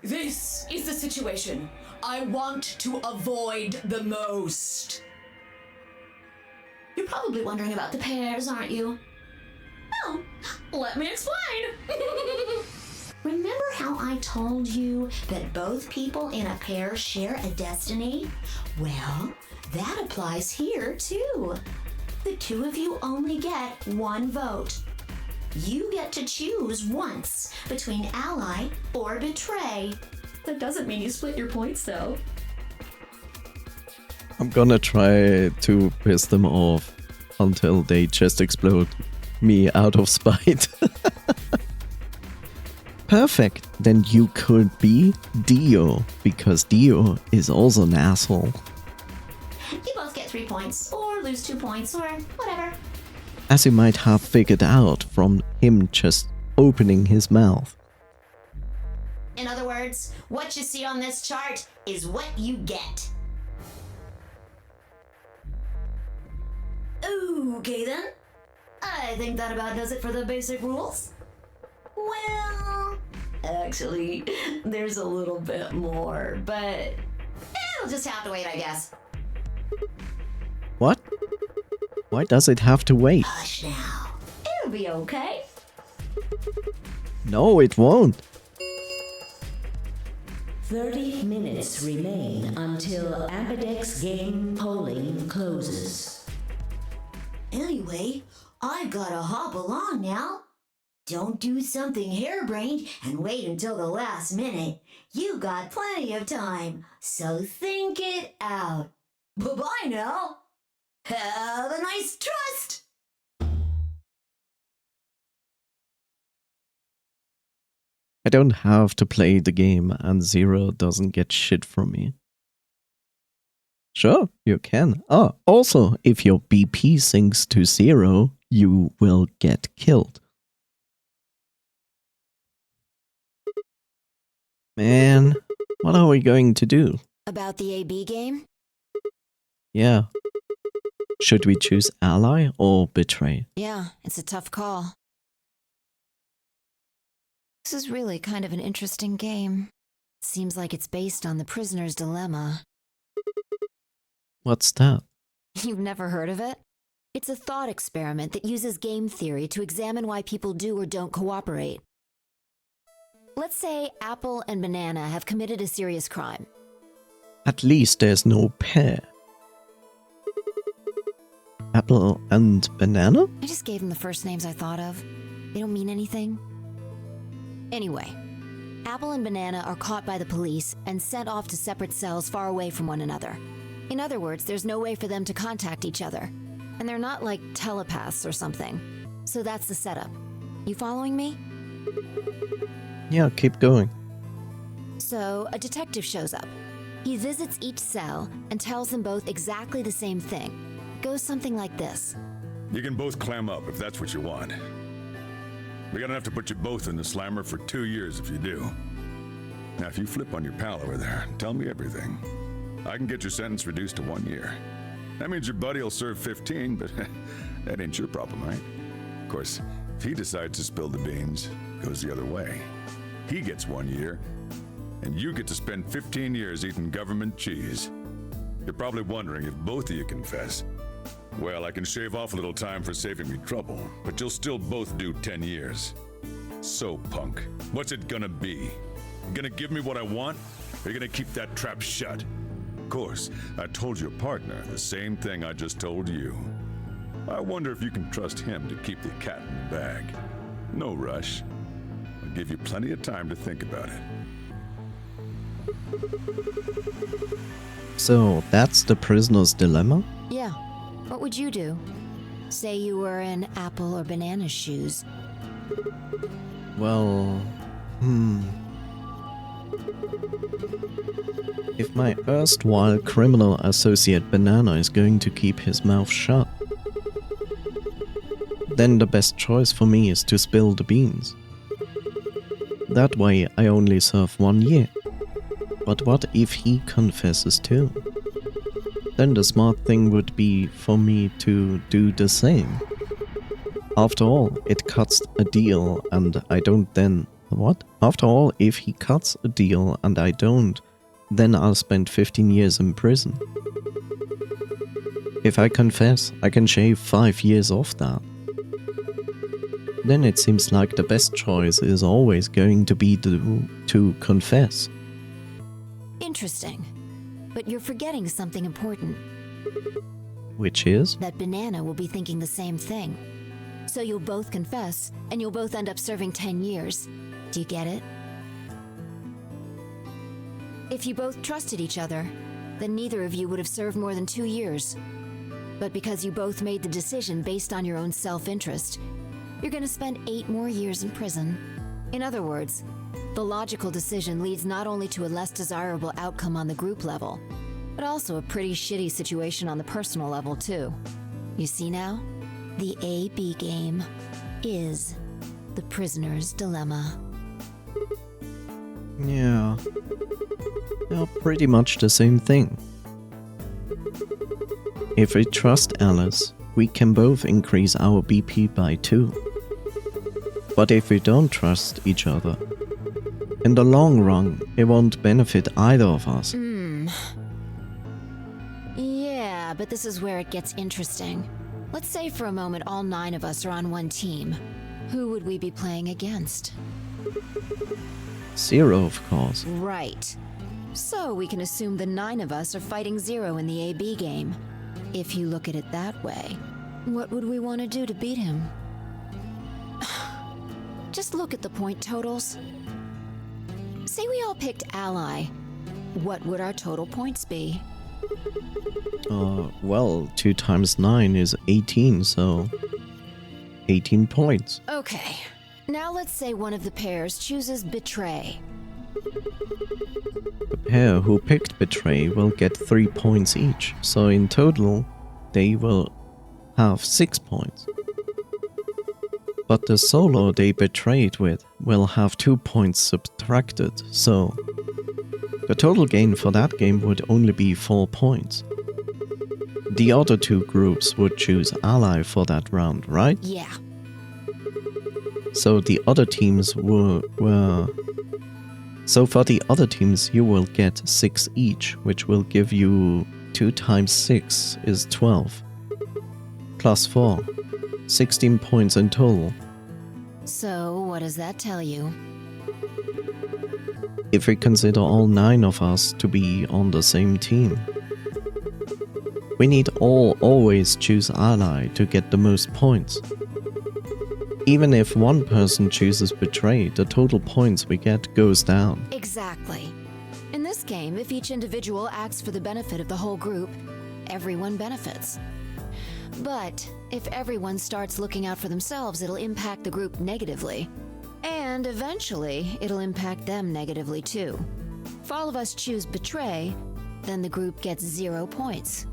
this is the situation I want to avoid the most. You're probably wondering about the pairs, aren't you? Well, let me explain. Remember how I told you that both people in a pair share a destiny? Well, that applies here too. The 2 of you only get 1 vote. You get to choose once between ally or betray. That doesn't mean you split your points though. I'm gonna try to piss them off until they just explode me out of spite. Perfect. Then you could be Dio, because Dio is also an asshole. You both get 3 points, or lose 2 points, or whatever. As you might have figured out from him just opening his mouth. In other words, what you see on this chart is what you get. Okay then. I think that about does it for the basic rules. Well, actually, there's a little bit more, but it'll just have to wait, I guess. What? Why does it have to wait? Hush now. It'll be okay. No, it won't. 30 minutes remain until Ambidex game polling closes. Anyway, I've gotta hop along now. Don't do something harebrained and wait until the last minute. You got plenty of time, so think it out. Bye-bye now. Have a nice trust. I don't have to play the game and Zero doesn't get shit from me. Sure, you can. Oh, also, if your BP sinks to 0, you will get killed. Man, what are we going to do? About the AB game? Yeah. Should we choose ally or betray? Yeah, it's a tough call. This is really kind of an interesting game. Seems like it's based on the prisoner's dilemma. What's that? You've never heard of it? It's a thought experiment that uses game theory to examine why people do or don't cooperate. Let's say Apple and Banana have committed a serious crime. At least there's no pair. Apple and Banana? I just gave them the first names I thought of. They don't mean anything. Anyway, Apple and Banana are caught by the police and sent off to separate cells far away from one another. In other words, there's no way for them to contact each other. And they're not like telepaths or something. So that's the setup. You following me? Yeah, keep going. So, a detective shows up. He visits each cell and tells them both exactly the same thing. It goes something like this. You can both clam up if that's what you want. We're gonna have to put you both in the slammer for 2 years if you do. Now, if you flip on your pal over there and tell me everything, I can get your sentence reduced to 1 year. That means your buddy will serve 15, but that ain't your problem, right? Of course, if he decides to spill the beans, it goes the other way. He gets 1 year, and you get to spend 15 years eating government cheese. You're probably wondering if both of you confess. Well, I can shave off a little time for saving me trouble, but you'll still both do 10 years. So, punk, what's it gonna be? You gonna give me what I want, or you gonna keep that trap shut? Of course, I told your partner the same thing I just told you. I wonder if you can trust him to keep the cat in the bag. No rush. I'll give you plenty of time to think about it. So, that's the prisoner's dilemma? Yeah. What would you do? Say you were in Apple or Banana's shoes. Well, If my erstwhile criminal associate Banana is going to keep his mouth shut, then the best choice for me is to spill the beans. That way I only serve 1 year. But what if he confesses too? Then the smart thing would be for me to do the same. After all, it cuts a deal and I don't then... What? After all, if he cuts a deal and I don't, then I'll spend 15 years in prison. If I confess, I can shave 5 years off that. Then it seems like the best choice is always going to be to confess. Interesting. But you're forgetting something important. Which is? That Banana will be thinking the same thing. So you'll both confess, and you'll both end up serving 10 years. Do you get it? If you both trusted each other, then neither of you would have served more than 2 years. But because you both made the decision based on your own self-interest, you're gonna spend 8 more years in prison. In other words, the logical decision leads not only to a less desirable outcome on the group level, but also a pretty shitty situation on the personal level too. You see now? The AB game is the prisoner's dilemma. Yeah. They're pretty much the same thing. If we trust Alice, we can both increase our BP by 2. But if we don't trust each other, in the long run, it won't benefit either of us. Yeah, but this is where it gets interesting. Let's say for a moment all 9 of us are on one team. Who would we be playing against? 0, of course. Right. So we can assume the 9 of us are fighting 0 in the AB game. If you look at it that way, what would we want to do to beat him? Just look at the point totals. Say we all picked Ally. What would our total points be? Well, 2 times 9 is 18, so 18 points. Okay. Now let's say one of the pairs chooses Betray. The pair who picked Betray will get 3 points each, so in total, they will have 6 points. But the solo they betrayed with will have 2 points subtracted, so the total gain for that game would only be 4 points. The other 2 groups would choose Ally for that round, right? Yeah. So the other teams So for the other teams, you will get 6 each, which will give you 2 times 6 is 12. Plus 4. 16 points in total. So, what does that tell you? If we consider all 9 of us to be on the same team. We need always choose Ally to get the most points. Even if one person chooses Betray, the total points we get goes down. Exactly. In this game, if each individual acts for the benefit of the whole group, everyone benefits. But if everyone starts looking out for themselves, it'll impact the group negatively. And eventually, it'll impact them negatively too. If all of us choose Betray, then the group gets 0 points.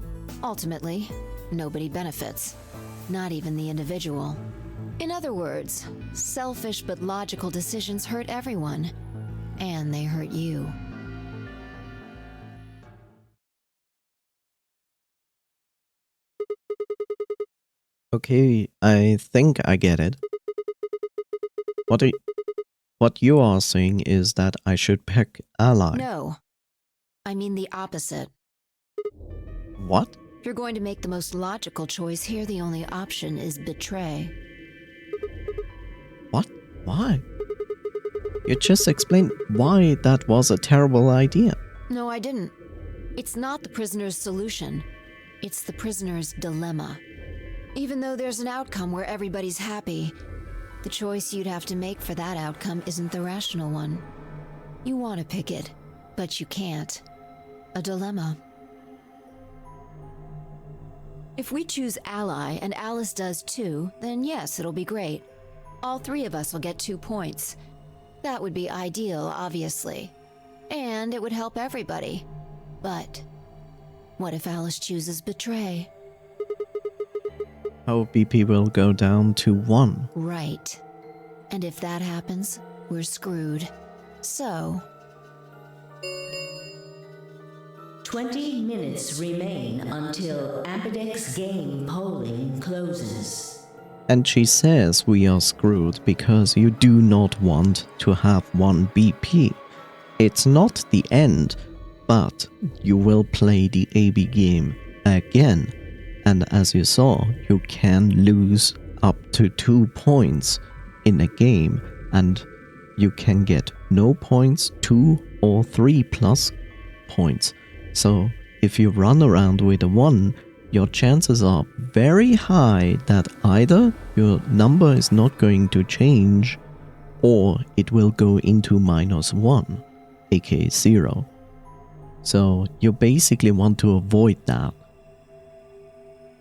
Ultimately, nobody benefits. Not even the individual. In other words, selfish but logical decisions hurt everyone. And they hurt you. Okay, I think I get it. What you are saying is that I should pick Ally. No. I mean the opposite. What? If you're going to make the most logical choice here, the only option is Betray. What? Why? You just explained why that was a terrible idea. No, I didn't. It's not the prisoner's solution. It's the prisoner's dilemma. Even though there's an outcome where everybody's happy, the choice you'd have to make for that outcome isn't the rational one. You want to pick it, but you can't. A dilemma. If we choose Ally and Alice does too, then yes, it'll be great. All 3 of us will get 2 points. That would be ideal, obviously. And it would help everybody. But what if Alice chooses Betray? Our BP will go down to 1. Right. And if that happens, we're screwed. So 20 minutes remain until Ambidex game polling closes. And she says we are screwed because you do not want to have 1 BP. It's not the end, but you will play the AB game again. And as you saw, you can lose up to 2 points in a game, and you can get no points, 2 or 3 plus points. So if you run around with a 1, your chances are very high that either your number is not going to change, or it will go into -1, aka 0. So you basically want to avoid that.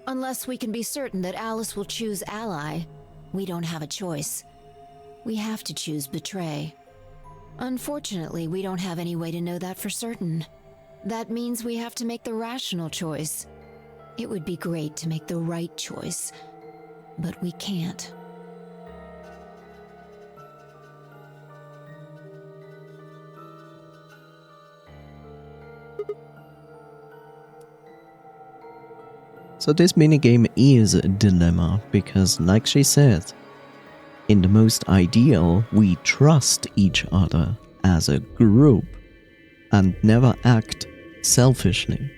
unless we can be certain that Alice will choose Ally, we don't have a choice. We have to choose Betray. Unfortunately, we don't have any way to know that for certain. That means we have to make the rational choice. It would be great to make the right choice, but we can't. So this minigame is a dilemma because, like she said, in the most ideal, we trust each other as a group and never act selfishly.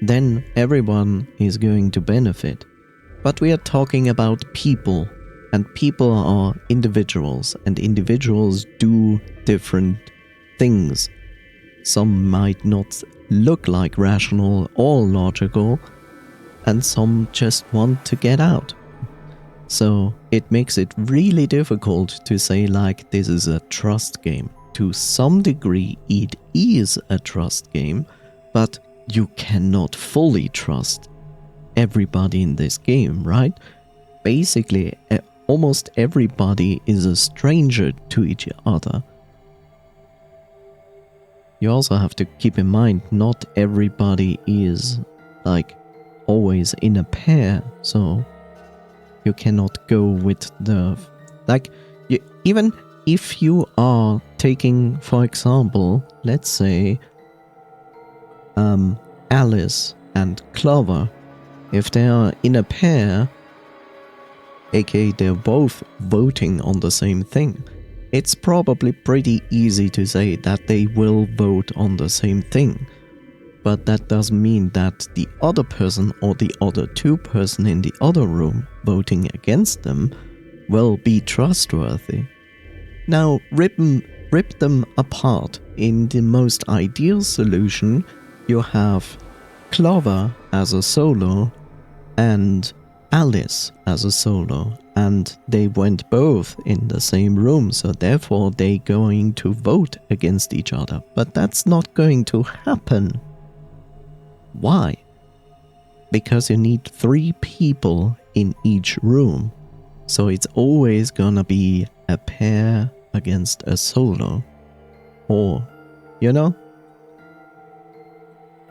Then everyone is going to benefit. But we are talking about people, and people are individuals, and individuals do different things. Some might not look like rational or logical, and some just want to get out. So it makes it really difficult to say like this is a trust game. To some degree it is a trust game, but you cannot fully trust everybody in this game, right? Basically, almost everybody is a stranger to each other. You also have to keep in mind, not everybody is like always in a pair, so you cannot go with the like even if you are taking, for example, let's say Alice and Clover, if they are in a pair, aka they're both voting on the same thing, it's probably pretty easy to say that they will vote on the same thing. But that doesn't mean that the other person or the other two person in the other room voting against them will be trustworthy. Now, rip them apart. In the most ideal solution, you have Clover as a solo and Alice as a solo, and they went both in the same room, so therefore they're going to vote against each other. But that's not going to happen. Why? Because you need 3 people in each room, so it's always gonna be a pair against a solo. Or, you know?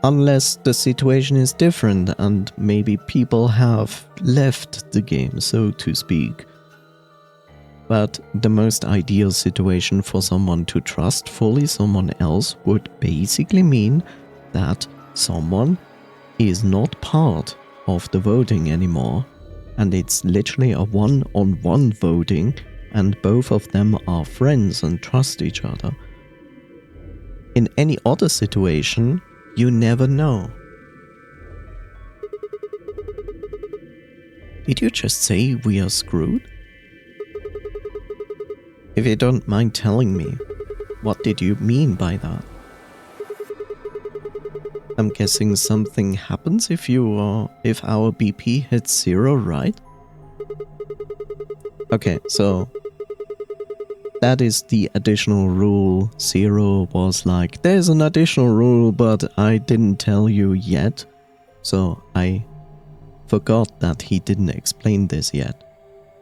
Unless the situation is different and maybe people have left the game, so to speak. But the most ideal situation for someone to trust fully someone else would basically mean that someone is not part of the voting anymore, and it's literally a one-on-one voting, and both of them are friends and trust each other. In any other situation, you never know. Did you just say we are screwed? If you don't mind telling me, what did you mean by that? I'm guessing something happens if our BP hits 0, right? Okay, so that is the additional rule. 0 was like, there's an additional rule, but I didn't tell you yet. So I forgot that he didn't explain this yet.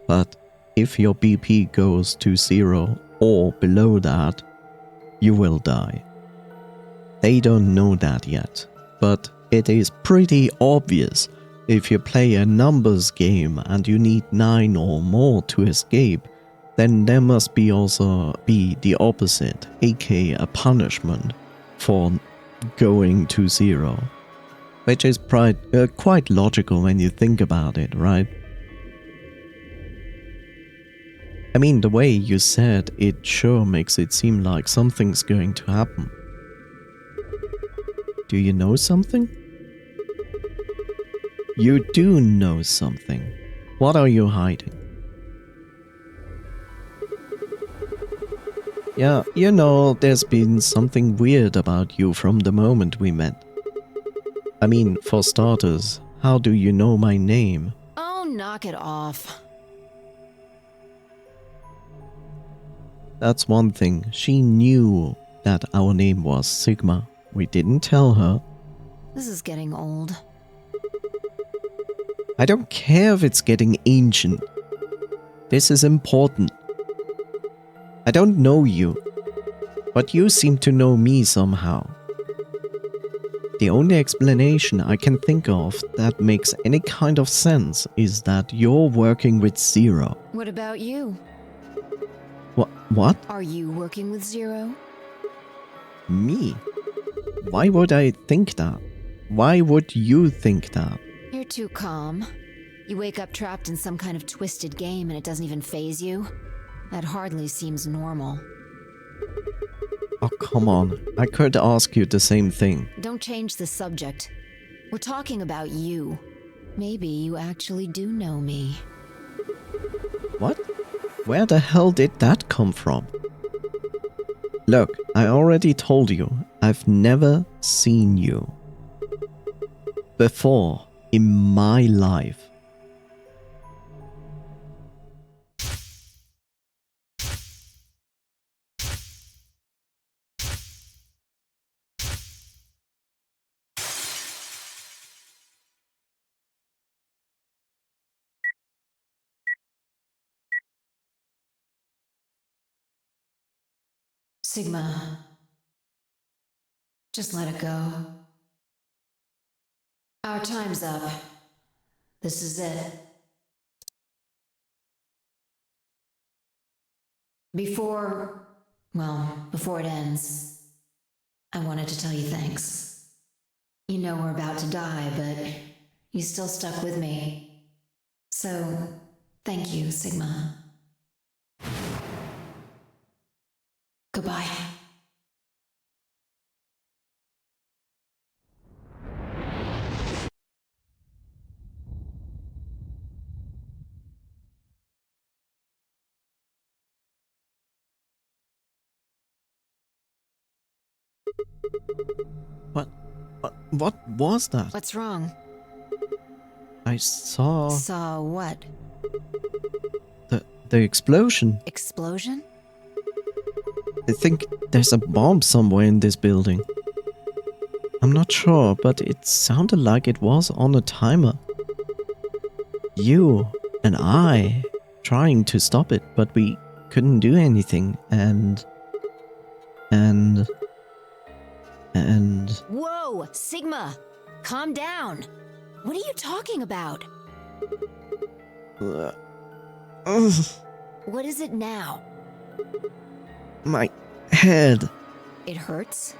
But if your BP goes to 0 or below that, you will die. They don't know that yet, but it is pretty obvious. If you play a numbers game and you need 9 or more to escape, then there must be also be the opposite, aka a punishment for going to 0. Which is quite logical when you think about it, right? I mean, the way you said it sure makes it seem like something's going to happen. Do you know something? You do know something. What are you hiding? Yeah, you know, there's been something weird about you from the moment we met. I mean, for starters, how do you know my name? Oh, knock it off. That's one thing. She knew that our name was Sigma. We didn't tell her. This is getting old. I don't care if it's getting ancient. This is important. I don't know you, but you seem to know me somehow. The only explanation I can think of that makes any kind of sense is that you're working with 0. What about you? What? Are you working with 0? Me? Why would I think that? Why would you think that? You're too calm. You wake up trapped in some kind of twisted game and it doesn't even faze you? That hardly seems normal. Oh, come on. I could ask you the same thing. Don't change the subject. We're talking about you. Maybe you actually do know me. What? Where the hell did that come from? Look, I already told you, I've never seen you before in my life. Sigma. Just let it go. Our time's up. This is it. Before it ends, I wanted to tell you thanks. You know we're about to die, but you still stuck with me. So, thank you, Sigma. Goodbye. What was that? What's wrong? I saw Saw what? the explosion. Explosion? I think there's a bomb somewhere in this building. I'm not sure, but it sounded like it was on a timer. You and I trying to stop it, but we couldn't do anything, and... Whoa, Sigma! Calm down! What are you talking about? What is it now? My head. It hurts?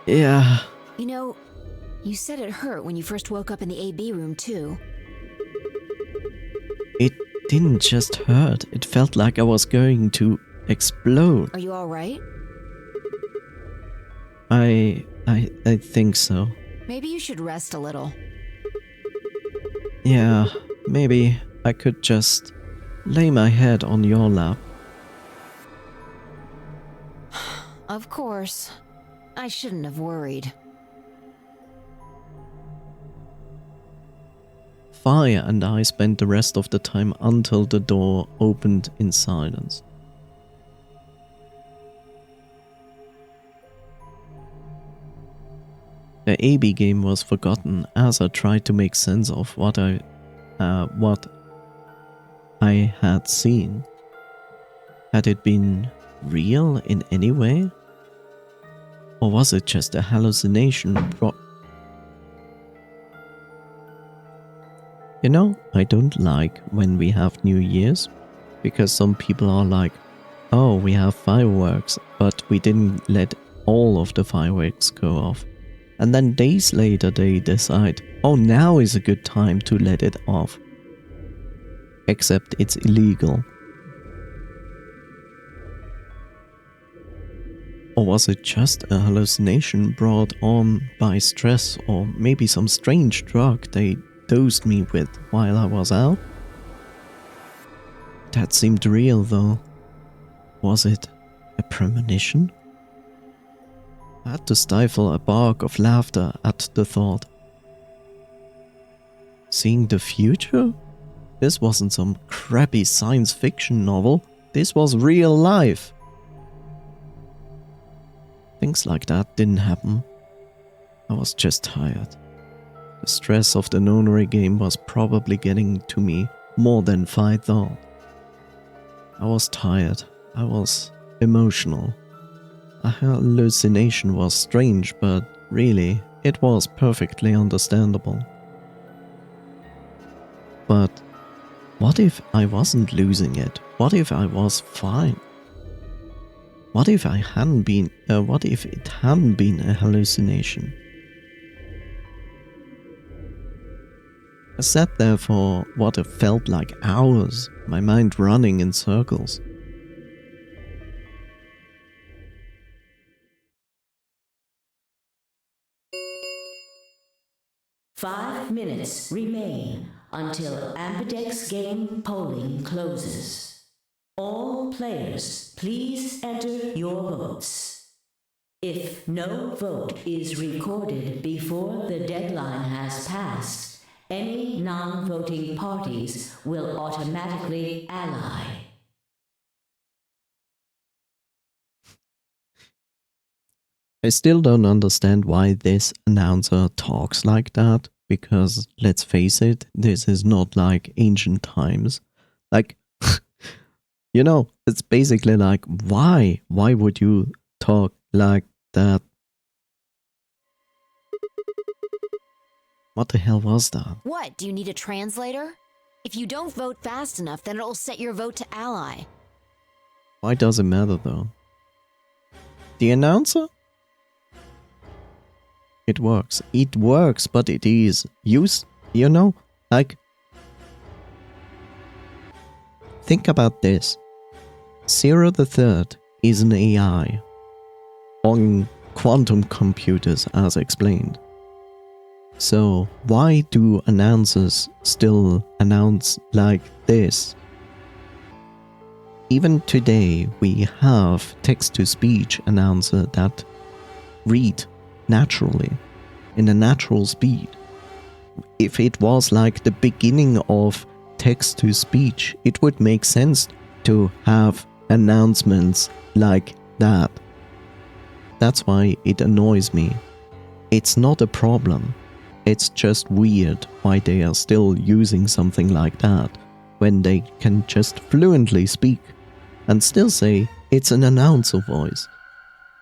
Yeah. You know, you said it hurt when you first woke up in the AB room, too. It didn't just hurt. It felt like I was going to explode. Are you alright? I think so. Maybe you should rest a little. Yeah, maybe I could just lay my head on your lap. Of course. I shouldn't have worried. Fire and I spent the rest of the time until the door opened in silence. The AB game was forgotten as I tried to make sense of what I had seen. Had it been real in any way? Or was it just a hallucination? You know, I don't like when we have New Year's, because some people are like, oh, we have fireworks, but we didn't let all of the fireworks go off. And then days later they decide, oh, now is a good time to let it off. Except it's illegal. Or was it just a hallucination brought on by stress, or maybe some strange drug they dosed me with while I was out? That seemed real though. Was it a premonition? I had to stifle a bark of laughter at the thought. Seeing the future? This wasn't some crappy science fiction novel. This was real life. Things like that didn't happen. I was just tired. The stress of the nonary game was probably getting to me more than I thought. I was tired. I was emotional. A hallucination was strange, but really, it was perfectly understandable. But what if I wasn't losing it? What if I was fine? What if it hadn't been a hallucination? sat there for what it felt like hours, my mind running in circles. Five minutes remain until Ambidex game polling closes. All players, please enter your votes. If no vote is recorded before the deadline has passed, any non-voting parties will automatically ally. I still don't understand why this announcer talks like that, because let's face it, this is not like ancient times. Like, you know, it's basically like, why? Why would you talk like that? What the hell was that? What? Do you need a translator? If you don't vote fast enough, then it'll set your vote to ally. Why does it matter though? The announcer? It works. It works, but it is used, you know? Like, think about this. Zero the Third is an AI on quantum computers as explained. So why do announcers still announce like this? Even today we have text-to-speech announcer that read naturally, in a natural speed. If it was like the beginning of text-to-speech, it would make sense to have announcements like that. That's why it annoys me. It's not a problem. It's just weird why they are still using something like that when they can just fluently speak and still say it's an announcer voice.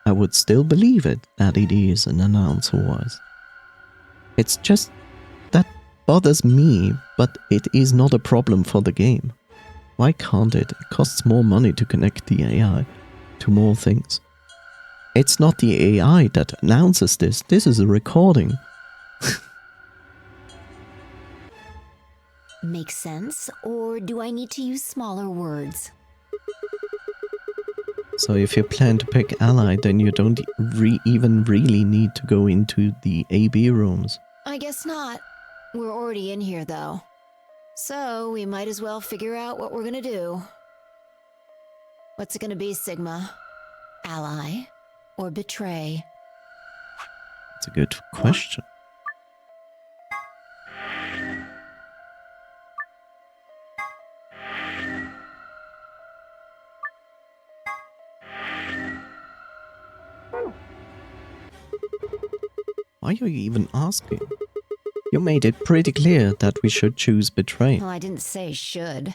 I would still believe it that it is an announcer voice. It's just that bothers me, but it is not a problem for the game. Why can't it? It costs more money to connect the AI to more things. It's not the AI that announces this. This is a recording. Makes sense? Or do I need to use smaller words? So if you plan to pick ally, then you don't even really need to go into the AB rooms. I guess not. We're already in here, though. So we might as well figure out what we're gonna do. What's it gonna be, Sigma? Ally or betray? It's a good question. Why are you even asking? You made it pretty clear that we should choose betray. Well, I didn't say should.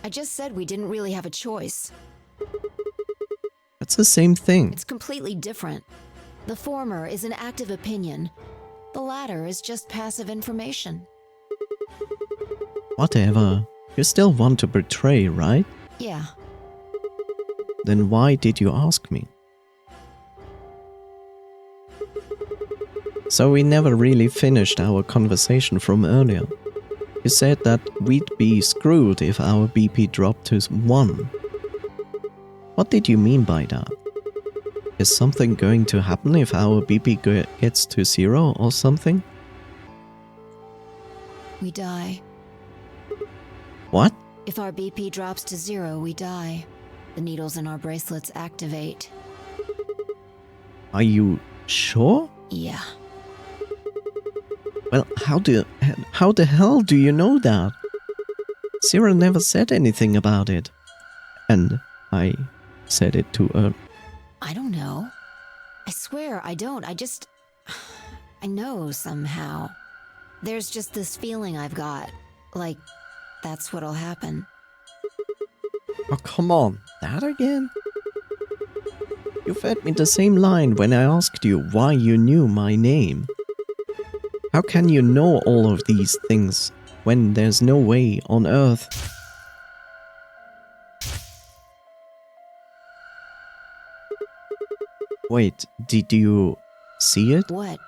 I just said we didn't really have a choice. That's the same thing. It's completely different. The former is an active opinion. The latter is just passive information. Whatever. You still want to betray, right? Yeah. Then why did you ask me? So we never really finished our conversation from earlier. You said that we'd be screwed if our BP dropped to 1. What did you mean by that? Is something going to happen if our BP gets to 0 or something? We die. What? If our BP drops to 0, we die. The needles in our bracelets activate. Are you sure? Yeah. Well, how the hell do you know that? Cyril never said anything about it. And I said it too early. I don't know. I swear I don't. I know somehow. There's just this feeling I've got. Like, that's what'll happen. Oh, come on. That again? You fed me the same line when I asked you why you knew my name. How can you know all of these things when there's no way on Earth? Wait, did you see it? What?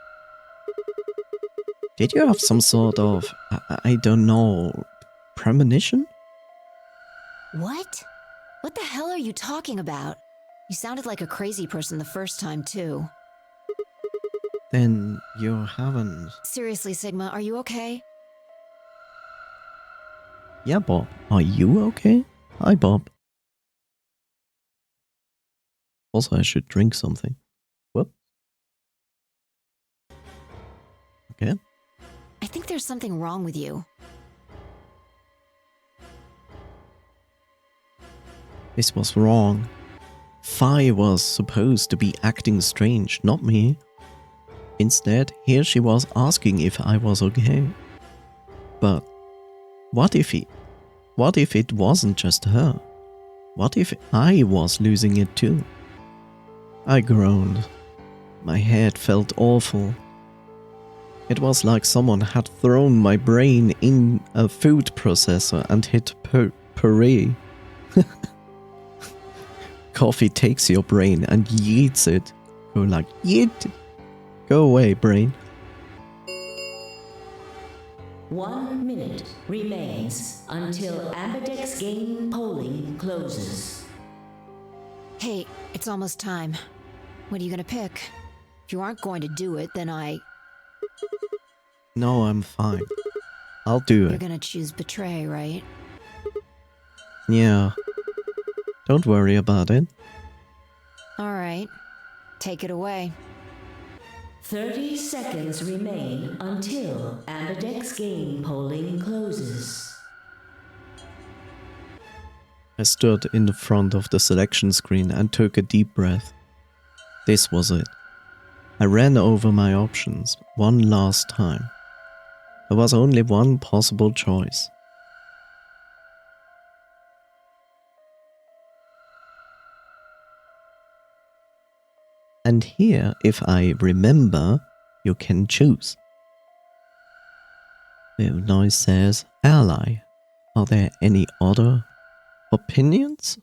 Did you have some sort of, I don't know, premonition? What? What the hell are you talking about? You sounded like a crazy person the first time, too. Then you haven't. Seriously, Sigma, are you okay? Yeah, Bob. Are you okay? Hi, Bob. Also, I should drink something. Whoop. Okay. I think there's something wrong with you. This was wrong. Fi was supposed to be acting strange, not me. Instead, here she was asking if I was okay. But what if it wasn't just her? What if I was losing it too? I groaned. My head felt awful. It was like someone had thrown my brain in a food processor and hit puree. Coffee takes your brain and yeets it. Go like, yeet. Go away, brain. 1 minute remains until Ambidex game polling closes. Hey, it's almost time. What are you gonna pick? If you aren't going to do it, then No, I'm fine. I'll do You're it. gonna choose betray, right? Yeah. Don't worry about it. Alright. Take it away. 30 seconds remain until Ambidex game polling closes. I stood in the front of the selection screen and took a deep breath. This was it. I ran over my options one last time. There was only one possible choice. And here, if I remember, you can choose. The noise says ally. Are there any other opinions?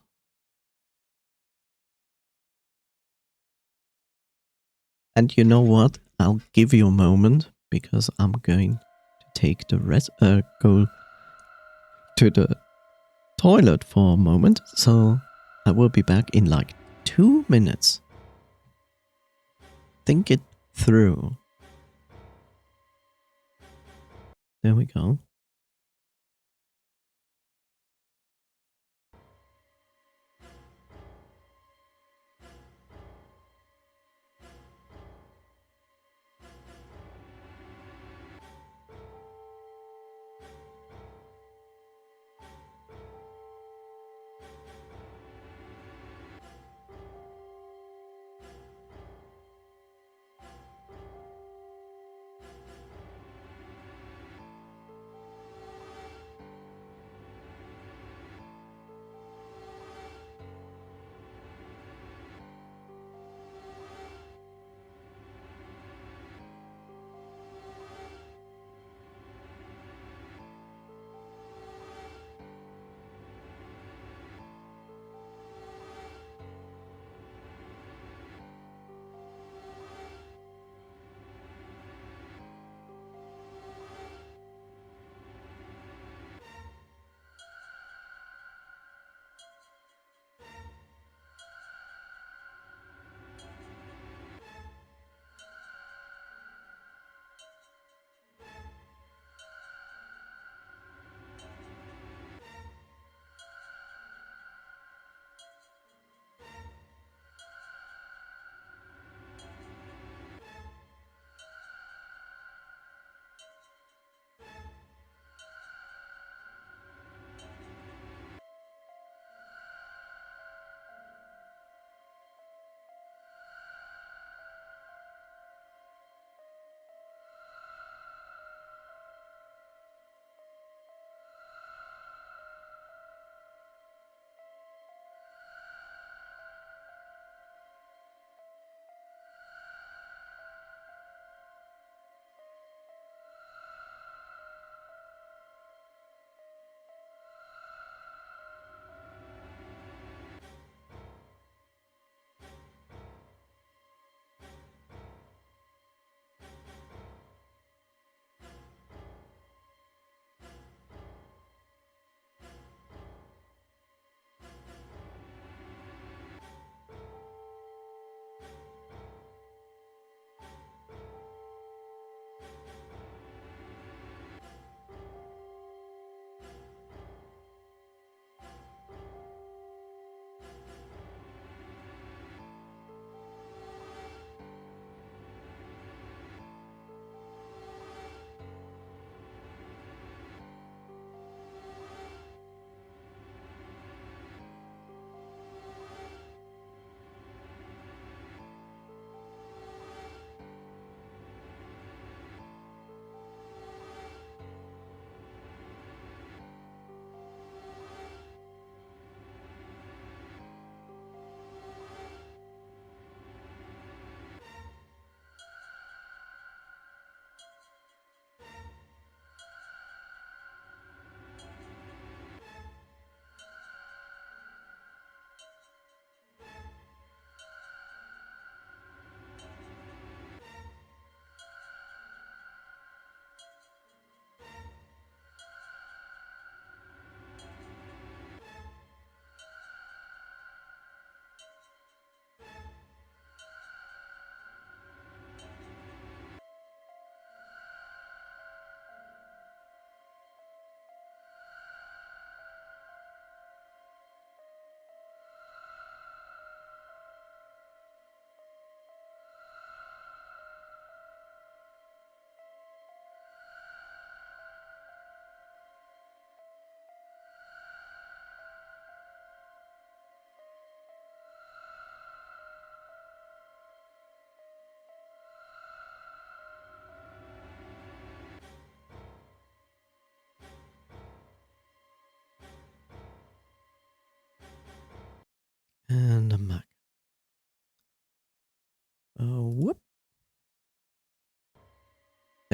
And you know what? I'll give you a moment because I'm going to take the go to the toilet for a moment. So I will be back in like 2 minutes. Think it through. There we go.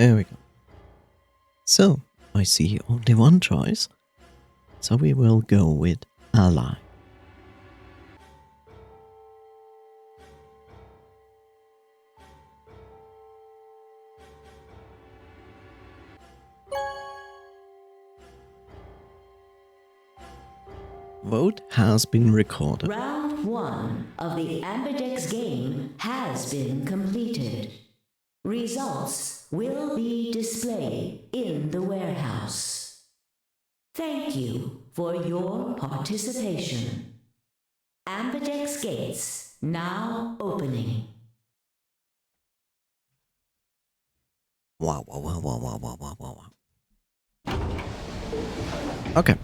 There we go. So, I see only one choice. So we will go with ally. Vote has been recorded. Round 1 of the Ambidex game has been completed. Results will be displayed in the warehouse. Thank you for your participation. Ambidex gates now opening. Wow. Okay.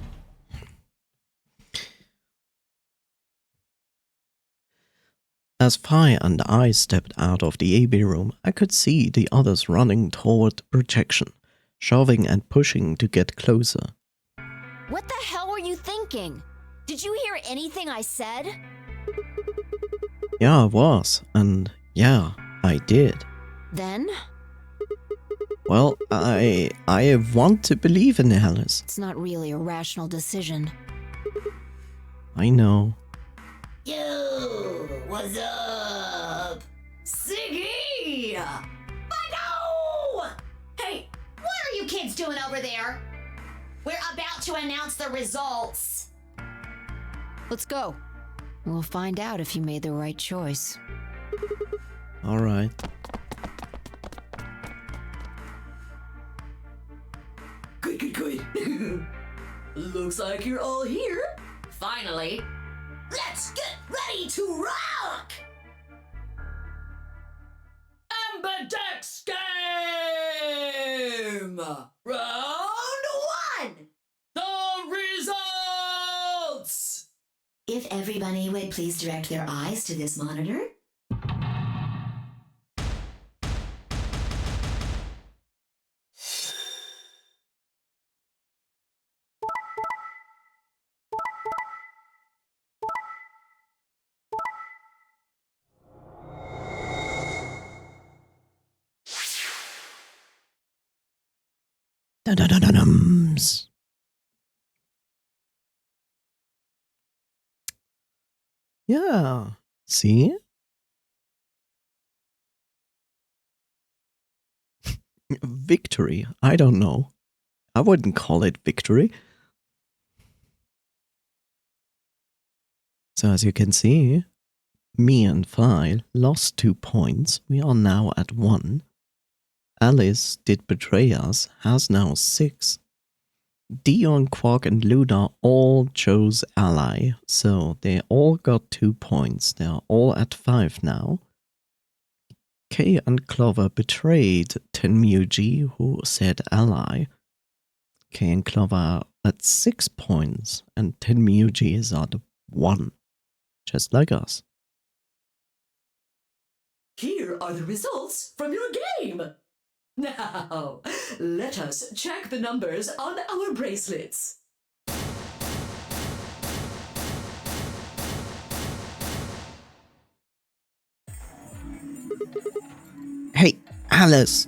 As Fi and I stepped out of the AB room, I could see the others running toward projection, shoving and pushing to get closer. What the hell were you thinking? Did you hear anything I said? Yeah, I was, and yeah, I did. Then? Well, I want to believe in Alice. It's not really a rational decision. I know. Yo, what's up? Siggy! No! Hey, what are you kids doing over there? We're about to announce the results. Let's go. We'll find out if you made the right choice. All right. Good. Looks like you're all here. Finally. Let's get ready to rock! Ambidex game! Round 1! The results! If everybody would please direct their eyes to this monitor. Dum-dum-dum-dums. Yeah, see? Victory, I don't know. I wouldn't call it victory. So as you can see, me and Fi lost 2 points. We are now at 1. Alice did betray us, has now 6. Dion, Quark and Luna all chose ally, so they all got 2 points. They are all at 5 now. Kay and Clover betrayed Tenmuji, who said ally. Kay and Clover are at 6 points, and Tenmuji is at 1, just like us. Here are the results from your game. Now, let us check the numbers on our bracelets. Hey, Alice!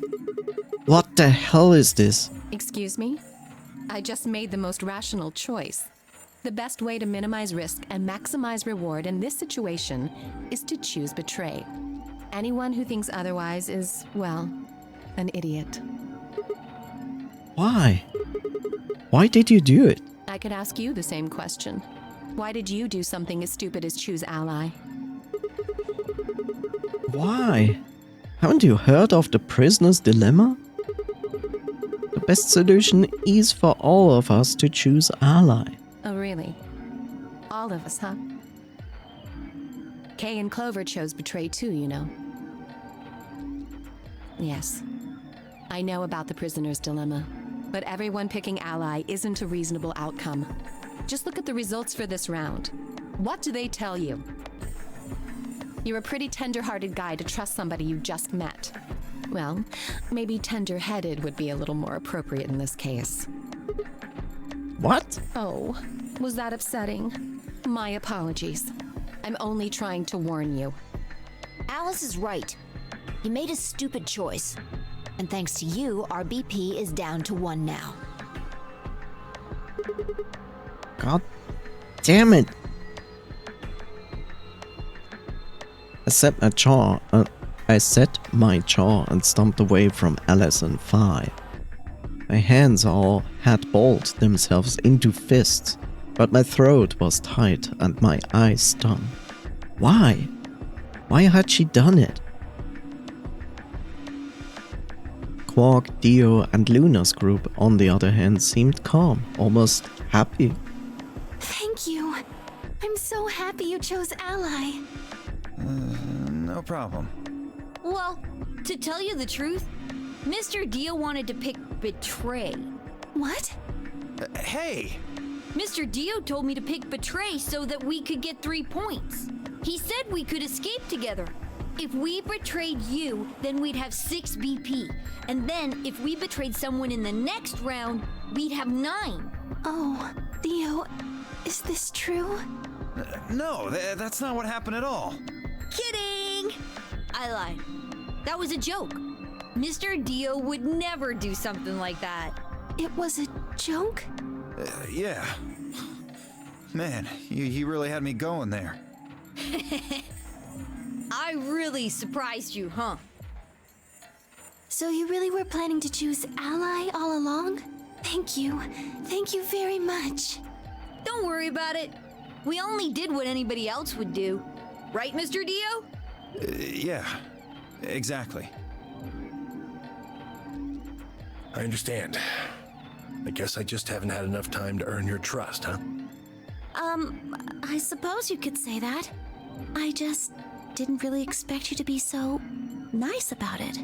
What the hell is this? Excuse me? I just made the most rational choice. The best way to minimize risk and maximize reward in this situation is to choose betray. Anyone who thinks otherwise is, well, an idiot. Why? Why did you do it? I could ask you the same question. Why did you do something as stupid as choose ally? Why? Haven't you heard of the prisoner's dilemma? The best solution is for all of us to choose ally. Oh, really? All of us, huh? Kay and Clover chose betray too, you know. Yes. I know about the prisoner's dilemma, but everyone picking ally isn't a reasonable outcome. Just look at the results for this round. What do they tell you? You're a pretty tender-hearted guy to trust somebody you just met. Well, maybe tender-headed would be a little more appropriate in this case. What? Oh, was that upsetting? My apologies. I'm only trying to warn you. Alice is right. You made a stupid choice. And thanks to you, our BP is down to 1 now. God damn it! I set my jaw and stomped away from Alice and Phi. My hands all had balled themselves into fists, but my throat was tight and my eyes stung. Why? Why had she done it? Quark, Dio, and Luna's group, on the other hand, seemed calm, almost happy. Thank you. I'm so happy you chose Ally. No problem. Well, to tell you the truth, Mr. Dio wanted to pick Betray. What? Hey! Mr. Dio told me to pick Betray so that we could get 3 points. He said we could escape together. If we betrayed you, then we'd have 6 BP. And then, if we betrayed someone in the next round, we'd have 9. Oh, Dio, is this true? No, that's not what happened at all. Kidding! I lied. That was a joke. Mr. Dio would never do something like that. It was a joke? Yeah. Man, you really had me going there. I really surprised you, huh? So you really were planning to choose Ally all along? Thank you. Thank you very much. Don't worry about it. We only did what anybody else would do. Right, Mr. Dio? Yeah, exactly. I understand. I guess I just haven't had enough time to earn your trust, huh? I suppose you could say that. I just didn't really expect you to be so nice about it.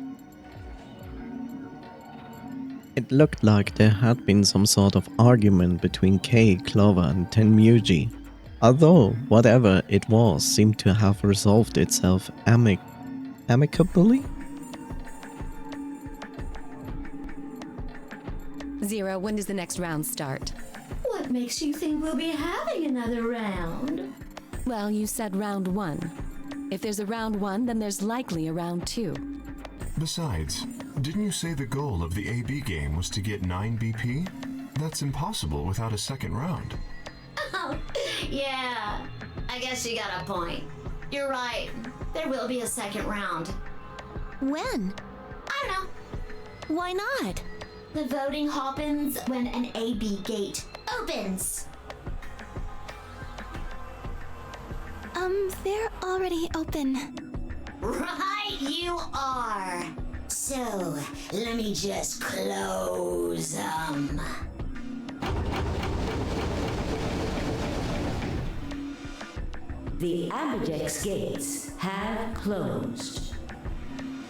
It looked like there had been some sort of argument between Kay, Clover, and Tenmuji, although whatever it was seemed to have resolved itself amicably? Zero, when does the next round start? What makes you think we'll be having another round? Well, you said round 1. If there's a round 1, then there's likely a round 2. Besides, didn't you say the goal of the AB game was to get 9 BP? That's impossible without a second round. Oh, yeah. I guess you got a point. You're right. There will be a second round. When? I don't know. Why not? The voting happens when an AB gate opens. They're already open. Right you are. So, let me just close them. The Ambidex gates have closed.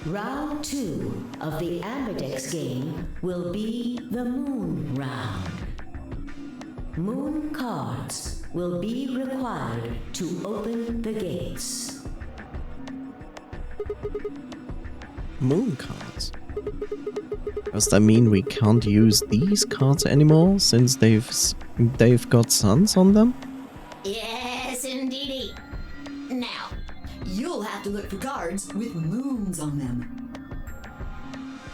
Round 2 of the Ambidex game will be the Moon Round. Moon cards will be required to open the gates. Moon cards? Does that mean we can't use these cards anymore since they've got suns on them? Yes, indeedy. Now, You'll have to look for cards with moons on them.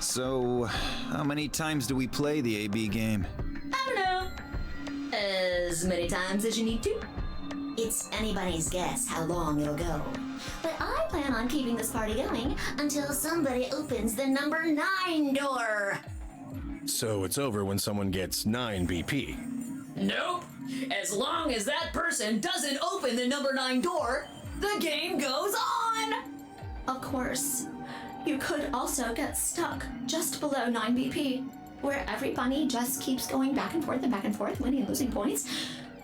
So, how many times do we play the AB game? I don't know. As many times as you need to. It's anybody's guess how long it'll go. But I plan on keeping this party going until somebody opens the number 9 door. So it's over when someone gets 9 BP. Nope. As long as that person doesn't open the number 9 door, the game goes on. Of course, you could also get stuck just below 9 BP, where every bunny just keeps going back and forth, winning and losing points.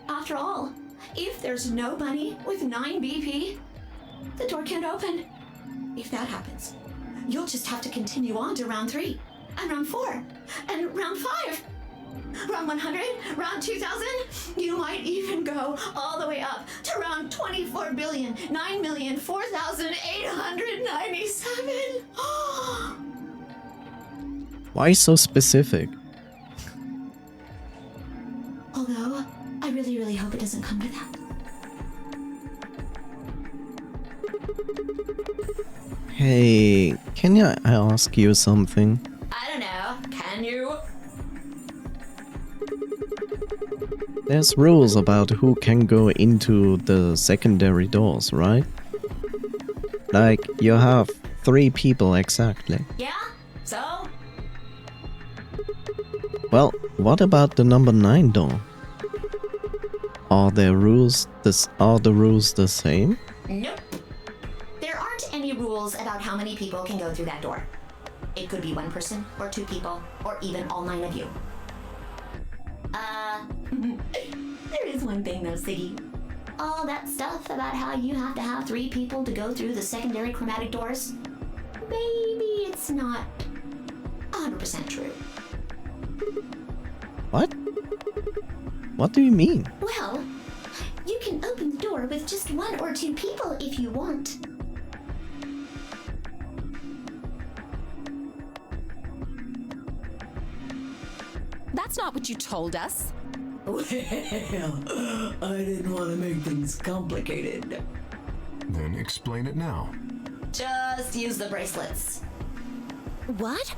After all, if there's no bunny with 9 BP, the door can't open. If that happens, you'll just have to continue on to round 3, and round 4, and round 5. Round 100, round 2000, you might even go all the way up to round 24,009,004,897. Why so specific? Although, I really, really hope it doesn't come to that. Hey, can I ask you something? There's rules about who can go into the secondary doors, right? Like, you have 3 people exactly. Yeah? So? Well, what about the number 9 door? Are the rules the same? Nope. There aren't any rules about how many people can go through that door. It could be 1 person, or 2 people, or even all 9 of you. There is one thing though, Siggy. All that stuff about how you have to have 3 people to go through the secondary chromatic doors, maybe it's not 100% true. What? What do you mean? Well, you can open the door with just 1 or 2 people if you want. That's not what you told us. Well, I didn't want to make things complicated. Then explain it now. Just use the bracelets. What?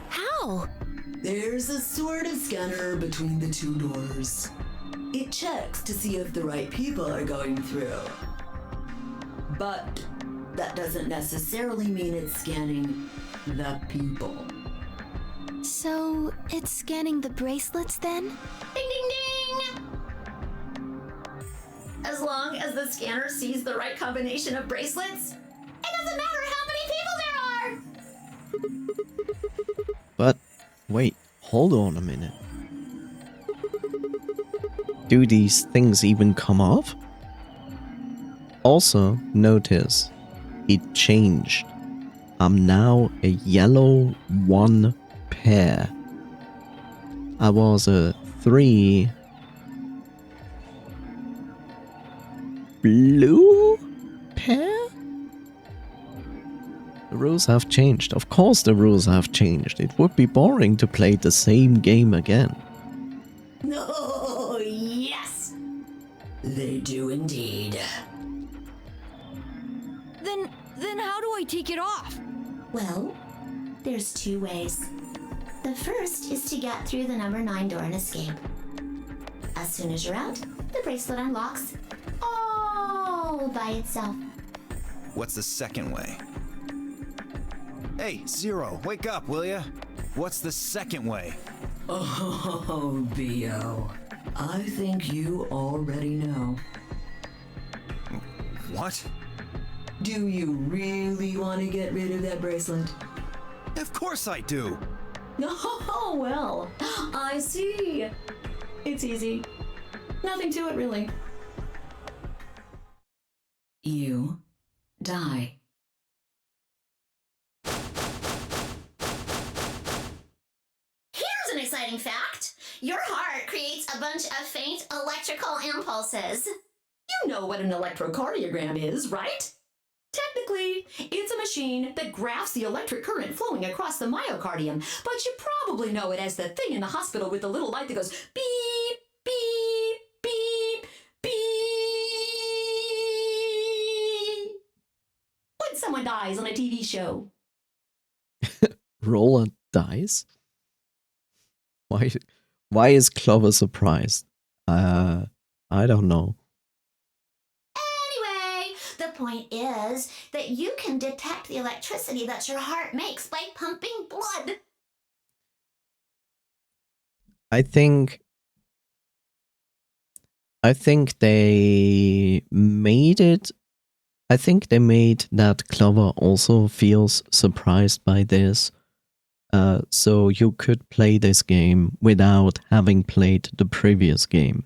How? There's a sort of scanner between the 2 doors. It checks to see if the right people are going through. But that doesn't necessarily mean it's scanning the people. So, it's scanning the bracelets then? Ding ding ding! As long as the scanner sees the right combination of bracelets, it doesn't matter how many people there are! But, wait, hold on a minute. Do these things even come off? Also, notice, it changed. I'm now a yellow 1 pair. I was a 3 blue pair? The rules have changed. Of course the rules have changed. It would be boring to play the same game again. No, yes! They do indeed. Then how do I take it off? Well, there's 2 ways. The first is to get through the number 9 door and escape. As soon as you're out, the bracelet unlocks all by itself. What's the second way? Hey, Zero, wake up, will ya? What's the second way? Oh, B.O. I think you already know. What? Do you really want to get rid of that bracelet? Of course I do! Oh, well, I see. It's easy. Nothing to it, really. You die. Here's an exciting fact. Your heart creates a bunch of faint electrical impulses. You know what an electrocardiogram is, right? Technically, it's a machine that graphs the electric current flowing across the myocardium, but you probably know it as the thing in the hospital with the little light that goes beep, beep, beep, beep. When someone dies on a TV show. Roller dies? Why is Clover surprised? I don't know. Anyway, the point is that you can detect the electricity that your heart makes by pumping blood. I think they made it. I think they made that Clover also feels surprised by this. So you could play this game without having played the previous game.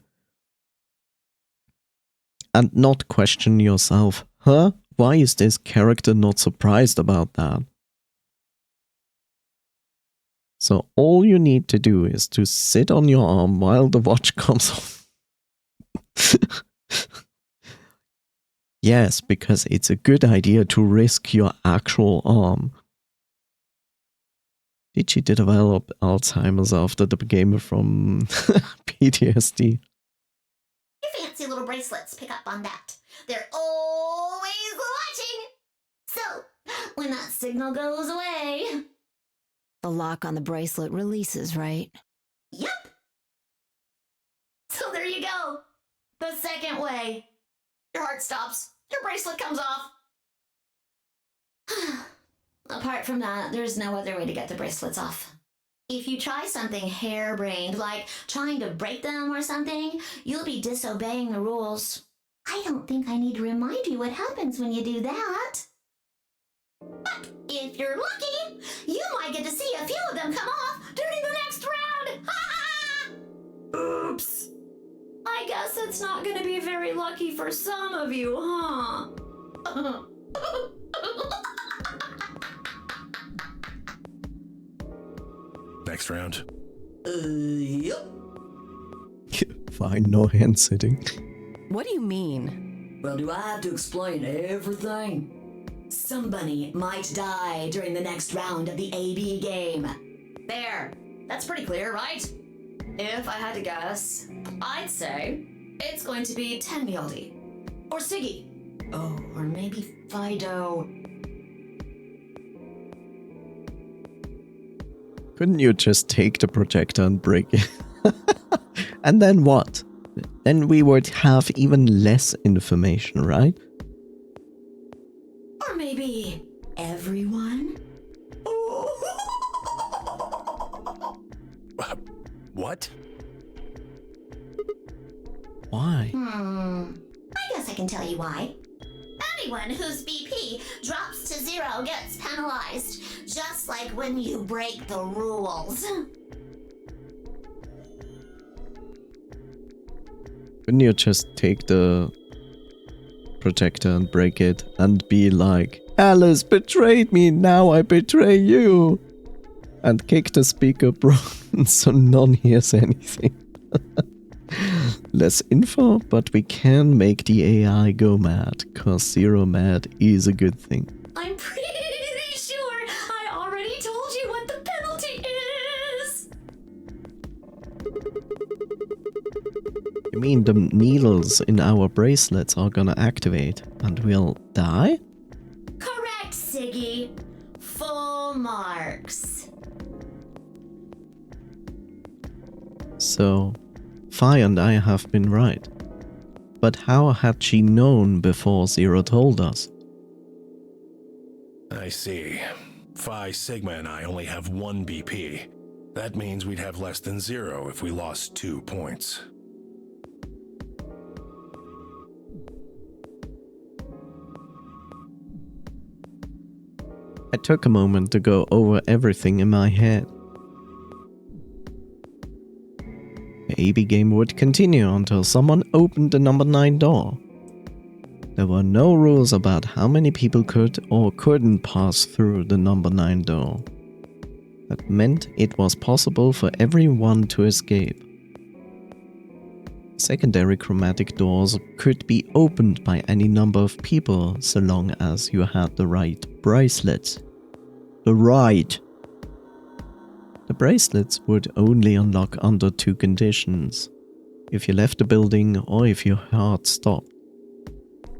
And not question yourself, huh? Why is this character not surprised about that? So all you need to do is to sit on your arm while the watch comes on. Yes, because it's a good idea to risk your actual arm. Did she develop Alzheimer's after the game from PTSD? Your fancy little bracelets pick up on that. They're always watching. So, when that signal goes away... The lock on the bracelet releases, right? Yep. So there you go. The second way. Your heart stops. Your bracelet comes off. Apart from that, there's no other way to get the bracelets off. If you try something harebrained, like trying to break them or something, you'll be disobeying the rules. I don't think I need to remind you what happens when you do that. But if you're lucky, you might get to see a few of them come off during the next round. Oops. I guess it's not going to be very lucky for some of you, huh? Next round. Yep. Fine, no hand sitting. What do you mean? Well, do I have to explain everything? Somebody might die during the next round of the AB game. There. That's pretty clear, right? If I had to guess, I'd say it's going to be Tenmyaldi. Or Siggy. Oh, or maybe Fido. Couldn't you just take the projector and break it? And then what? Then we would have even less information, right? Or maybe everyone? What? Why? I guess I can tell you why. Anyone whose BP drops to 0 gets penalized, just like when you break the rules. Couldn't you just take the projector and break it and be like, Alice betrayed me, now I betray you? And kick the speaker broken so none hears anything. Less info, but we can make the AI go mad, cause 0 mad is a good thing. I'm pretty sure I already told you what the penalty is! You mean the needles in our bracelets are gonna activate and we'll die? Correct, Siggy. Full marks. So, Fi and I have been right. But how had she known before 0 told us? I see. Phi, Sigma, and I only have 1 BP. That means we'd have less than 0 if we lost 2 points. I took a moment to go over everything in my head. The AB game would continue until someone opened the number 9 door. There were no rules about how many people could or couldn't pass through the number 9 door. That meant it was possible for everyone to escape. Secondary chromatic doors could be opened by any number of people so long as you had the right bracelets. The bracelets would only unlock under 2 conditions. If you left the building or if your heart stopped.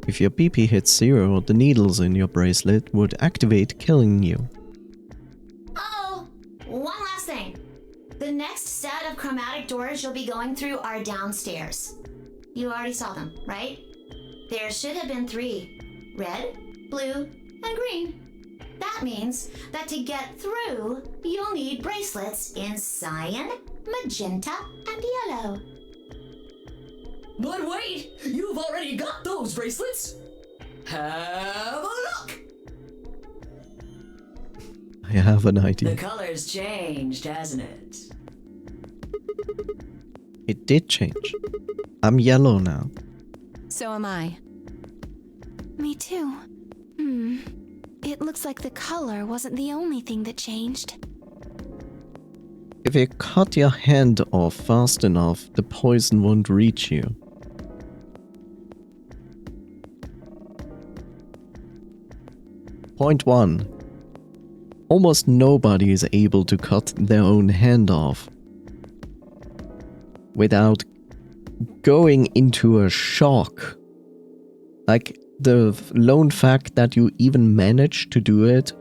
If your BP hits 0, the needles in your bracelet would activate, killing you. Oh, one last thing. The next set of chromatic doors you'll be going through are downstairs. You already saw them, right? There should have been 3. Red, blue, and green. That means that to get through, you'll need bracelets in cyan, magenta, and yellow. But wait! You've already got those bracelets! Have a look! I have an idea. The color's changed, hasn't it? It did change. I'm yellow now. So am I. Me too. It looks like the color wasn't the only thing that changed. If you cut your hand off fast enough, the poison won't reach you. Point 1. Almost nobody is able to cut their own hand off without going into a shock. Like, the lone fact that you even manage to do it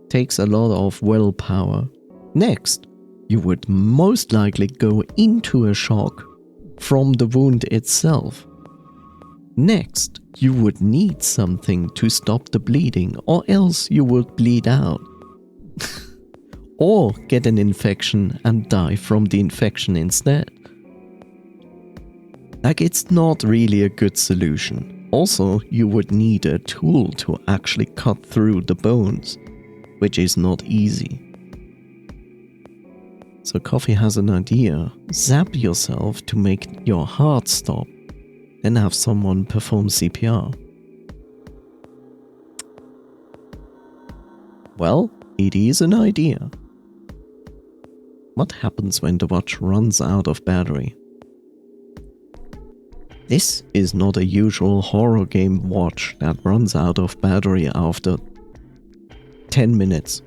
takes a lot of willpower. Next, you would most likely go into a shock from the wound itself. Next, you would need something to stop the bleeding, or else you would bleed out. Or get an infection and die from the infection instead. Like, it's not really a good solution. Also, you would need a tool to actually cut through the bones, which is not easy. So Coffee has an idea. Zap yourself to make your heart stop, then have someone perform CPR. Well, it is an idea. What happens when the watch runs out of battery? This is not a usual horror game watch that runs out of battery after 10 minutes.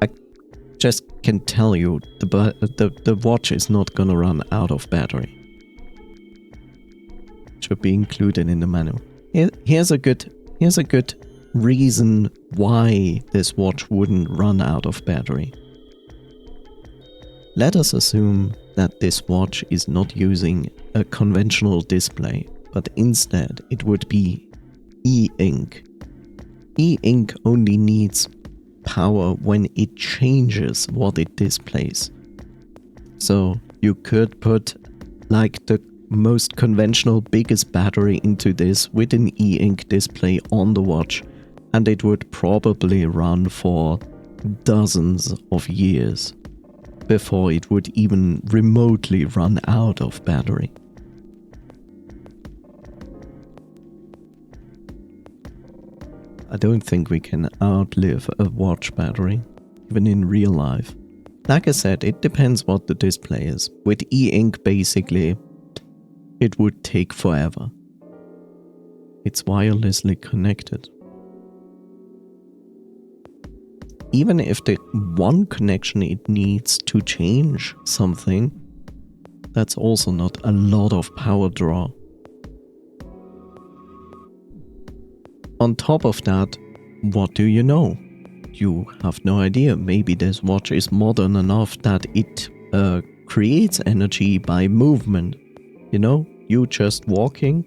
I just can tell you the watch is not gonna run out of battery. It should be included in the manual. Here's a good reason why this watch wouldn't run out of battery. Let us assume that this watch is not using a conventional display, but instead it would be e-ink. E-ink only needs power when it changes what it displays. So you could put like the most conventional biggest battery into this with an e-ink display on the watch, and it would probably run for dozens of years before it would even remotely run out of battery. I don't think we can outlive a watch battery, even in real life. Like I said, it depends what the display is. With e-ink, basically, it would take forever. It's wirelessly connected. Even if the one connection it needs to change something, that's also not a lot of power draw. On top of that, what do you know? You have no idea. Maybe this watch is modern enough that it creates energy by movement. You know, you just walking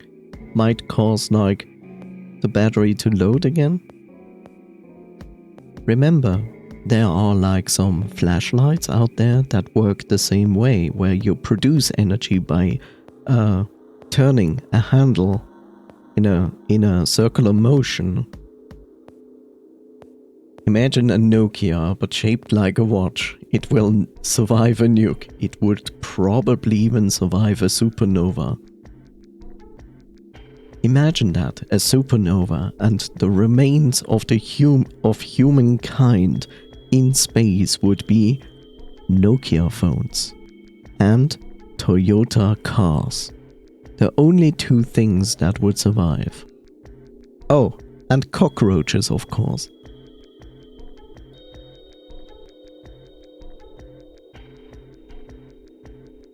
might cause like the battery to load again. Remember, there are like some flashlights out there that work the same way, where you produce energy by turning a handle in a circular motion. Imagine a Nokia, but shaped like a watch. It will survive a nuke. It would probably even survive a supernova. Imagine that, a supernova, and the remains of the humankind in space would be Nokia phones and Toyota cars. The only two things that would survive. Oh, and cockroaches, of course.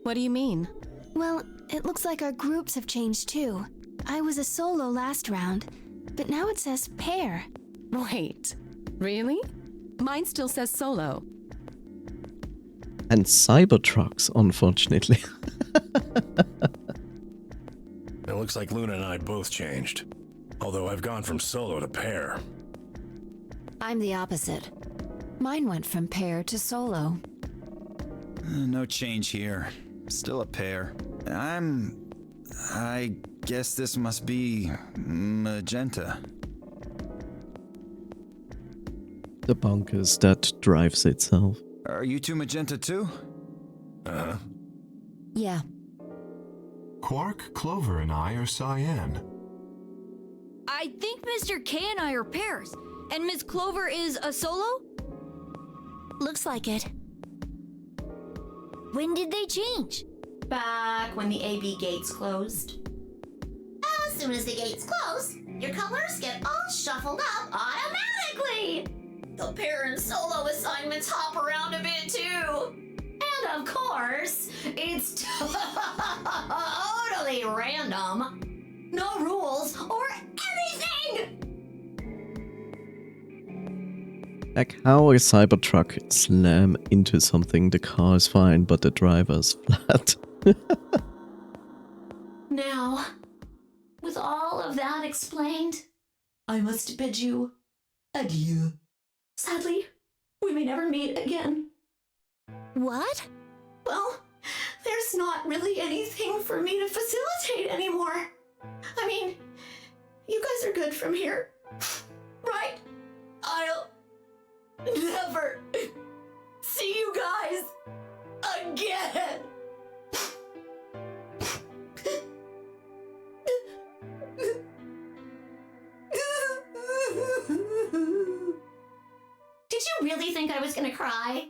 What do you mean? Well, it looks like our groups have changed too. I was a solo last round, but now it says pair. Wait, really? Mine still says solo. And Cybertrucks, unfortunately. It looks like Luna and I both changed. Although I've gone from solo to pair. I'm the opposite. Mine went from pair to solo. No change here. Still a pair. I guess this must be magenta. The bunkers that drives itself. Are you two magenta too? Uh-huh. Yeah. Quark, Clover, and I are cyan. I think Mr. K and I are pairs. And Miss Clover is a solo? Looks like it. When did they change? Back when the AB gates closed. As soon as the gates close, your colors get all shuffled up automatically. The pair and solo assignments hop around a bit too. And of course, it's totally random. No rules or anything! Like how a Cybertruck slam into something, the car is fine, but the driver's flat. Now, with all of that explained, I must bid you adieu. Sadly, we may never meet again. What? Well, there's not really anything for me to facilitate anymore. I mean, you guys are good from here, right? I'll never see you guys again. Did you really think I was gonna cry?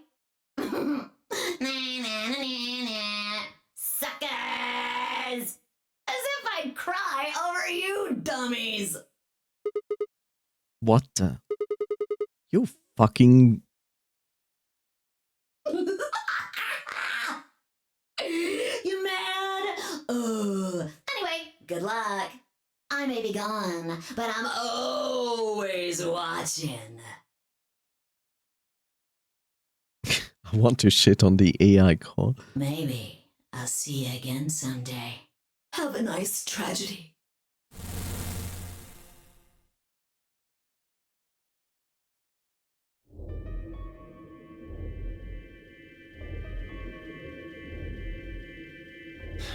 Suckers! As if I'd cry over you dummies! What the? You fucking... You mad? Anyway, good luck. I may be gone, but I'm always watching. I want to shit on the AI core. Maybe I'll see you again someday. Have a nice tragedy.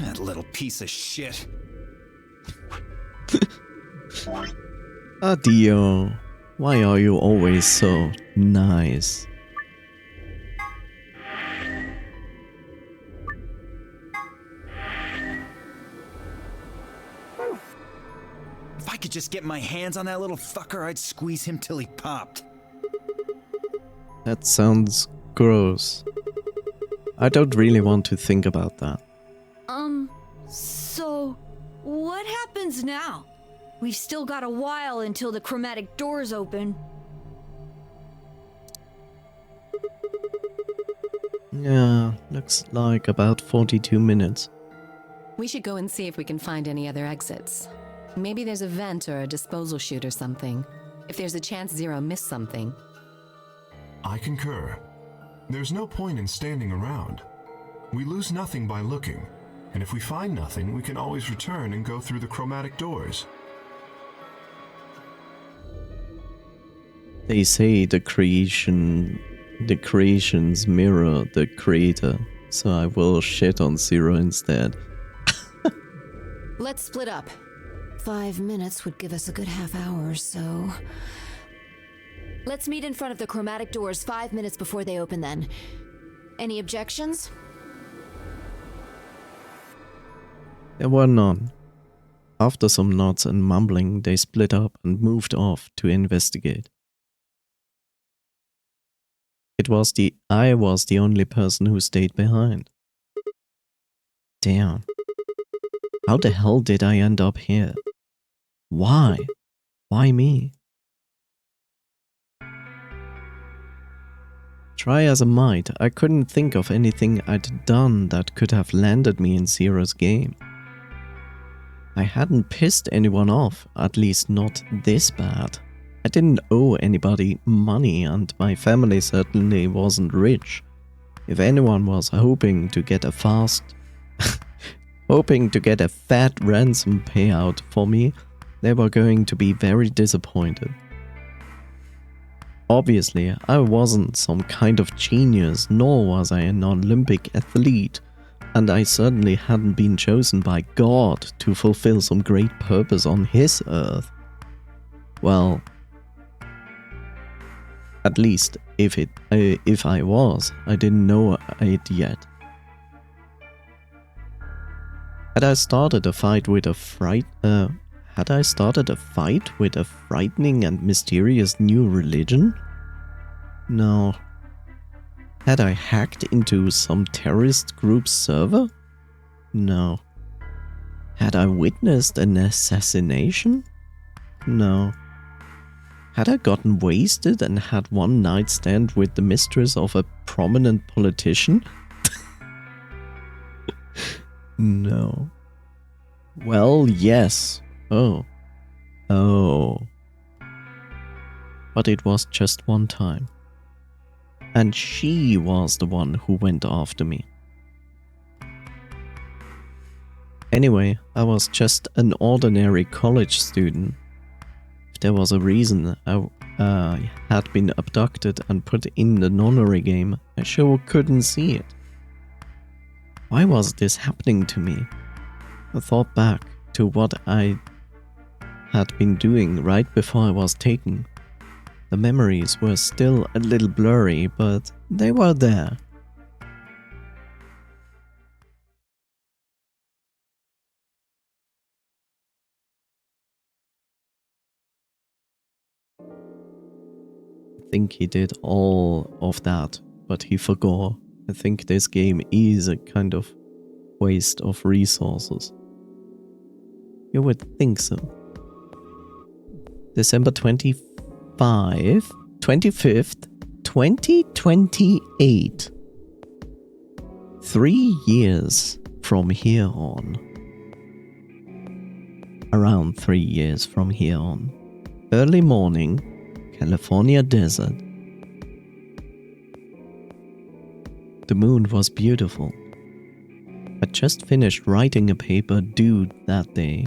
That little piece of shit. Adio, why are you always so nice? If I could just get my hands on that little fucker, I'd squeeze him till he popped. That sounds gross. I don't really want to think about that. So what happens now? We've still got a while until the chromatic doors open. Yeah, looks like about 42 minutes. We should go and see if we can find any other exits. Maybe there's a vent or a disposal chute or something. If there's a chance Zero missed something. I concur. There's no point in standing around. We lose nothing by looking, and if we find nothing, we can always return and go through the chromatic doors. They say the creations mirror the creator, so I will shit on Zero instead. Let's split up. 5 minutes would give us a good half hour or so. Let's meet in front of the chromatic doors 5 minutes before they open then. Any objections? There were none. After some nods and mumbling, they split up and moved off to investigate. I was the only person who stayed behind. Damn. How the hell did I end up here? Why? Why me? Try as I might, I couldn't think of anything I'd done that could have landed me in Zero's game. I hadn't pissed anyone off, at least not this bad. I didn't owe anybody money and my family certainly wasn't rich. If anyone was hoping to get a fat ransom payout for me, they were going to be very disappointed. Obviously, I wasn't some kind of genius, nor was I an Olympic athlete, and I certainly hadn't been chosen by God to fulfill some great purpose on his earth. Well, at least if I was, I didn't know it yet. Had I started a fight with a frightening and mysterious new religion? No. Had I hacked into some terrorist group's server? No. Had I witnessed an assassination? No. Had I gotten wasted and had one night stand with the mistress of a prominent politician? No. Well, yes. Oh. But it was just one time. and she was the one who went after me. Anyway, I was just an ordinary college student. If there was a reason I had been abducted and put in the nonary game, I sure couldn't see it. Why was this happening to me? I thought back to what I had been doing right before I was taken. The memories were still a little blurry, but they were there. I think he did all of that, but he forgot. I think this game is a kind of waste of resources. You would think so. December 25th, 2028. 3 years from here on. Around 3 years from here on. Early morning, California desert. The moon was beautiful. I just finished writing a paper due that day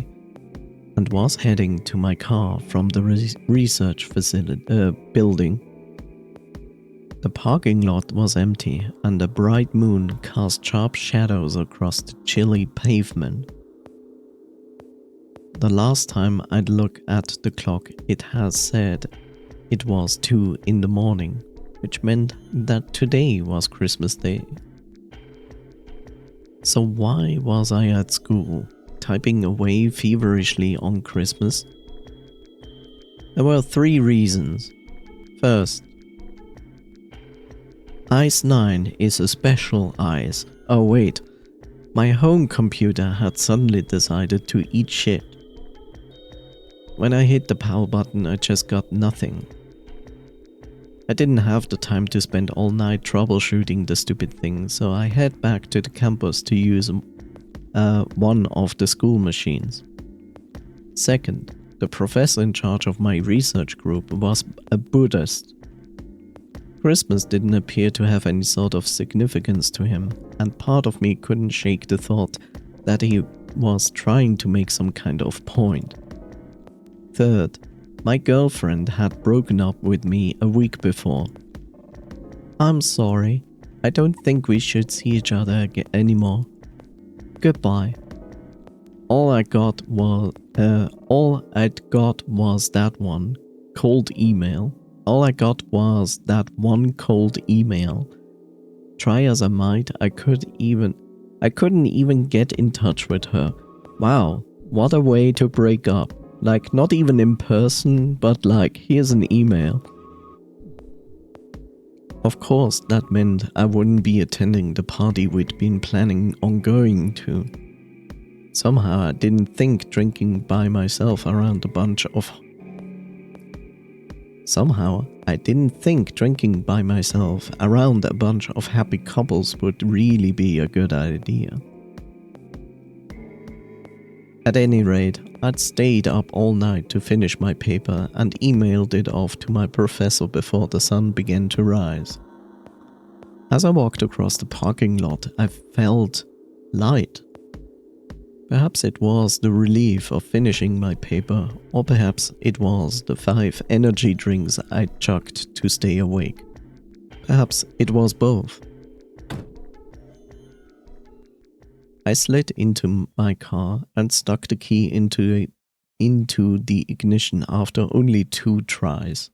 and was heading to my car from the research facility building. The parking lot was empty and a bright moon cast sharp shadows across the chilly pavement. The last time I'd looked at the clock, it has said it was 2 in the morning, which meant that today was Christmas Day. So why was I at school, typing away feverishly on Christmas? There were 3 reasons. First, Ice 9 is a special ice. Oh wait, my home computer had suddenly decided to eat shit. When I hit the power button, I just got nothing. I didn't have the time to spend all night troubleshooting the stupid thing, so I head back to the campus to use one of the school machines. Second, the professor in charge of my research group was a Buddhist. Christmas didn't appear to have any sort of significance to him, and part of me couldn't shake the thought that he was trying to make some kind of point. Third, my girlfriend had broken up with me a week before. I'm sorry. I don't think we should see each other anymore. Goodbye. All I'd got was that one cold email. Try as I might, I couldn't even get in touch with her. Wow, what a way to break up. Like, not even in person, but like, here's an email. Of course, that meant I wouldn't be attending the party we'd been planning on going to. Somehow I didn't think drinking by myself around a bunch of happy couples would really be a good idea. At any rate, I'd stayed up all night to finish my paper and emailed it off to my professor before the sun began to rise. As I walked across the parking lot, I felt light. Perhaps it was the relief of finishing my paper, or perhaps it was the 5 energy drinks I chugged to stay awake. Perhaps it was both. I slid into my car and stuck the key into the ignition after only 2 tries.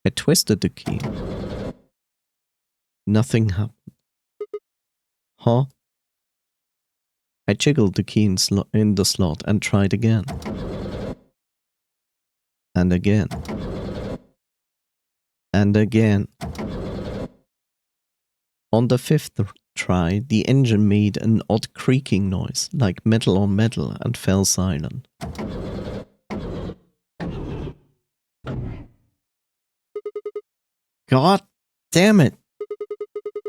I twisted the key. Nothing happened. Huh? I jiggled the key in the slot and tried again. And again. And again. On the 5th try, the engine made an odd creaking noise, like metal on metal, and fell silent. God damn it!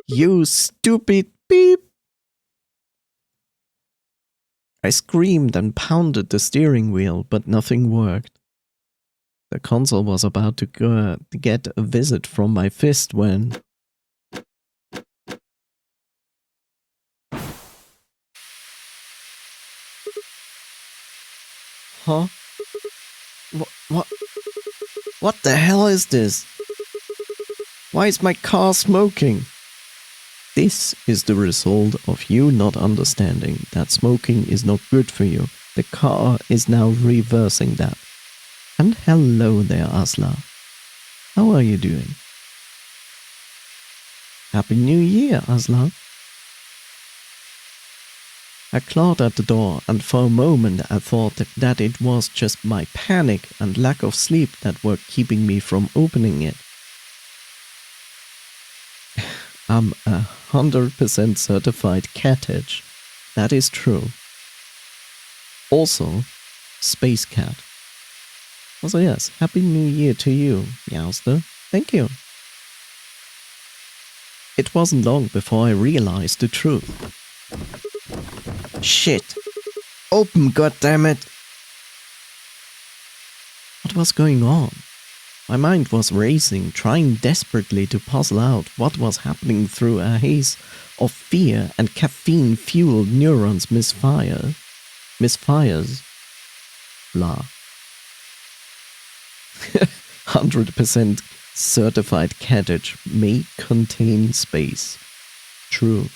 You stupid beep! I screamed and pounded the steering wheel, but nothing worked. The console was about to get a visit from my fist when... Huh? What the hell is this? Why is my car smoking? This is the result of you not understanding that smoking is not good for you. The car is now reversing that. And hello there, Asla. How are you doing? Happy New Year, Asla. I clawed at the door, and for a moment I thought that it was just my panic and lack of sleep that were keeping me from opening it. I'm 100% certified cattage. That is true. Also, Space Cat. Also yes, Happy New Year to you, Meowster. Thank you. It wasn't long before I realized the truth. Shit! Open, goddammit! What was going on? My mind was racing, trying desperately to puzzle out what was happening through a haze of fear and caffeine-fueled neurons misfires. Blah. 100% certified cattage may contain space. True.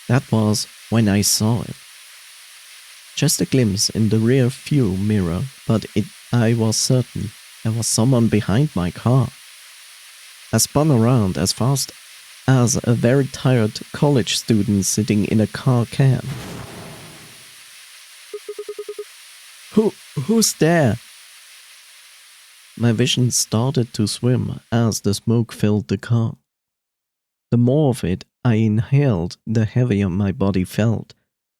That was when I saw it. Just a glimpse in the rear view mirror, but I was certain there was someone behind my car. I spun around as fast as a very tired college student sitting in a car cab. Who's there? My vision started to swim as the smoke filled the car. The more of it I inhaled, the heavier my body felt,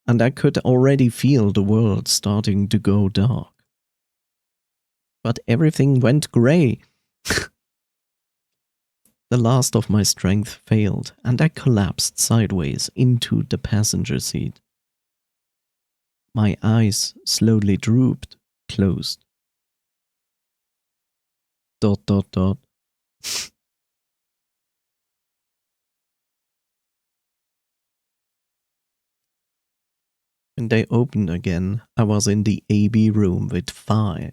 and I could already feel the world starting to go dark. But everything went grey. The last of my strength failed, and I collapsed sideways into the passenger seat. My eyes slowly drooped, closed. ... When they opened again, I was in the AB room with Phi.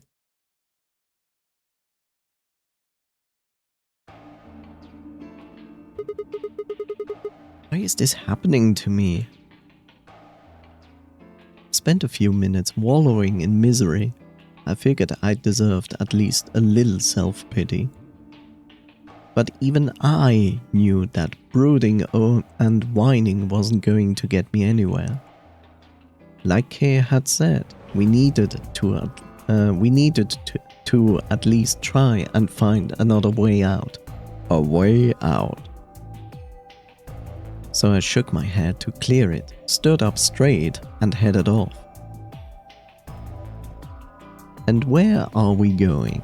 Why is this happening to me? Spent a few minutes wallowing in misery. I figured I deserved at least a little self-pity. But even I knew that brooding and whining wasn't going to get me anywhere. Like Kay had said, we needed to at least try and find another way out. A way out. So I shook my head to clear it, stood up straight, and headed off. And where are we going?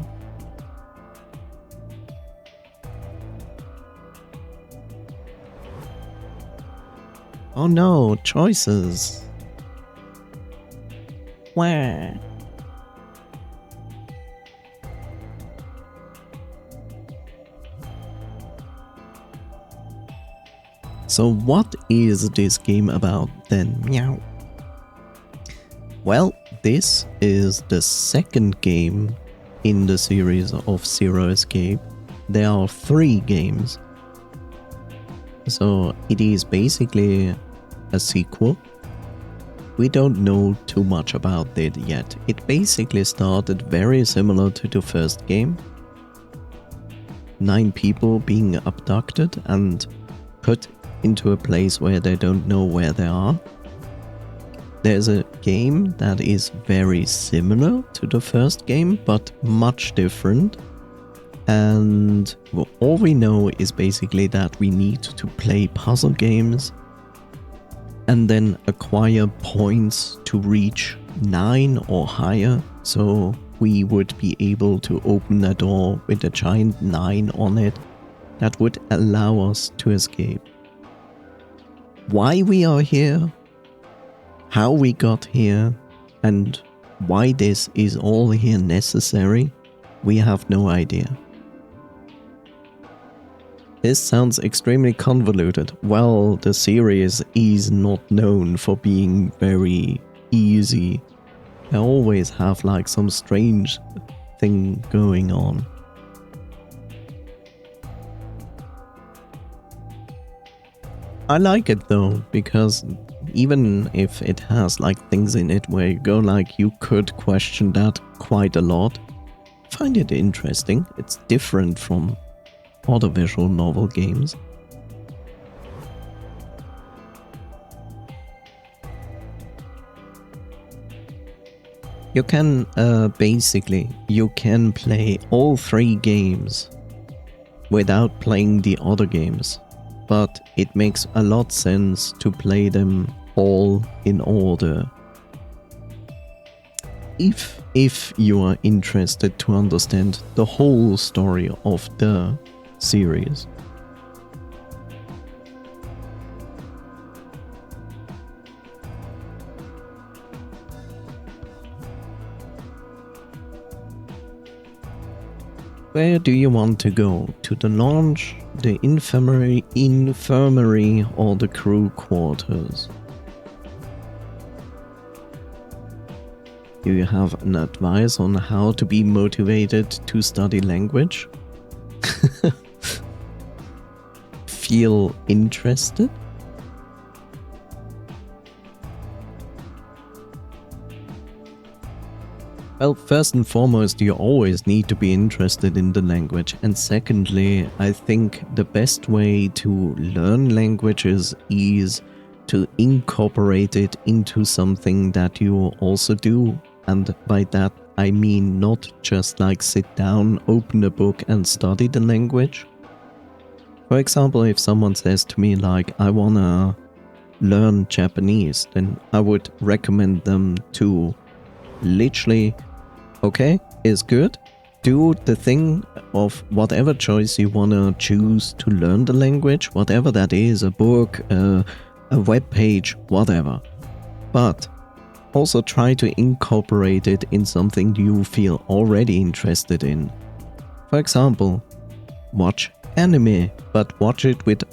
Oh no, choices. Where? So what is this game about then? Meow. Well, this is the second game in the series of Zero Escape. There are 3 games. So it is basically a sequel. We don't know too much about it yet. It basically started very similar to the first game. 9 people being abducted and put into a place where they don't know where they are. There's a game that is very similar to the first game, but much different. And all we know is basically that we need to play puzzle games and then acquire points to reach 9 or higher. So we would be able to open a door with a giant 9 on it that would allow us to escape. Why we are here, how we got here, and why this is all here necessary, we have no idea. This sounds extremely convoluted. Well, the series is not known for being very easy. They always have like some strange thing going on. I like it though, because even if it has like things in it where you go like you could question that quite a lot, I find it interesting. It's different from other visual novel games. You can basically, you can play all 3 games without playing the other games, but it makes a lot sense to play them all in order. If you are interested to understand the whole story of the series. Where do you want to go? To the launch, the infirmary, or the crew quarters? Do you have an advice on how to be motivated to study language? Feel interested? Well, first and foremost, you always need to be interested in the language. And secondly, I think the best way to learn languages is to incorporate it into something that you also do. And by that, I mean not just like sit down, open a book and study the language. For example, if someone says to me like, I wanna learn Japanese, then I would recommend them to literally, okay, is good. Do the thing of whatever choice you want to choose to learn the language, whatever that is, a book, a web page, whatever. But also try to incorporate it in something you feel already interested in. For example, watch anime, but watch it with the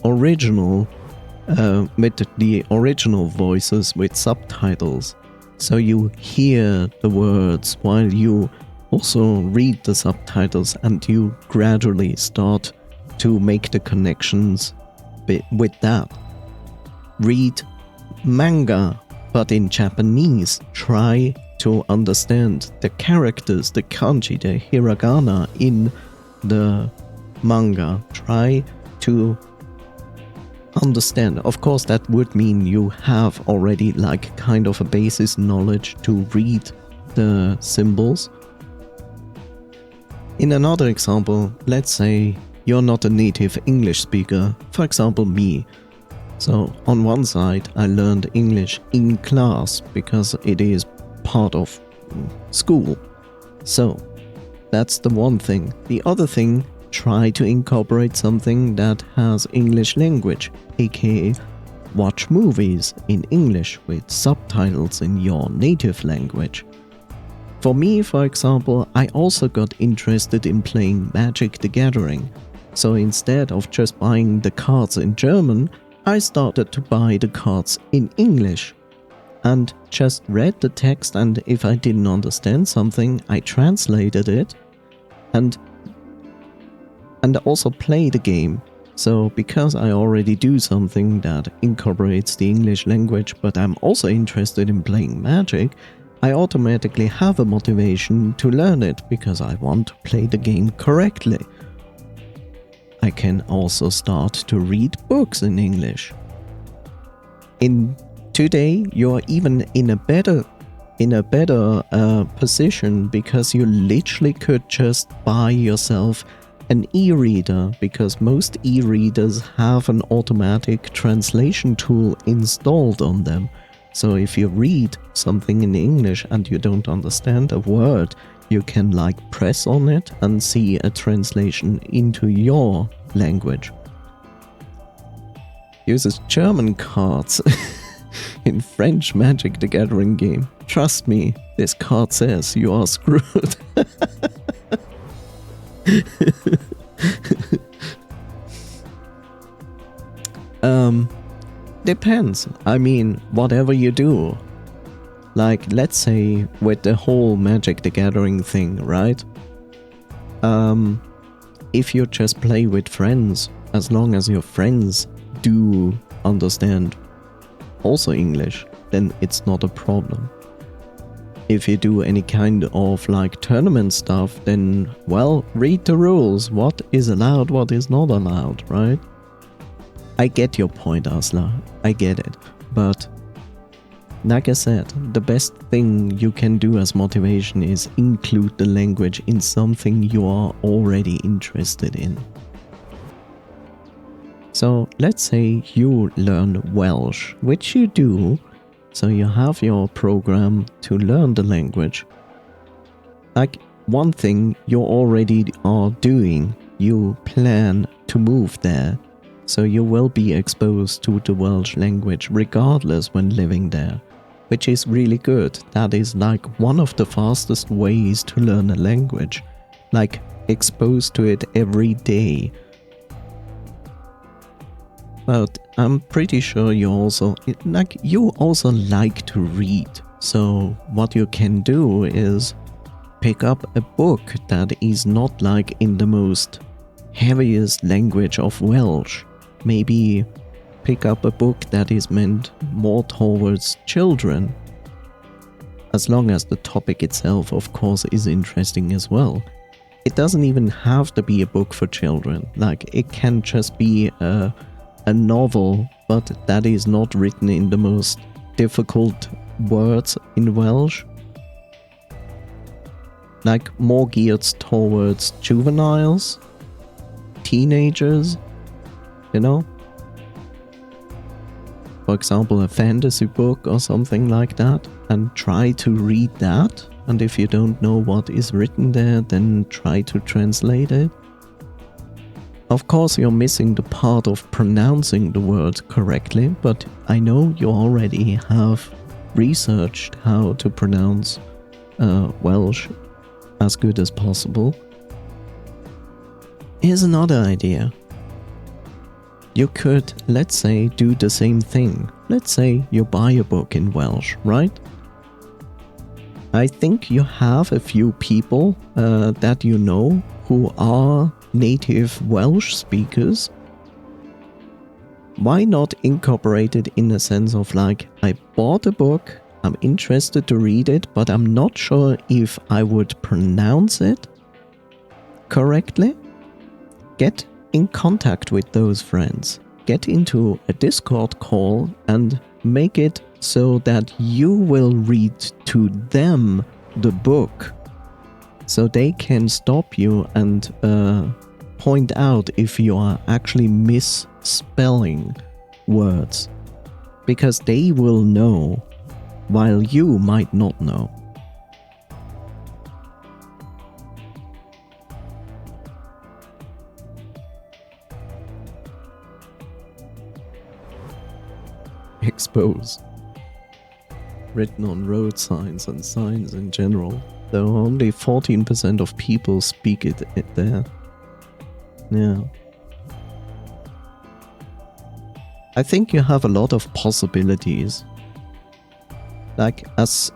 original voices with subtitles. So you hear the words while you also read the subtitles and you gradually start to make the connections with that. Read manga, but in Japanese. Try to understand the characters, the kanji, the hiragana in the manga. Try to understand. Of course, that would mean you have already like kind of a basis knowledge to read the symbols. In another example, let's say you're not a native English speaker, for example me. So on one side I learned English in class because it is part of school. So that's the one thing. The other thing, try to incorporate something that has English language, aka watch movies in English with subtitles in your native language. For me, for example, I also got interested in playing Magic the Gathering. So instead of just buying the cards in German, I started to buy the cards in English and just read the text, and if I didn't understand something, I translated it and also play the game. So because I already do something that incorporates the English language, but I'm also interested in playing Magic, I automatically have a motivation to learn it because I want to play the game correctly. I can also start to read books in English. Today, you're even in a better position because you literally could just buy yourself an e-reader, because most e-readers have an automatic translation tool installed on them. So if you read something in English and you don't understand a word, you can like press on it and see a translation into your language. Uses German cards. In French Magic the Gathering game. Trust me, this card says you are screwed. Depends. I mean, whatever you do. Like, let's say with the whole Magic the Gathering thing, right? If you just play with friends, as long as your friends do understand also English, then it's not a problem. If you do any kind of like tournament stuff, then, well, read the rules. What is allowed, what is not allowed, right? I get your point, Asla. I get it. But, like I said, the best thing you can do as motivation is include the language in something you are already interested in. So, let's say you learn Welsh, which you do, so you have your program to learn the language. Like, one thing you already are doing, you plan to move there. So you will be exposed to the Welsh language regardless when living there, which is really good. That is like one of the fastest ways to learn a language, like exposed to it every day. But I'm pretty sure you also like to read. So what you can do is pick up a book that is not like in the most heaviest language of Welsh. Maybe pick up a book that is meant more towards children. As long as the topic itself, of course, is interesting as well. It doesn't even have to be a book for children. Like, it can just be a novel, but that is not written in the most difficult words in Welsh. Like, more geared towards juveniles, teenagers. You know? For example, a fantasy book or something like that, and try to read that. And if you don't know what is written there, then try to translate it. Of course, you're missing the part of pronouncing the word correctly, but I know you already have researched how to pronounce Welsh as good as possible. Here's another idea. You could, let's say, do the same thing. Let's say you buy a book in Welsh, right? I think you have a few people that you know who are native Welsh speakers. Why not incorporate it in a sense of like, I bought a book, I'm interested to read it, but I'm not sure if I would pronounce it correctly? Get in contact with those friends. Get into a Discord call and make it so that you will read to them the book. So they can stop you and point out if you are actually misspelling words. Because they will know, while you might not know. Exposed. Written on road signs and signs in general, though only 14% of people speak it there. Yeah. I think you have a lot of possibilities. Like, as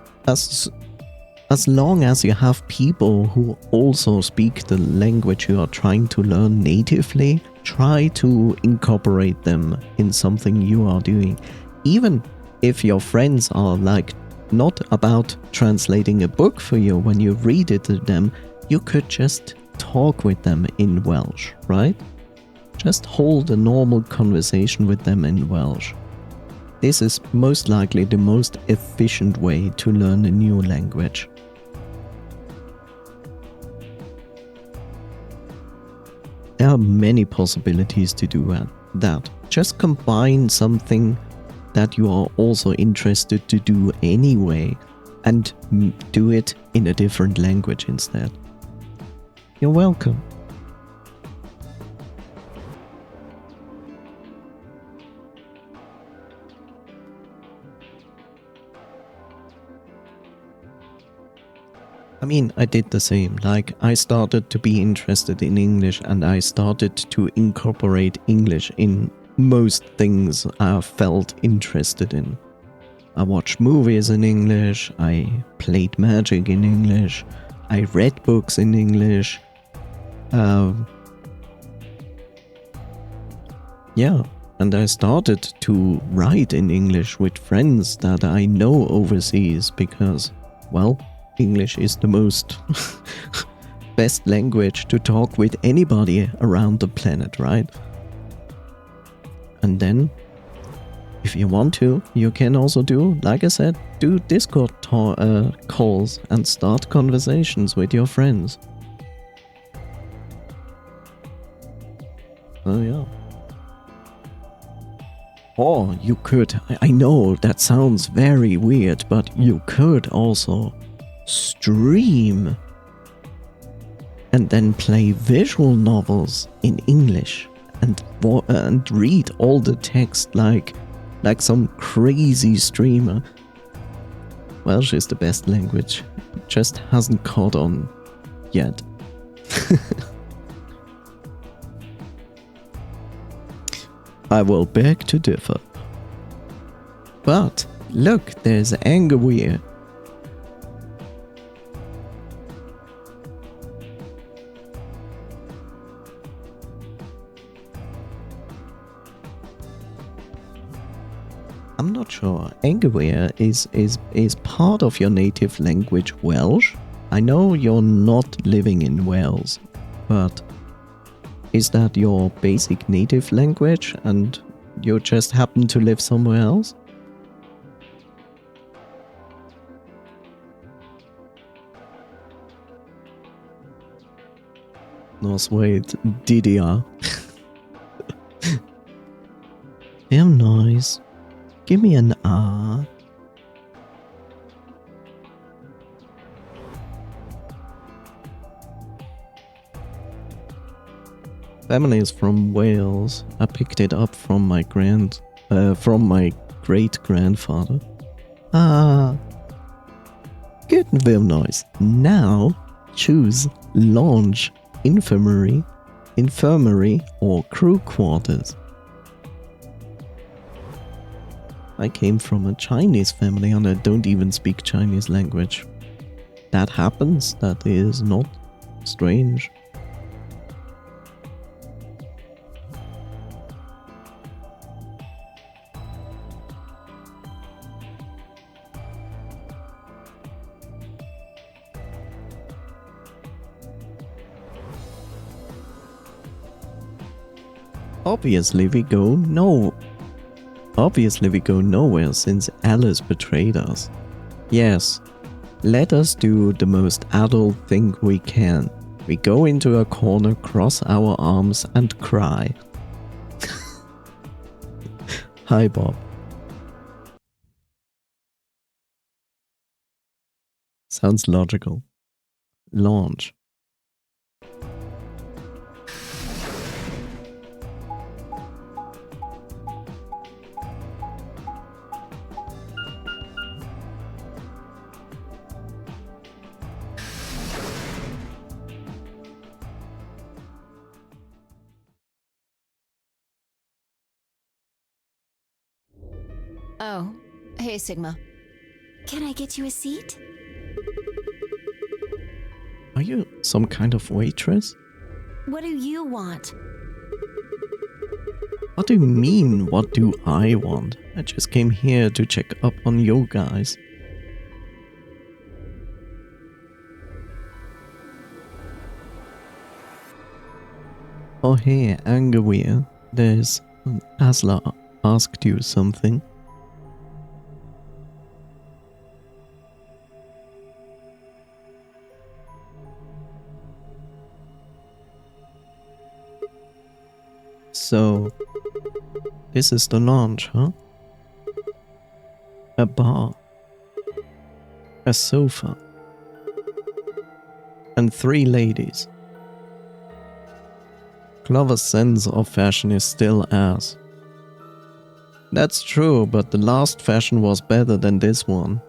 long as you have people who also speak the language you are trying to learn natively, try to incorporate them in something you are doing. Even if your friends are like not about translating a book for you when you read it to them, you could just talk with them in Welsh, right? Just hold a normal conversation with them in Welsh. This is most likely the most efficient way to learn a new language. There are many possibilities to do that. Just combine something that you are also interested to do anyway and do it in a different language instead. You're welcome. I mean, I did the same. Like, I started to be interested in English and I started to incorporate English in most things I felt interested in. I watched movies in English, I played Magic in English, I read books in English. Yeah, and I started to write in English with friends that I know overseas because, well, English is the most best language to talk with anybody around the planet, right? And then, if you want to, you can also do, like I said, do Discord calls and start conversations with your friends. Oh yeah. Or you could, I know that sounds very weird, but you could also stream and then play visual novels in English and read all the text like some crazy streamer. Welsh is the best language, just hasn't caught on yet. I will beg to differ. But look, there's Angawir. I'm not sure. Angawir is part of your native language Welsh. I know you're not living in Wales, but is that your basic native language and you just happen to live somewhere else? No, wait, DDR. Damn nice. Give me an R. Family is from Wales. I picked it up from my great-grandfather. Ah. Good and very nice. Now choose launch infirmary or crew quarters. I came from a Chinese family and I don't even speak Chinese language. That happens. That is not strange. Obviously we go nowhere since Alice betrayed us. Yes, let us do the most adult thing we can. We go into a corner, cross our arms and cry. Hi Bob. Sounds logical. Launch. Oh, hey Sigma. Can I get you a seat? Are you some kind of waitress? What do you want? What do you mean, what do I want? I just came here to check up on you guys. Oh hey, Angawir, there's Asla asked you something. So, this is the launch, huh? A bar, a sofa, and 3 ladies. Clover's sense of fashion is still ass. That's true, but the last fashion was better than this one.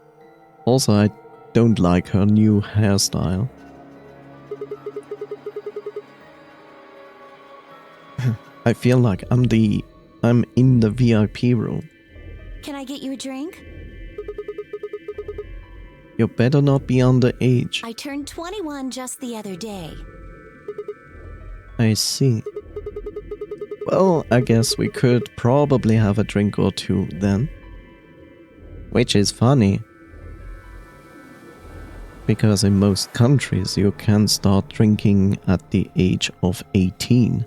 Also, I don't like her new hairstyle. I feel like I'm in the VIP room. Can I get you a drink? You better not be underage. I turned 21 just the other day. I see. Well, I guess we could probably have a drink or two then. Which is funny. Because in most countries you can start drinking at the age of 18.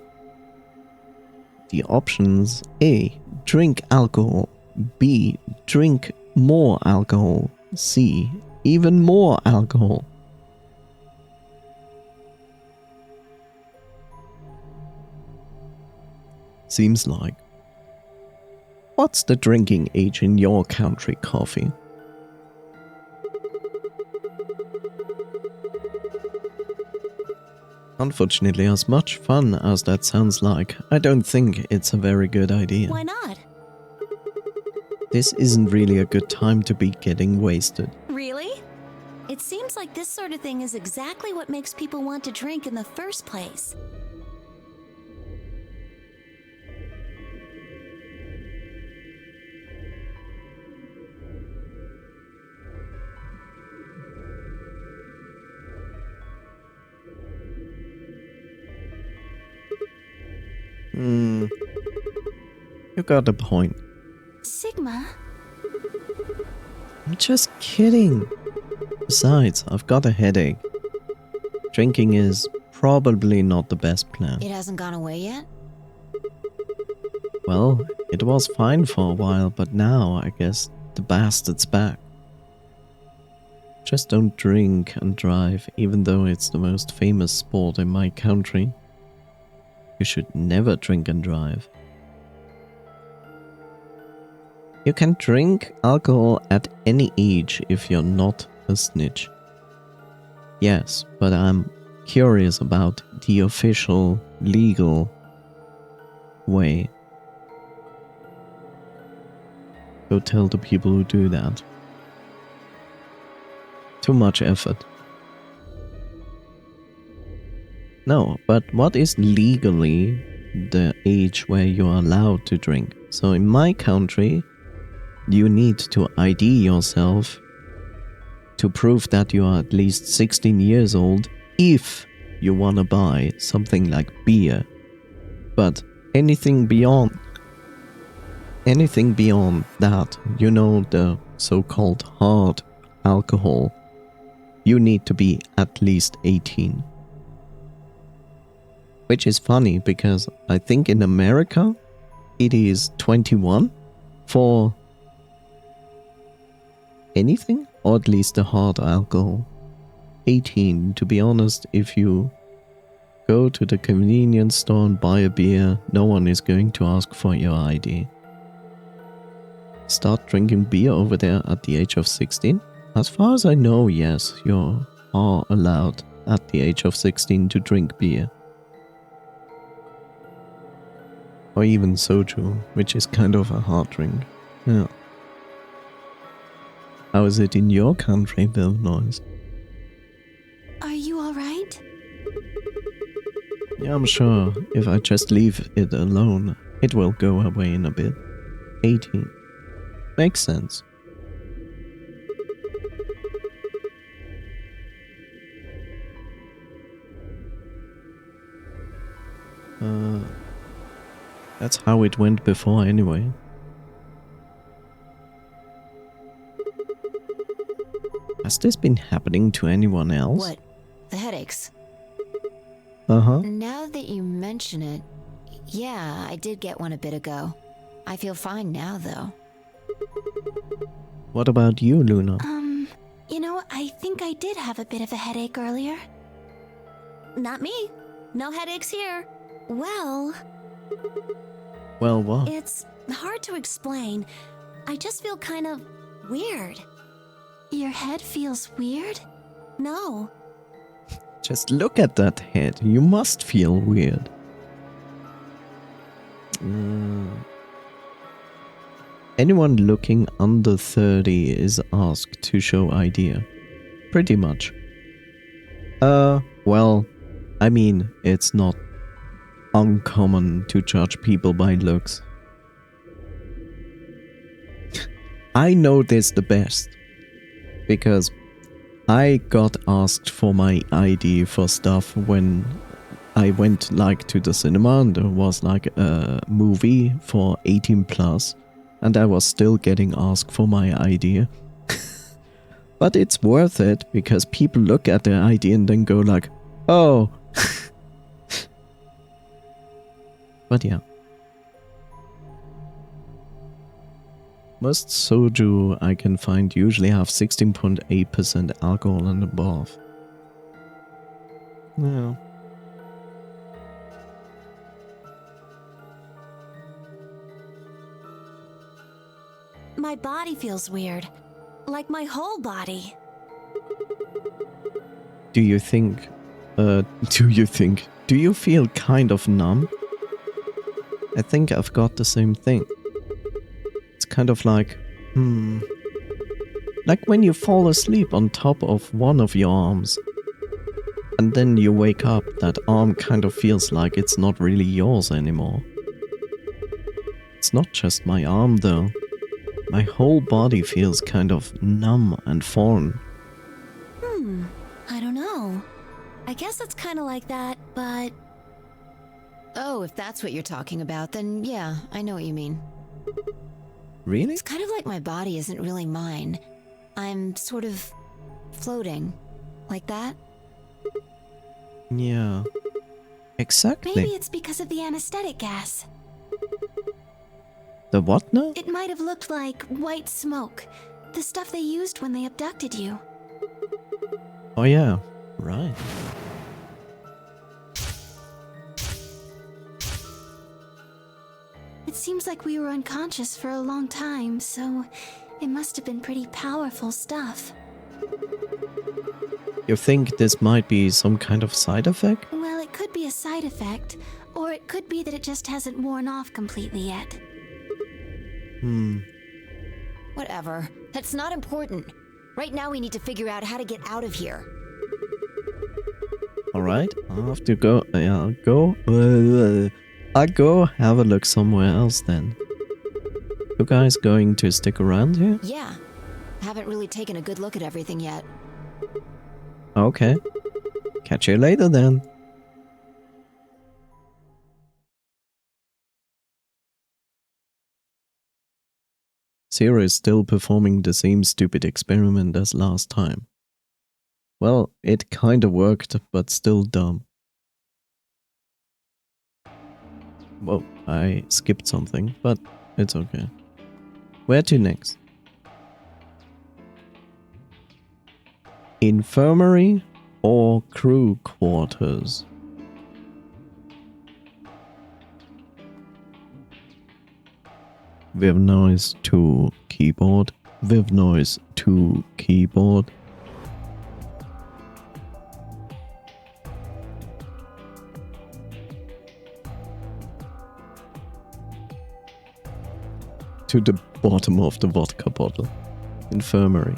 The options: A. Drink alcohol. B. Drink more alcohol. C. Even more alcohol. Seems like. What's the drinking age in your country, Coffee? Unfortunately, as much fun as that sounds like, I don't think it's a very good idea. Why not? This isn't really a good time to be getting wasted. Really? It seems like this sort of thing is exactly what makes people want to drink in the first place. You got a point. Sigma? I'm just kidding. Besides, I've got a headache. Drinking is probably not the best plan. It hasn't gone away yet? Well, it was fine for a while, but now I guess the bastard's back. Just don't drink and drive, even though it's the most famous sport in my country. You should never drink and drive. You can drink alcohol at any age if you're not a snitch. Yes, but I'm curious about the official, legal way. Go tell the people who do that. Too much effort. No, but what is legally the age where you are allowed to drink? So in my country, you need to ID yourself to prove that you are at least 16 years old if you want to buy something like beer. But anything beyond that, you know, the so-called hard alcohol, you need to be at least 18. Which is funny because I think in America it is 21 for anything, or at least the hard alcohol. 18, to be honest, if you go to the convenience store and buy a beer, no one is going to ask for your ID. Start drinking beer over there at the age of 16? As far as I know, yes, you are allowed at the age of 16 to drink beer. Or even soju, which is kind of a hard drink. Yeah. How is it in your country, Bill Noise? Are you alright? Yeah, I'm sure if I just leave it alone, it will go away in a bit. 18. Makes sense. That's how it went before anyway. Has this been happening to anyone else? What? The headaches? Uh-huh. Now that you mention it, yeah, I did get one a bit ago. I feel fine now, though. What about you, Luna? You know, I think I did have a bit of a headache earlier. Not me. No headaches here. Well, what? it's hard to explain. I just feel kind of weird. Your head feels weird? No. Just look at that head. You must feel weird. Anyone looking under 30 is asked to show ID. Pretty much. Well, I mean, it's not uncommon to judge people by looks. I know this the best because I got asked for my ID for stuff when I went like to the cinema and there was like a movie for 18 plus and I was still getting asked for my ID. But it's worth it because people look at their ID and then go like, oh. But yeah. Most soju I can find usually have 16.8% alcohol and above. Yeah. My body feels weird. Like my whole body. Do you feel kind of numb? I think I've got the same thing. It's kind of like, like when you fall asleep on top of one of your arms. And then you wake up, that arm kind of feels like it's not really yours anymore. It's not just my arm though. My whole body feels kind of numb and foreign. I don't know. I guess it's kind of like that, but... Oh, if that's what you're talking about, then yeah, I know what you mean. Really? It's kind of like my body isn't really mine. I'm sort of floating. Like that? Yeah. Exactly. Maybe it's because of the anesthetic gas. The what now? It might have looked like white smoke. The stuff they used when they abducted you. Oh yeah, right. It seems like we were unconscious for a long time, so it must have been pretty powerful stuff. You think this might be some kind of side effect? Well, it could be a side effect, or it could be that it just hasn't worn off completely yet. Whatever. That's not important. Right now we need to figure out how to get out of here. Alright, I'll have to go. I'll go have a look somewhere else then. You guys going to stick around here? Yeah. Haven't really taken a good look at everything yet. Okay. Catch you later then. Zero is still performing the same stupid experiment as last time. Well, it kinda worked, but still dumb. Whoa, I skipped something, but it's okay. Where to next? Infirmary or crew quarters? Viv noise to keyboard. Viv noise to keyboard. To the bottom of the vodka bottle. Infirmary.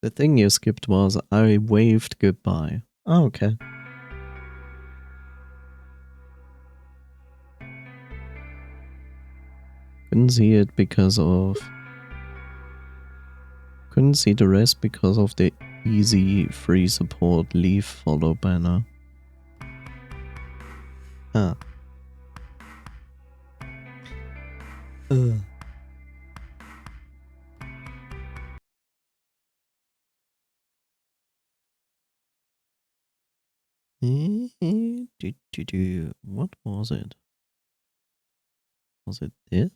The thing you skipped was I waved goodbye. Oh, okay. Couldn't see it because of... Couldn't see the rest because of the easy free support leave follow banner. Ah. What was it? Was it this?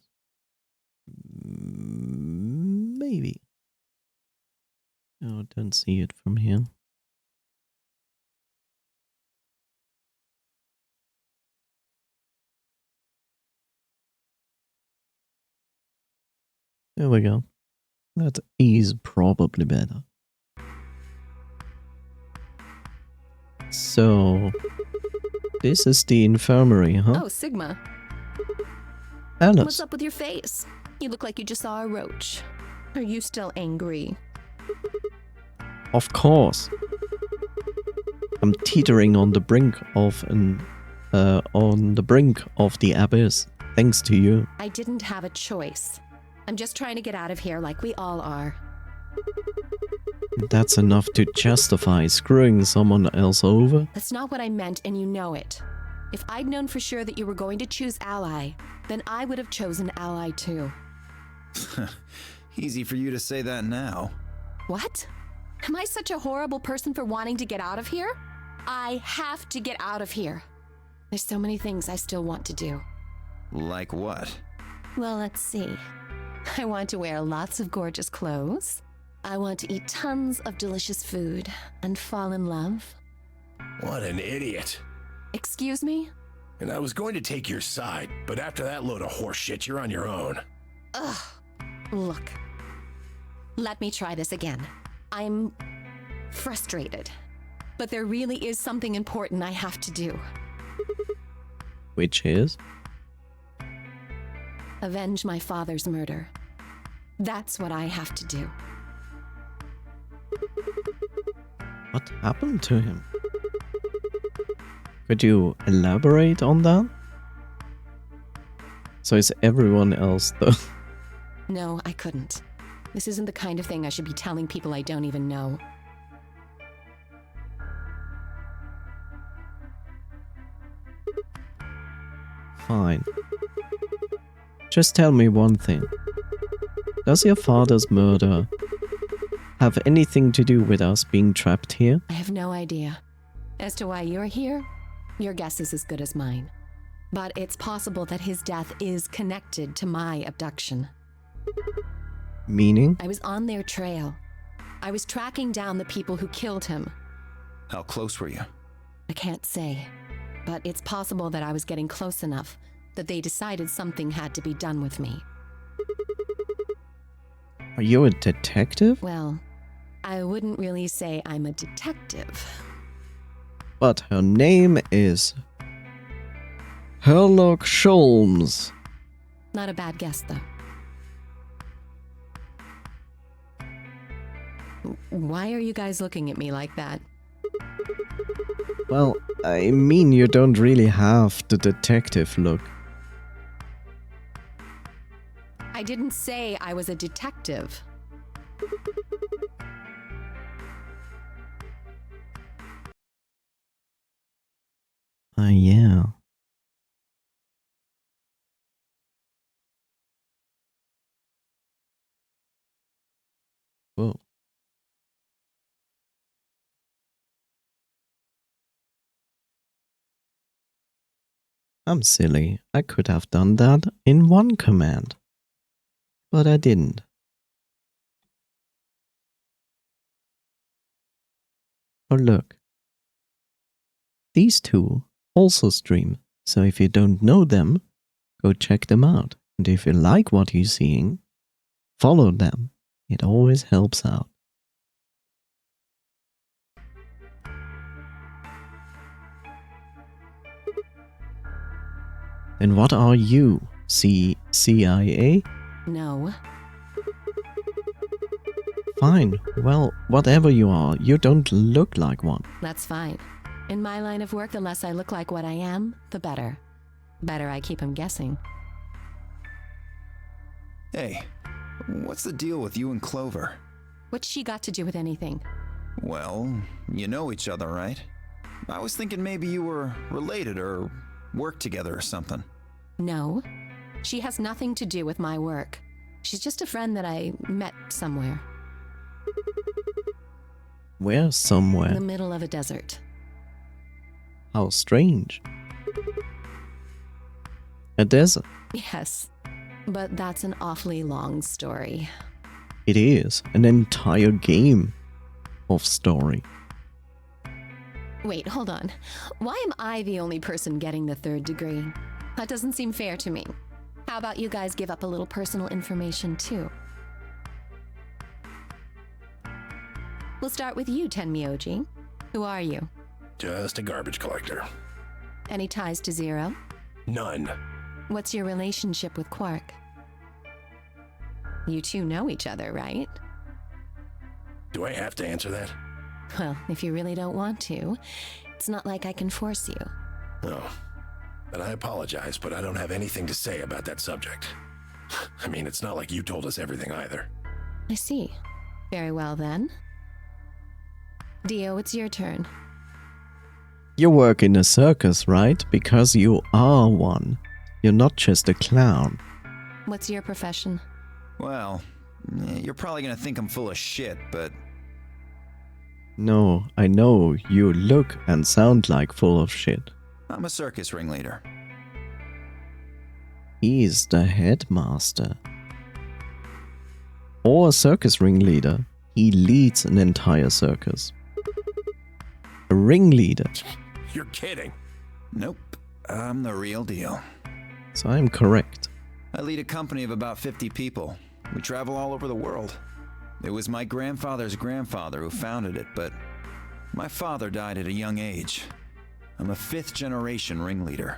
Maybe. Oh, don't see it from here. There we go. That is probably better. So, this is the infirmary, huh? Oh, Sigma. Alice. What's up with your face? You look like you just saw a roach. Are you still angry? Of course. I'm teetering on the brink of the abyss, thanks to you. I didn't have a choice. I'm just trying to get out of here like we all are. That's enough to justify screwing someone else over? That's not what I meant, and you know it. If I'd known for sure that you were going to choose Ally, then I would have chosen Ally too. Easy for you to say that now. What? Am I such a horrible person for wanting to get out of here? I have to get out of here. There's so many things I still want to do. Like what? Well, let's see. I want to wear lots of gorgeous clothes. I want to eat tons of delicious food and fall in love. What an idiot. Excuse me? And I was going to take your side, but after that load of horse shit, you're on your own. Ugh. Look. Let me try this again. I'm frustrated. But there really is something important I have to do. Which is? Avenge my father's murder. That's what I have to do. What happened to him? Could you elaborate on that? So is everyone else though? No, I couldn't. This isn't the kind of thing I should be telling people I don't even know. Fine. Just tell me one thing. Does your father's murder have anything to do with us being trapped here? I have no idea. As to why you're here, your guess is as good as mine. But it's possible that his death is connected to my abduction. Meaning? I was on their trail. I was tracking down the people who killed him. How close were you? I can't say, but it's possible that I was getting close enough that they decided something had to be done with me. Are you a detective? Well, I wouldn't really say I'm a detective. But her name is Sherlock Holmes. Not a bad guess, though. Why are you guys looking at me like that? Well, I mean, you don't really have the detective look. I didn't say I was a detective. Yeah. Whoa. I'm silly. I could have done that in one command. But I didn't. Oh look. These two also stream, so if you don't know them, go check them out. And if you like what you're seeing, follow them. It always helps out. And what are you? CIA? No. Fine. Well, whatever you are, you don't look like one. That's fine. In my line of work, the less I look like what I am, the better. Better I keep him guessing. Hey, what's the deal with you and Clover? What's she got to do with anything? Well, you know each other, right? I was thinking maybe you were related or worked together or something. No. She has nothing to do with my work. She's just a friend that I met somewhere. Where somewhere? In the middle of a desert. How strange. A desert? Yes. But that's an awfully long story. It is an entire game of story. Wait, hold on. Why am I the only person getting the 3rd degree? That doesn't seem fair to me. How about you guys give up a little personal information too? We'll start with you, Tenmyoji. Who are you? Just a garbage collector. Any ties to Zero? None. What's your relationship with Quark? You two know each other, right? Do I have to answer that? Well, if you really don't want to, it's not like I can force you. No. But I apologize, but I don't have anything to say about that subject. I mean, it's not like you told us everything either. I see. Very well then. Dio, it's your turn. You work in a circus, right? Because you are one. You're not just a clown. What's your profession? Well, you're probably gonna think I'm full of shit, but No, I know you look and sound like full of shit. I'm a circus ringleader. He's the headmaster. Or a circus ringleader. He leads an entire circus. A ringleader. You're kidding. Nope, I'm the real deal. So I'm correct. I lead a company of about 50 people. We travel all over the world. It was my grandfather's grandfather who founded it, but my father died at a young age. I'm a 5th generation ringleader.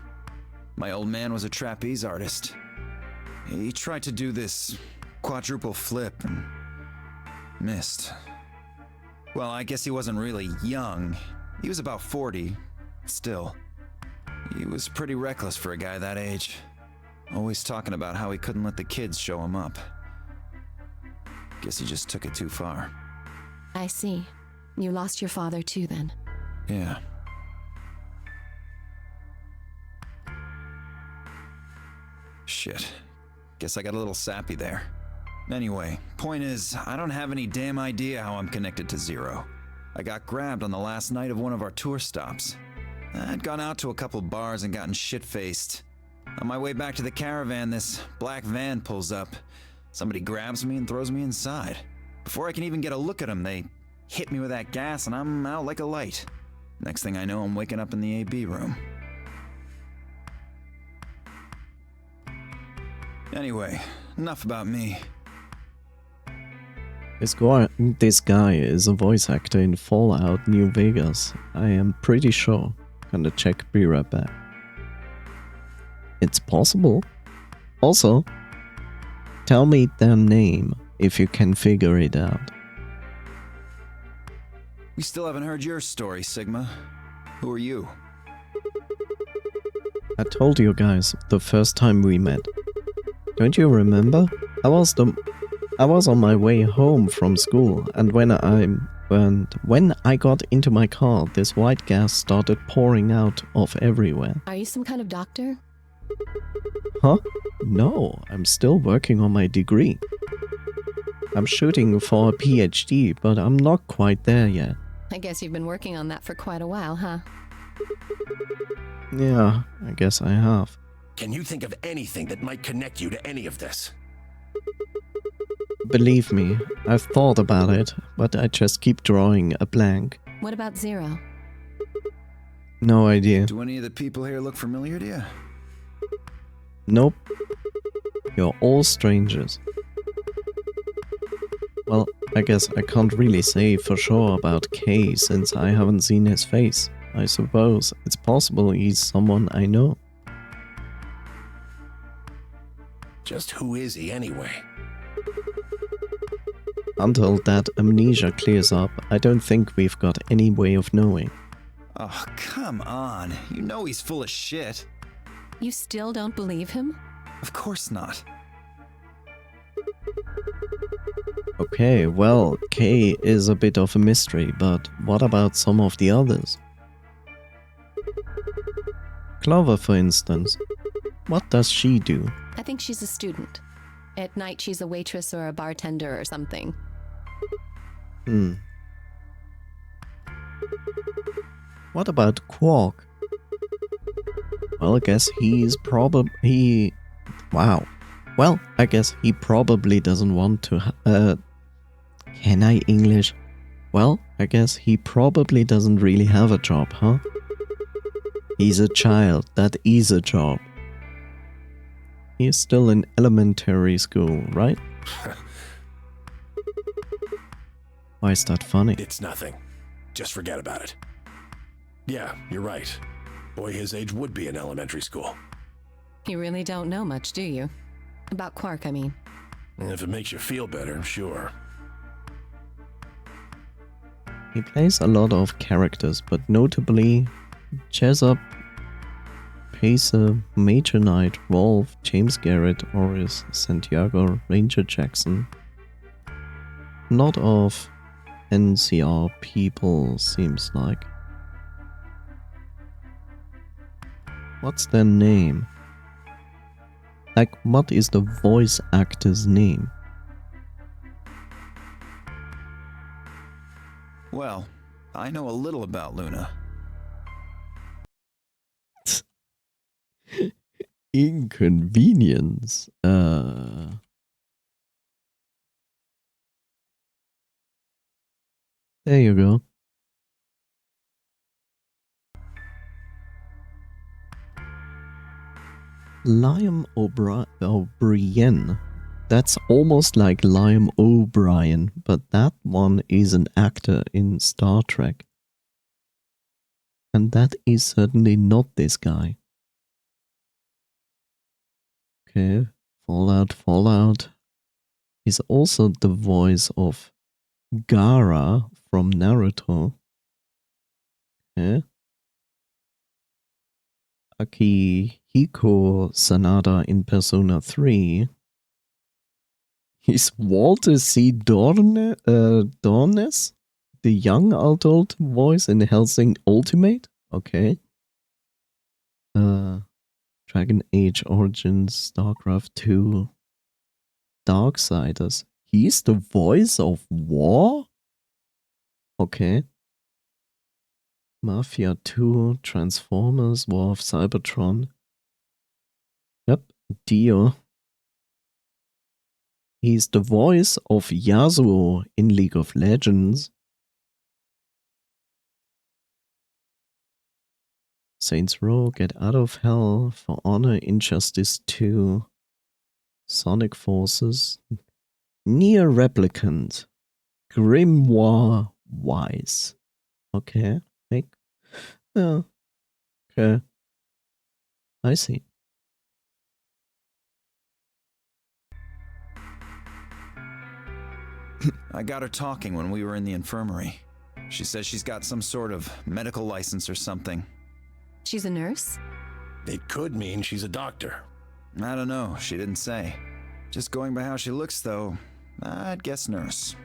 My old man was a trapeze artist. He tried to do this quadruple flip and missed. Well, I guess he wasn't really young. He was about 40. Still, he was pretty reckless for a guy that age. Always talking about how he couldn't let the kids show him up. Guess he just took it too far. I see. You lost your father too then. Yeah. Shit. Guess I got a little sappy there. Anyway, point is, I don't have any damn idea how I'm connected to Zero. I got grabbed on the last night of one of our tour stops. I'd gone out to a couple bars and gotten shit-faced. On my way back to the caravan, this black van pulls up. Somebody grabs me and throws me inside. Before I can even get a look at them, they hit me with that gas and I'm out like a light. Next thing I know, I'm waking up in the AB room. Anyway, enough about me. This guy is a voice actor in Fallout New Vegas. I am pretty sure. Gonna check, be right back. It's possible. Also, tell me their name if you can figure it out. We still haven't heard your story, Sigma. Who are you? I told you guys the first time we met. Don't you remember? I was on my way home from school, and when I got into my car, this white gas started pouring out of everywhere. Are you some kind of doctor? Huh? No, I'm still working on my degree. I'm shooting for a PhD, but I'm not quite there yet. I guess you've been working on that for quite a while, huh? Yeah, I guess I have. Can you think of anything that might connect you to any of this? Believe me, I've thought about it, but I just keep drawing a blank. What about Zero? No idea. Do any of the people here look familiar to you? Nope. You're all strangers. Well, I guess I can't really say for sure about Kay since I haven't seen his face. I suppose it's possible he's someone I know. Just who is he anyway? Until that amnesia clears up, I don't think we've got any way of knowing. Oh, come on. You know he's full of shit. You still don't believe him? Of course not. Okay, well, Kay is a bit of a mystery, but what about some of the others? Clover, for instance. What does she do? I think she's a student. At night she's a waitress or a bartender or something. What about Quark? Well, I guess Well, I guess he probably doesn't want to Can I English? Well, I guess he probably doesn't really have a job, huh? He's a child, that is a job. He's still in elementary school, right? Why is that funny? It's nothing. Just forget about it. Yeah, you're right. Boy his age would be in elementary school. You really don't know much, do you? About Quark, I mean. And if it makes you feel better, sure. He plays a lot of characters, but notably Jessup, Pacer, Major Knight, Rolf, James Garrett, Oris, Santiago, Ranger Jackson. Not of NCR people, seems like. What's their name? Like, what is the voice actor's name? Well, I know a little about Luna. Inconvenience. There you go. Liam O'Brien. That's almost like Liam O'Brien, but that one is an actor in Star Trek. And that is certainly not this guy. Okay, Fallout. He's also the voice of Gaara from Naruto. Okay. Akihiko Sanada in Persona 3. He's Walter C. Dornes, the young adult voice in Hellsing Ultimate? Okay. Dragon Age Origins, StarCraft 2, Darksiders. He's the voice of War? Okay. Mafia 2, Transformers, War of Cybertron. Yep, Dio. He's the voice of Yasuo in League of Legends. Saints Row, Get Out of Hell, For Honor, Injustice 2, Sonic Forces, Nier Replicant, Grimoire Wise. Okay, yeah, okay, I see. I got her talking when we were in the infirmary. She says she's got some sort of medical license or something. She's a nurse? It could mean she's a doctor. I don't know, she didn't say. Just going by how she looks, though, I'd guess nurse.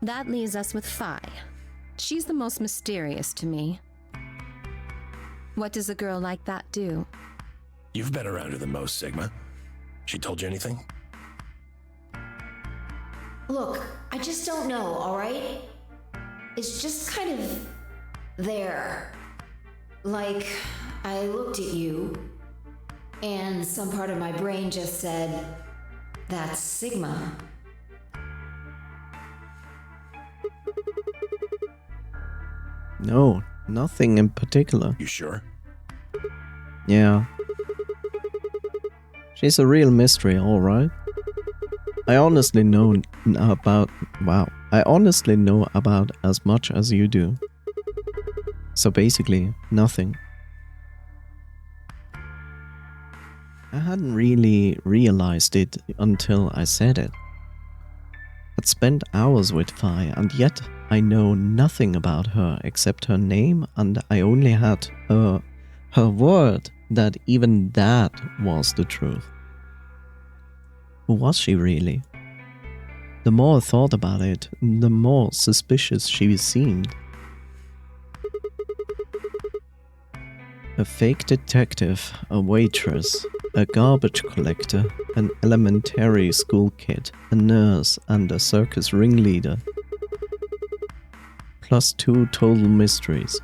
That leaves us with Phi. She's the most mysterious to me. What does a girl like that do? You've been around her the most, Sigma. She told you anything? Look, I just don't know, alright? It's just kind of there. Like, I looked at you, and some part of my brain just said, that's Sigma. No, nothing in particular. You sure? Yeah. She's a real mystery, alright. I honestly know about as much as you do. So basically, nothing. I hadn't really realized it until I said it. I'd spent hours with Phi, and yet I know nothing about her except her name, and I only had her word that even that was the truth. Who was she really? The more I thought about it, the more suspicious she seemed. A fake detective, a waitress, a garbage collector, an elementary school kid, a nurse, and a circus ringleader. Plus 2 total mysteries.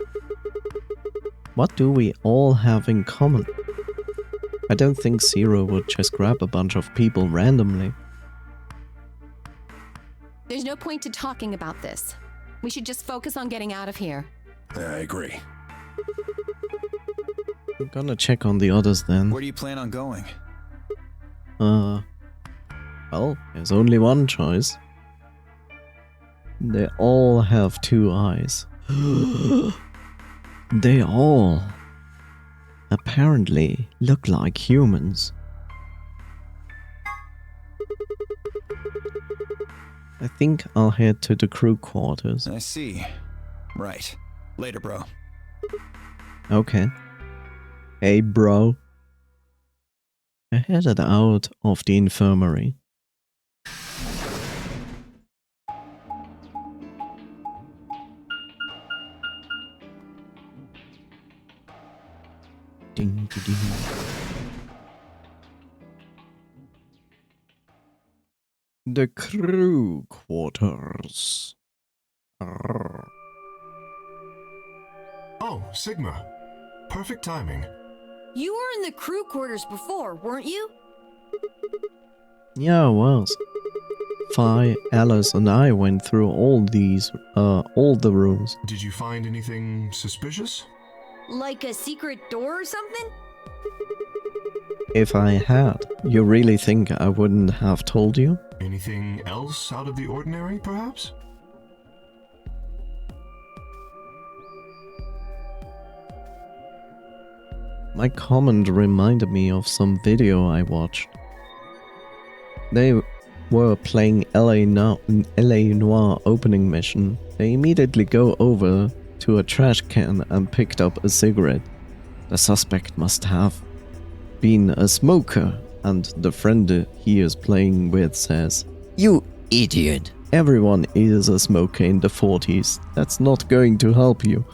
What do we all have in common? I don't think Zero would just grab a bunch of people randomly. There's no point to talking about this. We should just focus on getting out of here. I agree. I'm gonna check on the others then. Where do you plan on going? Well, there's only one choice. They all have 2 eyes. They all apparently look like humans. I think I'll head to the crew quarters. I see. Right. Later, bro. Okay. Hey, bro. I headed out of the infirmary. Ding, ding, ding. The crew quarters. Arrgh. Oh, Sigma. Perfect timing. You were in the crew quarters before, weren't you? Yeah, I was. Phi, Alice, and I went through all the rooms. Did you find anything suspicious? Like a secret door or something? If I had, you really think I wouldn't have told you? Anything else out of the ordinary, perhaps? My comment reminded me of some video I watched. They were playing LA Noire opening mission. They immediately go over to a trash can and picked up a cigarette. The suspect must have been a smoker, and the friend he is playing with says, "You idiot! Everyone is a smoker in the 40s. That's not going to help you."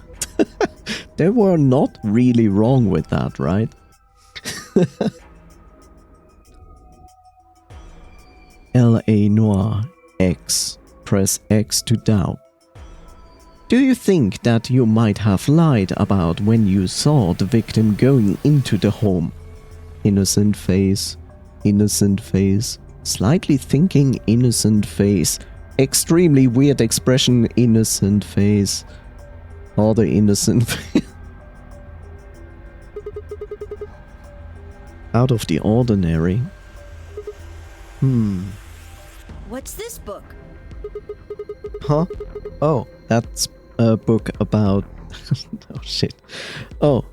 They were not really wrong with that, right? LA Noire X. Press X to doubt. Do you think that you might have lied about when you saw the victim going into the home? Innocent face, slightly thinking innocent face, extremely weird expression innocent face, other innocent face. Out of the ordinary. What's this book? Huh? Oh, that's a book about... oh shit. Oh,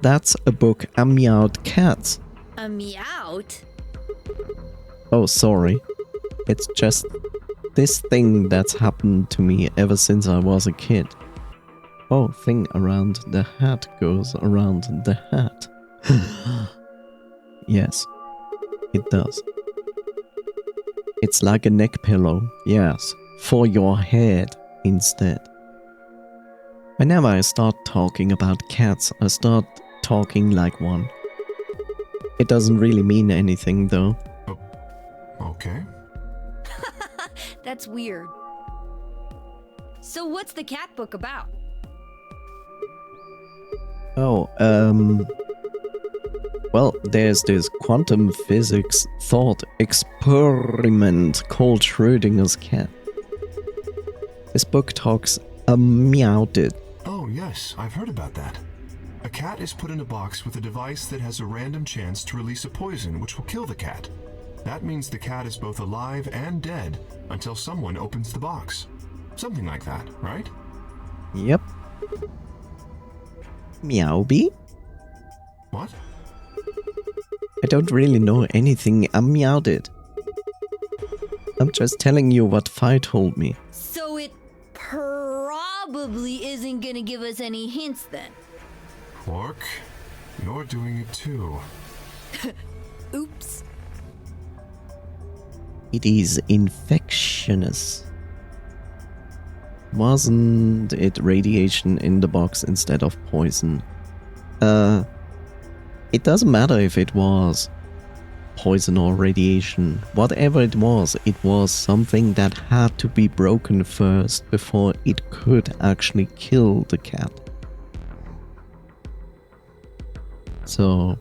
that's a book about cats. A meowt? Oh, sorry. It's just this thing that's happened to me ever since I was a kid. Oh, thing around the hat goes around the hat. Yes, it does. It's like a neck pillow, yes, for your head instead. Whenever I start talking about cats, I start talking like one. It doesn't really mean anything though. Oh, okay. That's weird. So what's the cat book about? Oh, well, there's this quantum physics thought experiment called Schrödinger's cat. This book talks about it. Oh, yes, I've heard about that. A cat is put in a box with a device that has a random chance to release a poison which will kill the cat. That means the cat is both alive and dead until someone opens the box. Something like that, right? Yep. Meowby? What? I don't really know anything about it. I'm just telling you what Phi told me. So it probably isn't gonna give us any hints then. Quark, you're doing it too. Oops. It is infectious. Wasn't it radiation in the box instead of poison? It doesn't matter if it was poison or radiation. Whatever it was something that had to be broken first before it could actually kill the cat. So,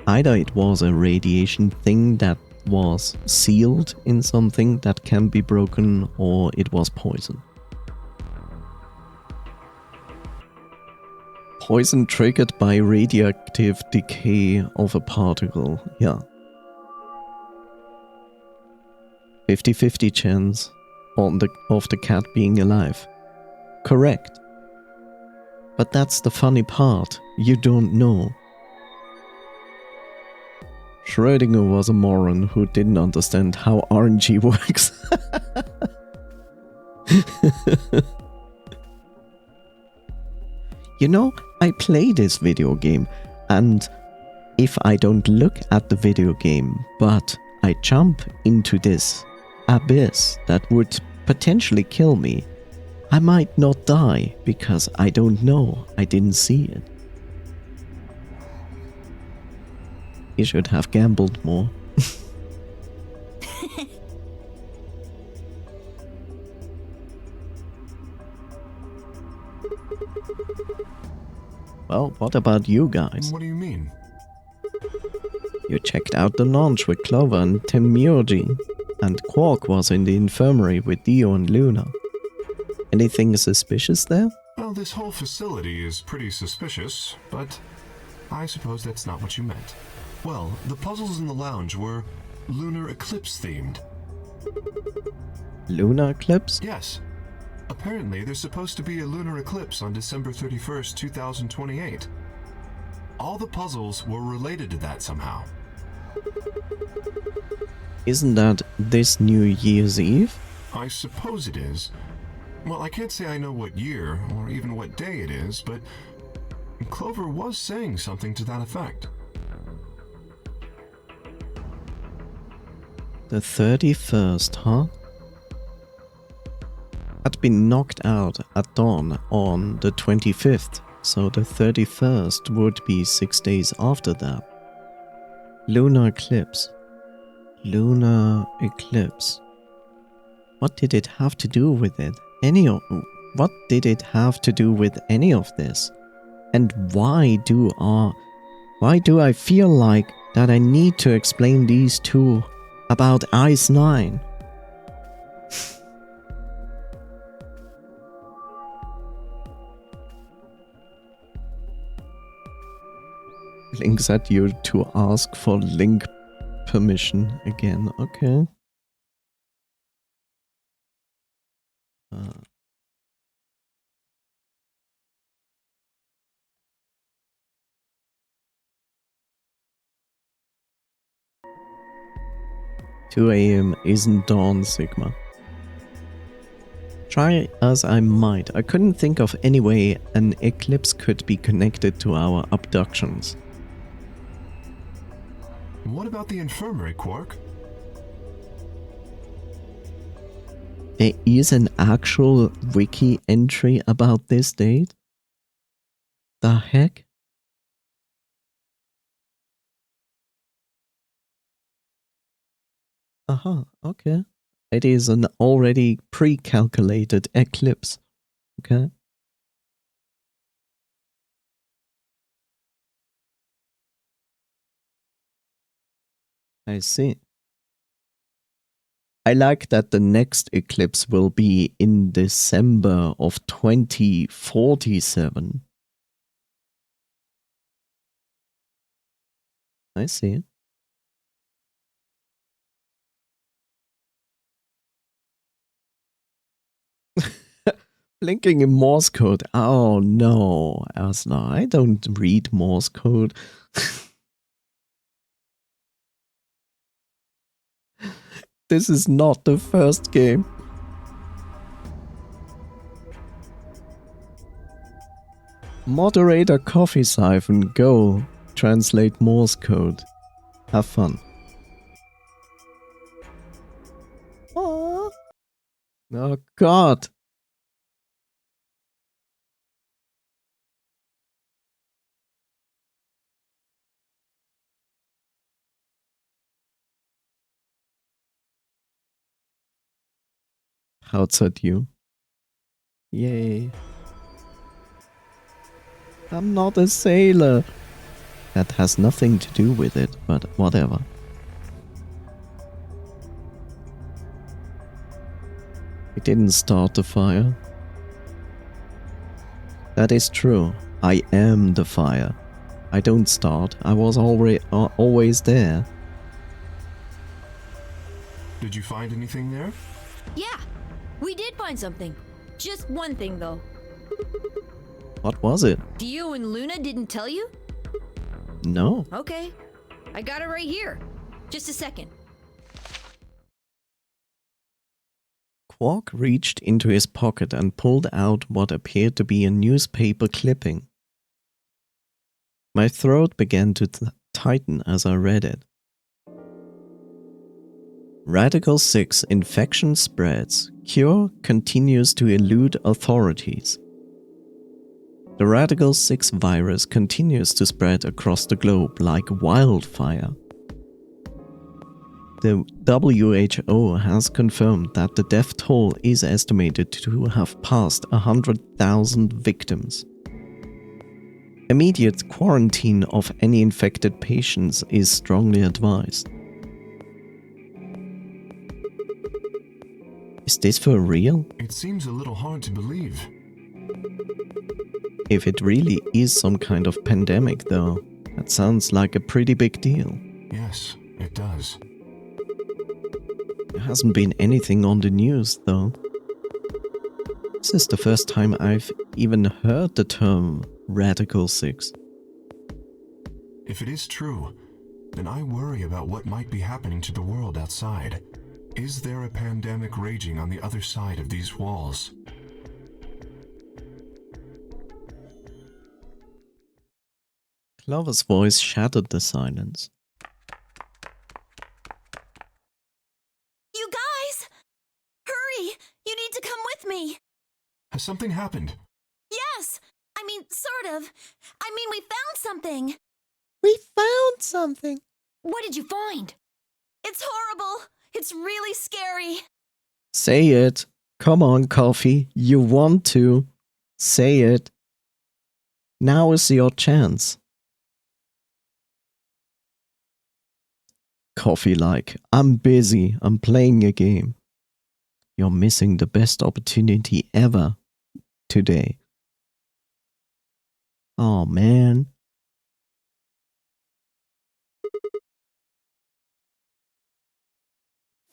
either it was a radiation thing that was sealed in something that can be broken, or it was poison. Poison triggered by radioactive decay of a particle, yeah. 50-50 chance. of the cat being alive. Correct. But that's the funny part. You don't know. Schrödinger was a moron who didn't understand how RNG works. You know, I play this video game, and if I don't look at the video game, but I jump into this abyss that would potentially kill me, I might not die because I don't know, I didn't see it. You should have gambled more. Well, what about you guys? What do you mean? You checked out the launch with Clover and Temurgi, and Quark was in the infirmary with Dio and Luna. Anything suspicious there? Well, this whole facility is pretty suspicious, but I suppose that's not what you meant. Well, the puzzles in the lounge were lunar eclipse themed. Lunar eclipse? Yes. Apparently, there's supposed to be a lunar eclipse on December 31st, 2028. All the puzzles were related to that somehow. Isn't that this New Year's Eve? I suppose it is. Well, I can't say I know what year or even what day it is, but Clover was saying something to that effect. The 31st, huh? Had been knocked out at dawn on the 25th, so the 31st would be 6 days after that. Lunar eclipse. Lunar eclipse. What did it have to do with it? What did it have to do with any of this? And why do I feel like that I need to explain these two about Ice 9? Links at you to ask for link permission again. Okay. 2 AM isn't dawn, Sigma. Try as I might, I couldn't think of any way an eclipse could be connected to our abductions. What about the infirmary, Quark? There is an actual wiki entry about this date? The heck? Aha, okay. It is an already pre-calculated eclipse. Okay. I see. I like that the next eclipse will be in December of 2047. I see. Blinking in Morse code. Oh no, Asna, I don't read Morse code. This is not the first game. Moderator coffee siphon, go. Translate Morse code. Have fun. Oh God. Outside you. Yay. I'm not a sailor. That has nothing to do with it, but whatever. I didn't start the fire. That is true. I am the fire. I don't start. I was always there. Did you find anything there? Yeah. We did find something. Just one thing, though. What was it? Dio and Luna didn't tell you? No. Okay. I got it right here. Just a second. Quark reached into his pocket and pulled out what appeared to be a newspaper clipping. My throat began to tighten as I read it. Radical 6 infection spreads. Cure continues to elude authorities. The Radical 6 virus continues to spread across the globe like wildfire. The WHO has confirmed that the death toll is estimated to have passed 100,000 victims. Immediate quarantine of any infected patients is strongly advised. Is this for real? It seems a little hard to believe. If it really is some kind of pandemic, though, that sounds like a pretty big deal. Yes, it does. There hasn't been anything on the news, though. This is the first time I've even heard the term Radical 6. If it is true, then I worry about what might be happening to the world outside. Is there a pandemic raging on the other side of these walls? Clover's voice shattered the silence. You guys! Hurry! You need to come with me! Has something happened? Yes! I mean, sort of. I mean, we found something! We found something! What did you find? It's horrible! It's really scary! Say it! Come on, Coffee, you want to! Say it! Now is your chance. Coffee like, I'm busy, I'm playing a game. You're missing the best opportunity ever today. Oh man.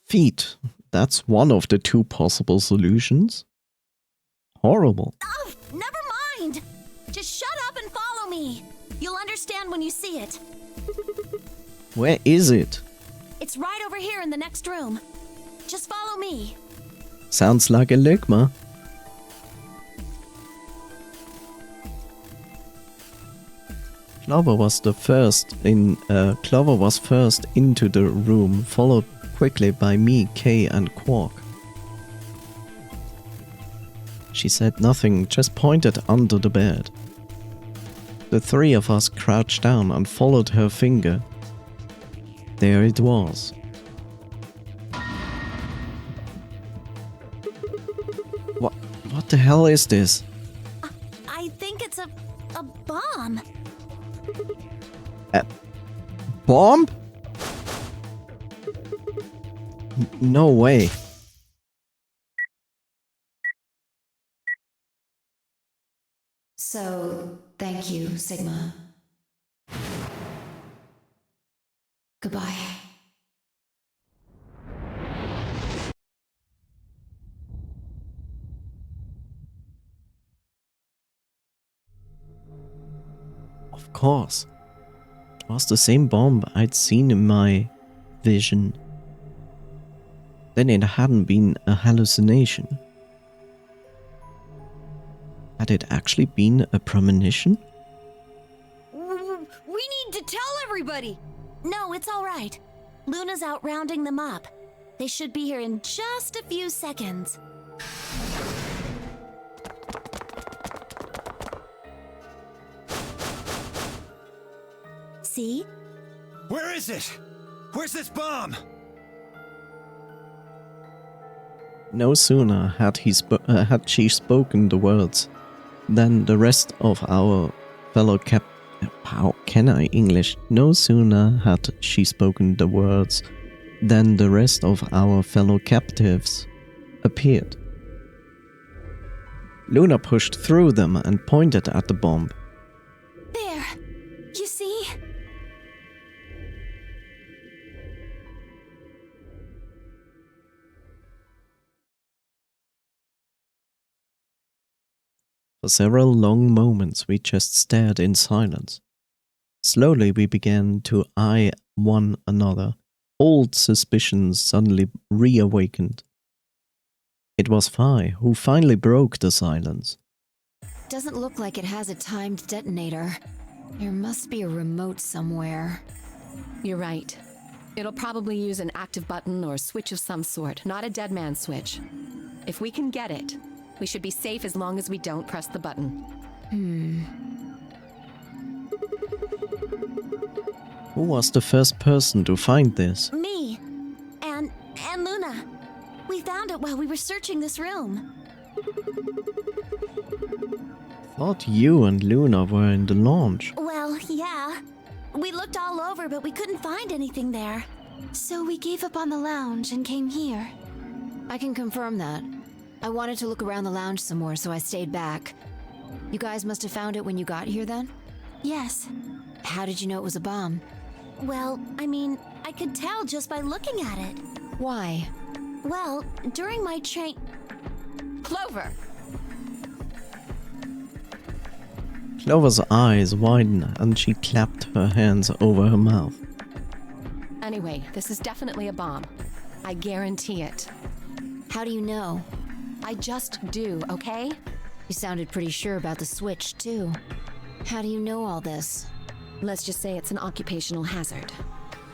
Feet. That's one of the two possible solutions. Horrible. Oh, never mind! Just shut up and follow me! You'll understand when you see it. Where is it? It's right over here in the next room. Just follow me. Sounds like a ligma. Clover was first into the room, followed quickly by me, Kay, and Quark. She said nothing, just pointed under the bed. The three of us crouched down and followed her finger. There it was. What the hell is this? I think it's a bomb. A bomb? No way. So, thank you, Sigma. Goodbye. Of course. It was the same bomb I'd seen in my vision. Then it hadn't been a hallucination. Had it actually been a premonition? We need to tell everybody! No, it's all right. Luna's out rounding them up. They should be here in just a few seconds. See? Where is it? Where's this bomb? No sooner had she spoken the words than the rest of our fellow How can I English? No sooner had she spoken the words than the rest of our fellow captives appeared. Luna pushed through them and pointed at the bomb. There. You see? For several long moments we just stared in silence. Slowly we began to eye one another. Old suspicions suddenly reawakened. It was Phi who finally broke the silence. Doesn't look like it has a timed detonator. There must be a remote somewhere. You're right. It'll probably use an active button or switch of some sort, not a dead man switch. If we can get it, we should be safe as long as we don't press the button. Who was the first person to find this? Me. And Luna. We found it while we were searching this room. Thought you and Luna were in the launch. Well, yeah. We looked all over, but we couldn't find anything there. So we gave up on the lounge and came here. I can confirm that. I wanted to look around the lounge some more, so I stayed back. You guys must have found it when you got here then? Yes. How did you know it was a bomb? Well, I mean, I could tell just by looking at it. Why? Well, during my train... Clover! Clover's eyes widened and she clapped her hands over her mouth. Anyway, this is definitely a bomb. I guarantee it. How do you know? I just do, okay? You sounded pretty sure about the switch, too. How do you know all this? Let's just say it's an occupational hazard.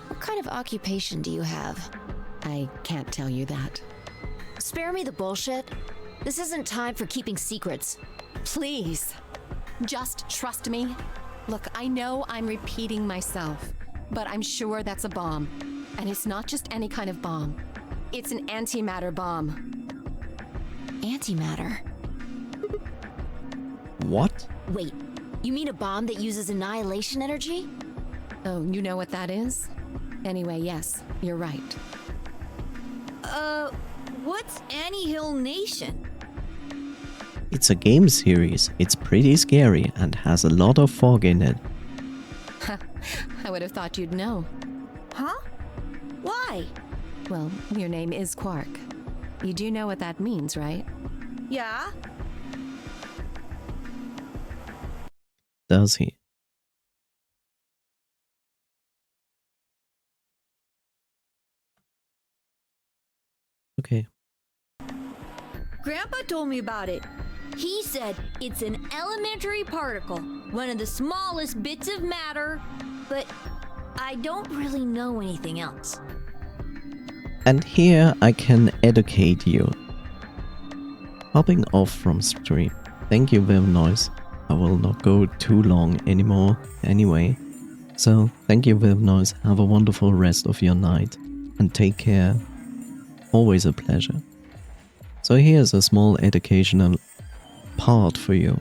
What kind of occupation do you have? I can't tell you that. Spare me the bullshit. This isn't time for keeping secrets. Please, just trust me. Look, I know I'm repeating myself, but I'm sure that's a bomb. And it's not just any kind of bomb. It's an antimatter bomb. Antimatter? What? Wait, you mean a bomb that uses annihilation energy? Oh, you know what that is? Anyway, yes, you're right. What's Annie-Hill Nation? It's a game series. It's pretty scary and has a lot of fog in it. I would have thought you'd know. Huh? Why? Well, your name is Quark. You do know what that means, right? Yeah? Does he? Okay. Grandpa told me about it. He said it's an elementary particle, one of the smallest bits of matter, but I don't really know anything else. And here I can educate you. Hopping off from stream. Thank you, Noise. I will not go too long anymore anyway. So, thank you, Noise. Have a wonderful rest of your night. And take care. Always a pleasure. So here's a small educational part for you.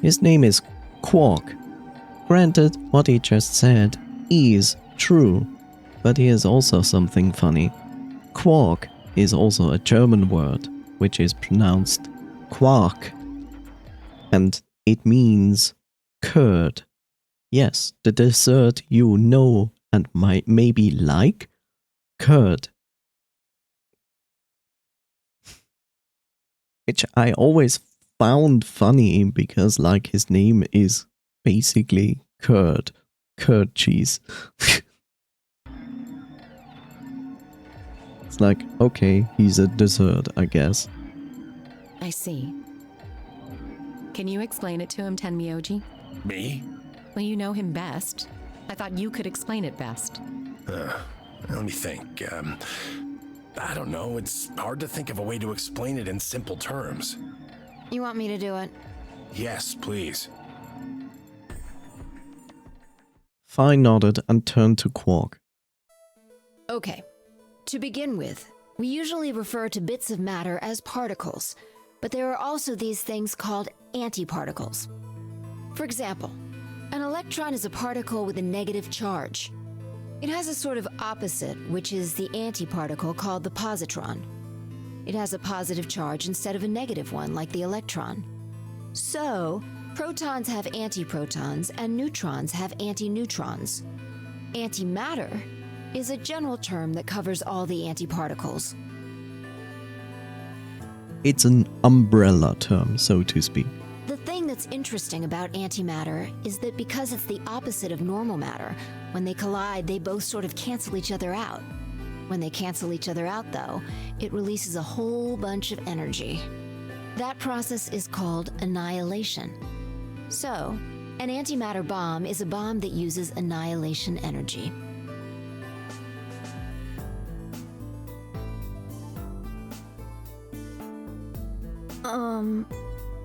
His name is Quark. Granted, what he just said is true. But here's also something funny. Quark is also a German word, which is pronounced Quark. And it means curd. Yes, the dessert you know and might maybe like. Curd. Which I always found funny because like his name is basically curd. Curd cheese. It's like, okay, he's a dessert, I guess. I see. Can you explain it to him, Tenmyoji? Me? Well, you know him best. I thought you could explain it best. Let me think. I don't know. It's hard to think of a way to explain it in simple terms. You want me to do it? Yes, please. Phi nodded and turned to Quark. Okay. To begin with, we usually refer to bits of matter as particles, but there are also these things called antiparticles. For example, an electron is a particle with a negative charge. It has a sort of opposite, which is the antiparticle called the positron. It has a positive charge instead of a negative one, like the electron. So, protons have antiprotons and neutrons have antineutrons. Antimatter is a general term that covers all the antiparticles. It's an umbrella term, so to speak. The thing that's interesting about antimatter is that because it's the opposite of normal matter, when they collide, they both sort of cancel each other out. When they cancel each other out, though, it releases a whole bunch of energy. That process is called annihilation. So, an antimatter bomb is a bomb that uses annihilation energy.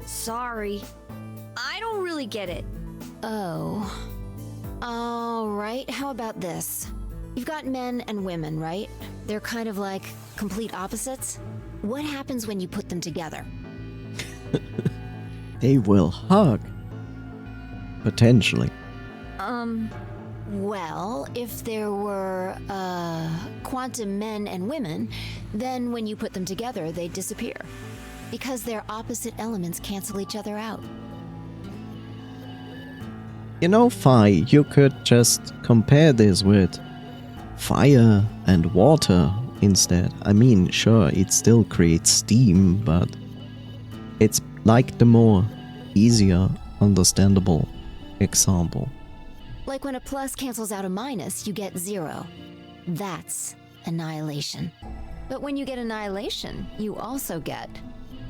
Sorry. I don't really get it. Oh. Alright, how about this? You've got men and women, right? They're kind of like complete opposites. What happens when you put them together? They will hug. Potentially. Well, if there were, quantum men and women, then when you put them together, they disappear. Because their opposite elements cancel each other out. You know, Fi, you could just compare this with fire and water instead. I mean, sure, it still creates steam, but it's like the more easier, understandable example. Like when a plus cancels out a minus, you get 0. That's annihilation. But when you get annihilation, you also get...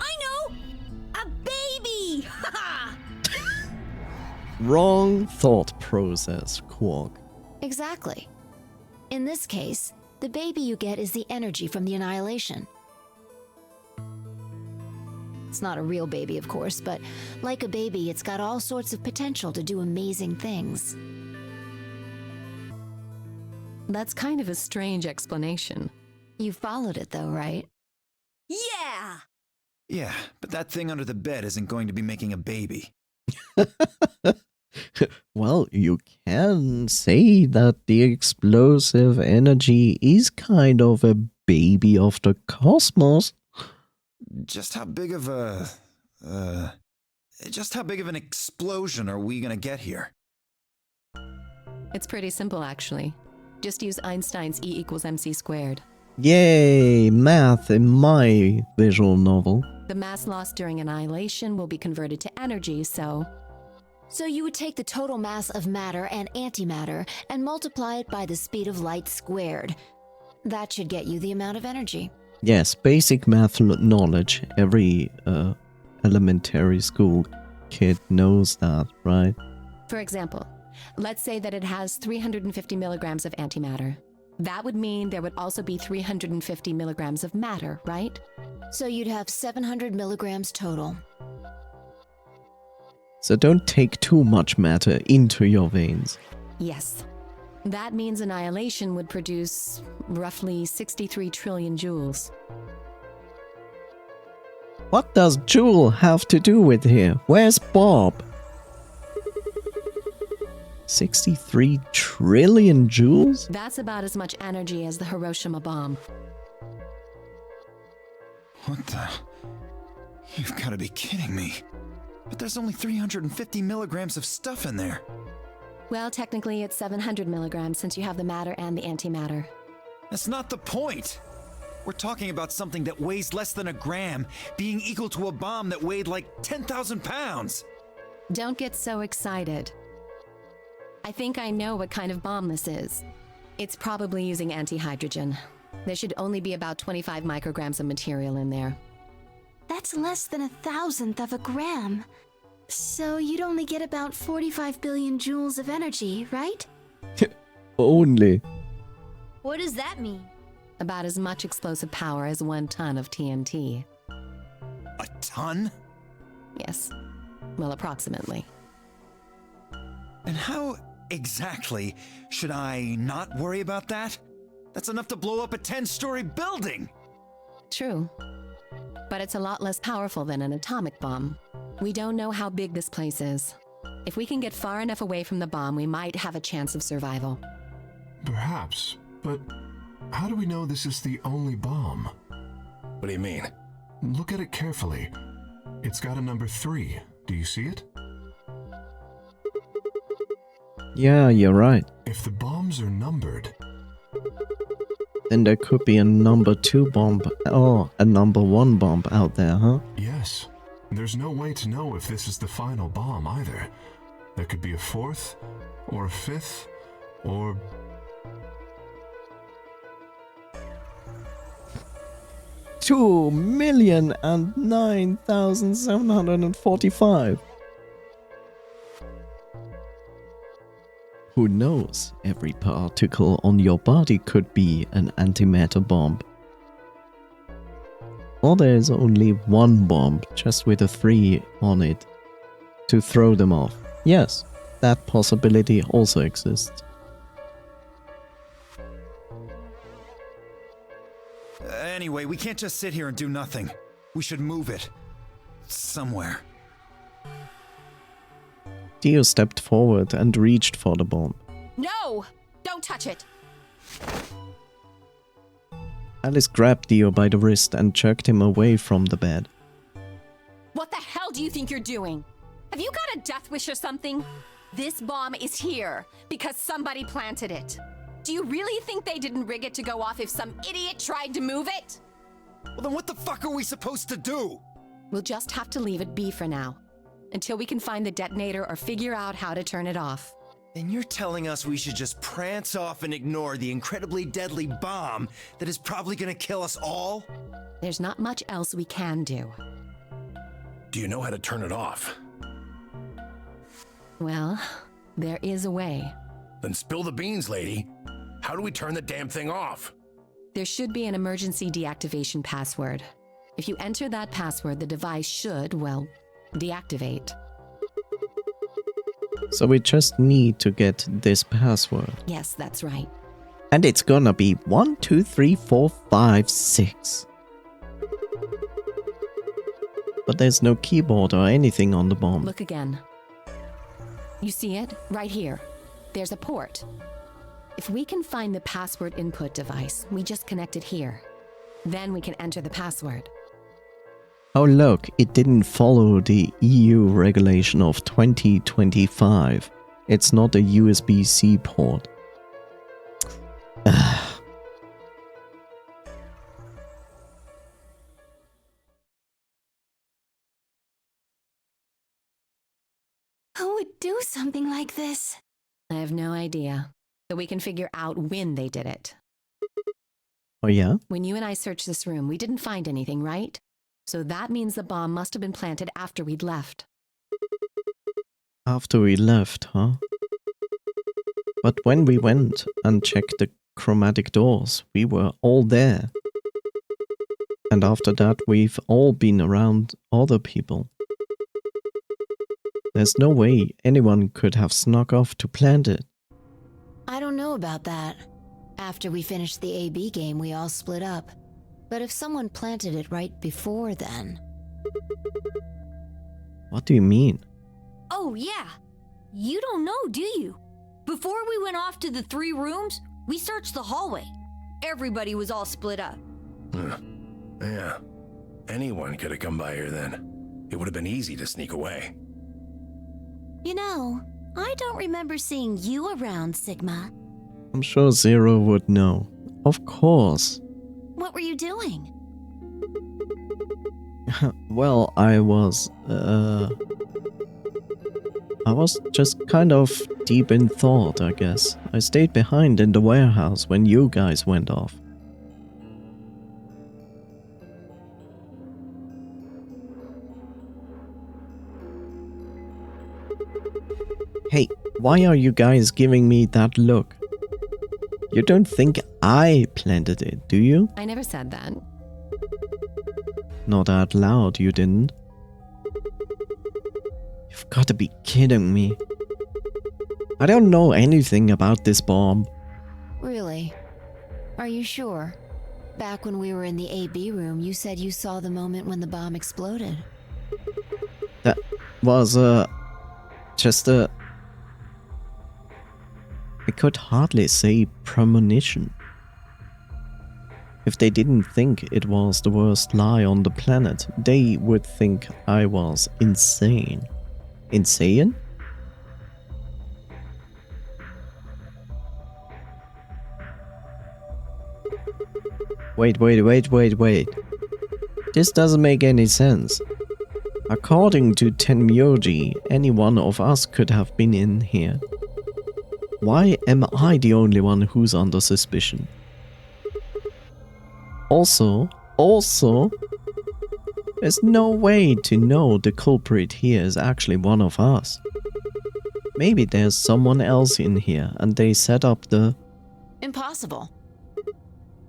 I know! A baby! Haha! Wrong thought process, Quark. Exactly. In this case, the baby you get is the energy from the annihilation. It's not a real baby, of course, but like a baby, it's got all sorts of potential to do amazing things. That's kind of a strange explanation. You followed it though, right? Yeah! Yeah, but that thing under the bed isn't going to be making a baby. Well, you can say that the explosive energy is kind of a baby of the cosmos. Just how big of an explosion are we gonna get here? It's pretty simple, actually. Just use Einstein's E = mc squared. Yay, math in my visual novel. The mass lost during annihilation will be converted to energy, so you would take the total mass of matter and antimatter and multiply it by the speed of light squared. That should get you the amount of energy. Yes, basic math knowledge. Every elementary school kid knows that, right? for example, let's say that it has 350 milligrams of antimatter. That would mean there would also be 350 milligrams of matter, right? So you'd have 700 milligrams total. So don't take too much matter into your veins. Yes. That means annihilation would produce roughly 63 trillion joules. What does Joule have to do with here? Where's Bob? 63 trillion joules? That's about as much energy as the Hiroshima bomb. What the? You've got to be kidding me. But there's only 350 milligrams of stuff in there. Well, technically it's 700 milligrams since you have the matter and the antimatter. That's not the point. We're talking about something that weighs less than a gram being equal to a bomb that weighed like 10,000 pounds. Don't get so excited. I think I know what kind of bomb this is. It's probably using antihydrogen. There should only be about 25 micrograms of material in there. That's less than 1,000th of a gram. So you'd only get about 45 billion joules of energy, right? Only. What does that mean? About as much explosive power as 1 ton of TNT. A ton? Yes. Well, approximately. And how exactly should I not worry about that? That's enough to blow up a 10-story building! True. But it's a lot less powerful than an atomic bomb. We don't know how big this place is. If we can get far enough away from the bomb, we might have a chance of survival. Perhaps, but how do we know this is the only bomb? What do you mean? Look at it carefully. It's got a number 3. Do you see it? Yeah, you're right. If the bombs are numbered, then there could be a number 2 bomb or a number 1 bomb out there, huh? yes. There's no way to know if this is the final bomb either. There could be a fourth, or a fifth, or... 2,009,745. Who knows? Every particle on your body could be an antimatter bomb. Or there's only one bomb, just with a 3 on it, to throw them off. Yes, that possibility also exists. Anyway, we can't just sit here and do nothing. We should move it. Somewhere. Dio stepped forward and reached for the bomb. No! Don't touch it! Alice grabbed Dio by the wrist and jerked him away from the bed. What the hell do you think you're doing? Have you got a death wish or something? This bomb is here because somebody planted it. Do you really think they didn't rig it to go off if some idiot tried to move it? Well, then what the fuck are we supposed to do? We'll just have to leave it be for now, until we can find the detonator or figure out how to turn it off. And you're telling us we should just prance off and ignore the incredibly deadly bomb that is probably gonna kill us all? There's not much else we can do. Do you know how to turn it off? Well, there is a way. Then spill the beans, lady. How do we turn the damn thing off? There should be an emergency deactivation password. If you enter that password, the device should, well, deactivate. So we just need to get this password. Yes, that's right. And it's gonna be 1, 2, 3, 4, 5, 6. But there's no keyboard or anything on the bomb. Look again. You see it? Right here. There's a port. If we can find the password input device, we just connect it here. Then we can enter the password. Oh look, it didn't follow the EU regulation of 2025. It's not a USB-C port. Who would do something like this? I have no idea. But we can figure out when they did it. Oh yeah? When you and I searched this room, we didn't find anything, right? So that means the bomb must have been planted after we'd left. After we left, huh? But when we went and checked the chromatic doors, we were all there. And after that, we've all been around other people. There's no way anyone could have snuck off to plant it. I don't know about that. After we finished the AB game, we all split up. But if someone planted it right before then... What do you mean? Oh, yeah. You don't know, do you? Before we went off to the 3 rooms, we searched the hallway. Everybody was all split up. Yeah. Anyone could have come by here then. It would have been easy to sneak away. You know, I don't remember seeing you around, Sigma. I'm sure Zero would know. Of course. What were you doing? Well, I was just kind of deep in thought, I guess. I stayed behind in the warehouse when you guys went off. Hey, why are you guys giving me that look? You don't think I planted it, do you? I never said that. Not out loud, you didn't. You've got to be kidding me. I don't know anything about this bomb. Really? Are you sure? Back when we were in the AB room, you said you saw the moment when the bomb exploded. That was, just a... I could hardly say premonition. If they didn't think it was the worst lie on the planet, they would think I was insane. Insane? Wait. This doesn't make any sense. According to Tenmyoji, any one of us could have been in here. Why am I the only one who's under suspicion? Also, there's no way to know the culprit here is actually one of us. Maybe there's someone else in here and they set up the... Impossible.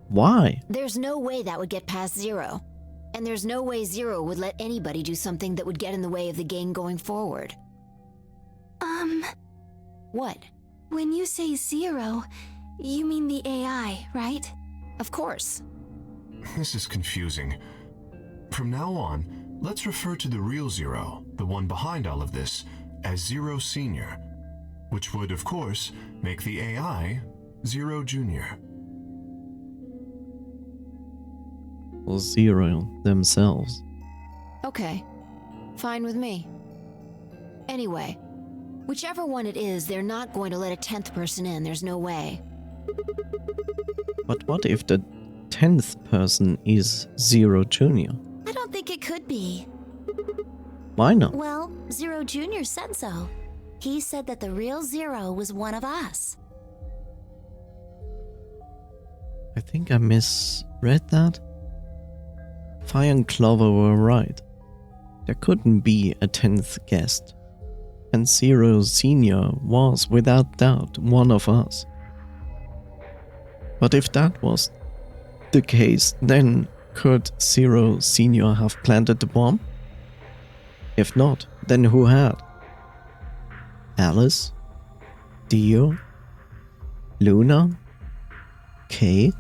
Why? There's no way that would get past Zero. And there's no way Zero would let anybody do something that would get in the way of the game going forward. What? When you say Zero, you mean the AI, right? Of course. This is confusing. From now on, let's refer to the real Zero, the one behind all of this, as Zero Senior, which would, of course, make the AI Zero Junior. Or Zero themselves. Okay. Fine with me. Anyway, whichever one it is, they're not going to let a 10th person in. There's no way. But what if the 10th person is Zero Junior? I don't think it could be. Why not? Well, Zero Jr. said so. He said that the real Zero was one of us. I think I misread that. Fire and Clover were right. There couldn't be a 10th guest. And Zero Senior was, without doubt, one of us. But if that was the case, then could Zero Senior have planted the bomb? If not, then who had? Alice? Dio? Luna? Kay?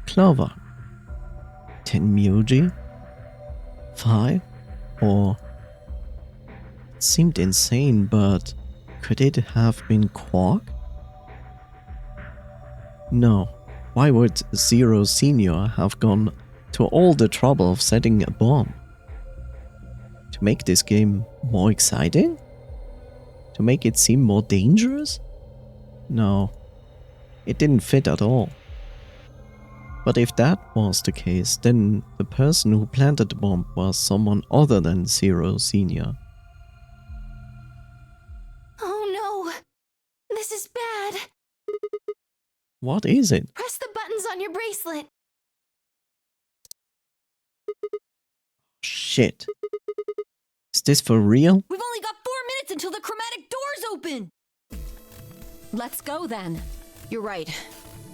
Clover? Tenmyoji? Fi? Or... It seemed insane, but could it have been Quark? No. Why would Zero Senior have gone to all the trouble of setting a bomb? To make this game more exciting? To make it seem more dangerous? No. It didn't fit at all. But if that was the case, then the person who planted the bomb was someone other than Zero Senior. Oh no! This is bad! What is it? Press the buttons on your bracelet! Shit. Is this for real? We've only got 4 minutes until the chromatic doors open! Let's go then. You're right.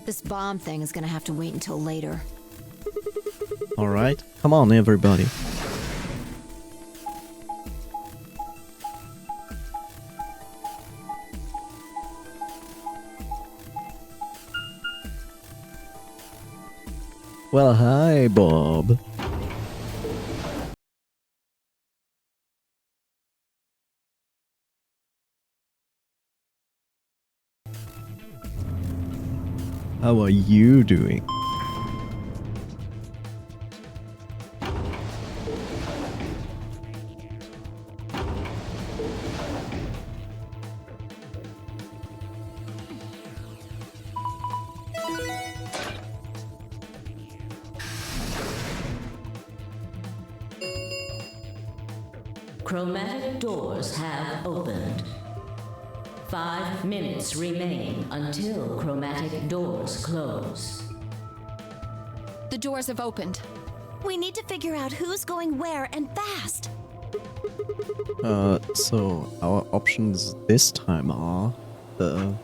This bomb thing is gonna have to wait until later. Alright, come on everybody. Well, hi, Bob. How are you doing? Chromatic doors have opened. 5 minutes remain until chromatic doors close. The doors have opened. We need to figure out who's going where and fast. So our options this time are the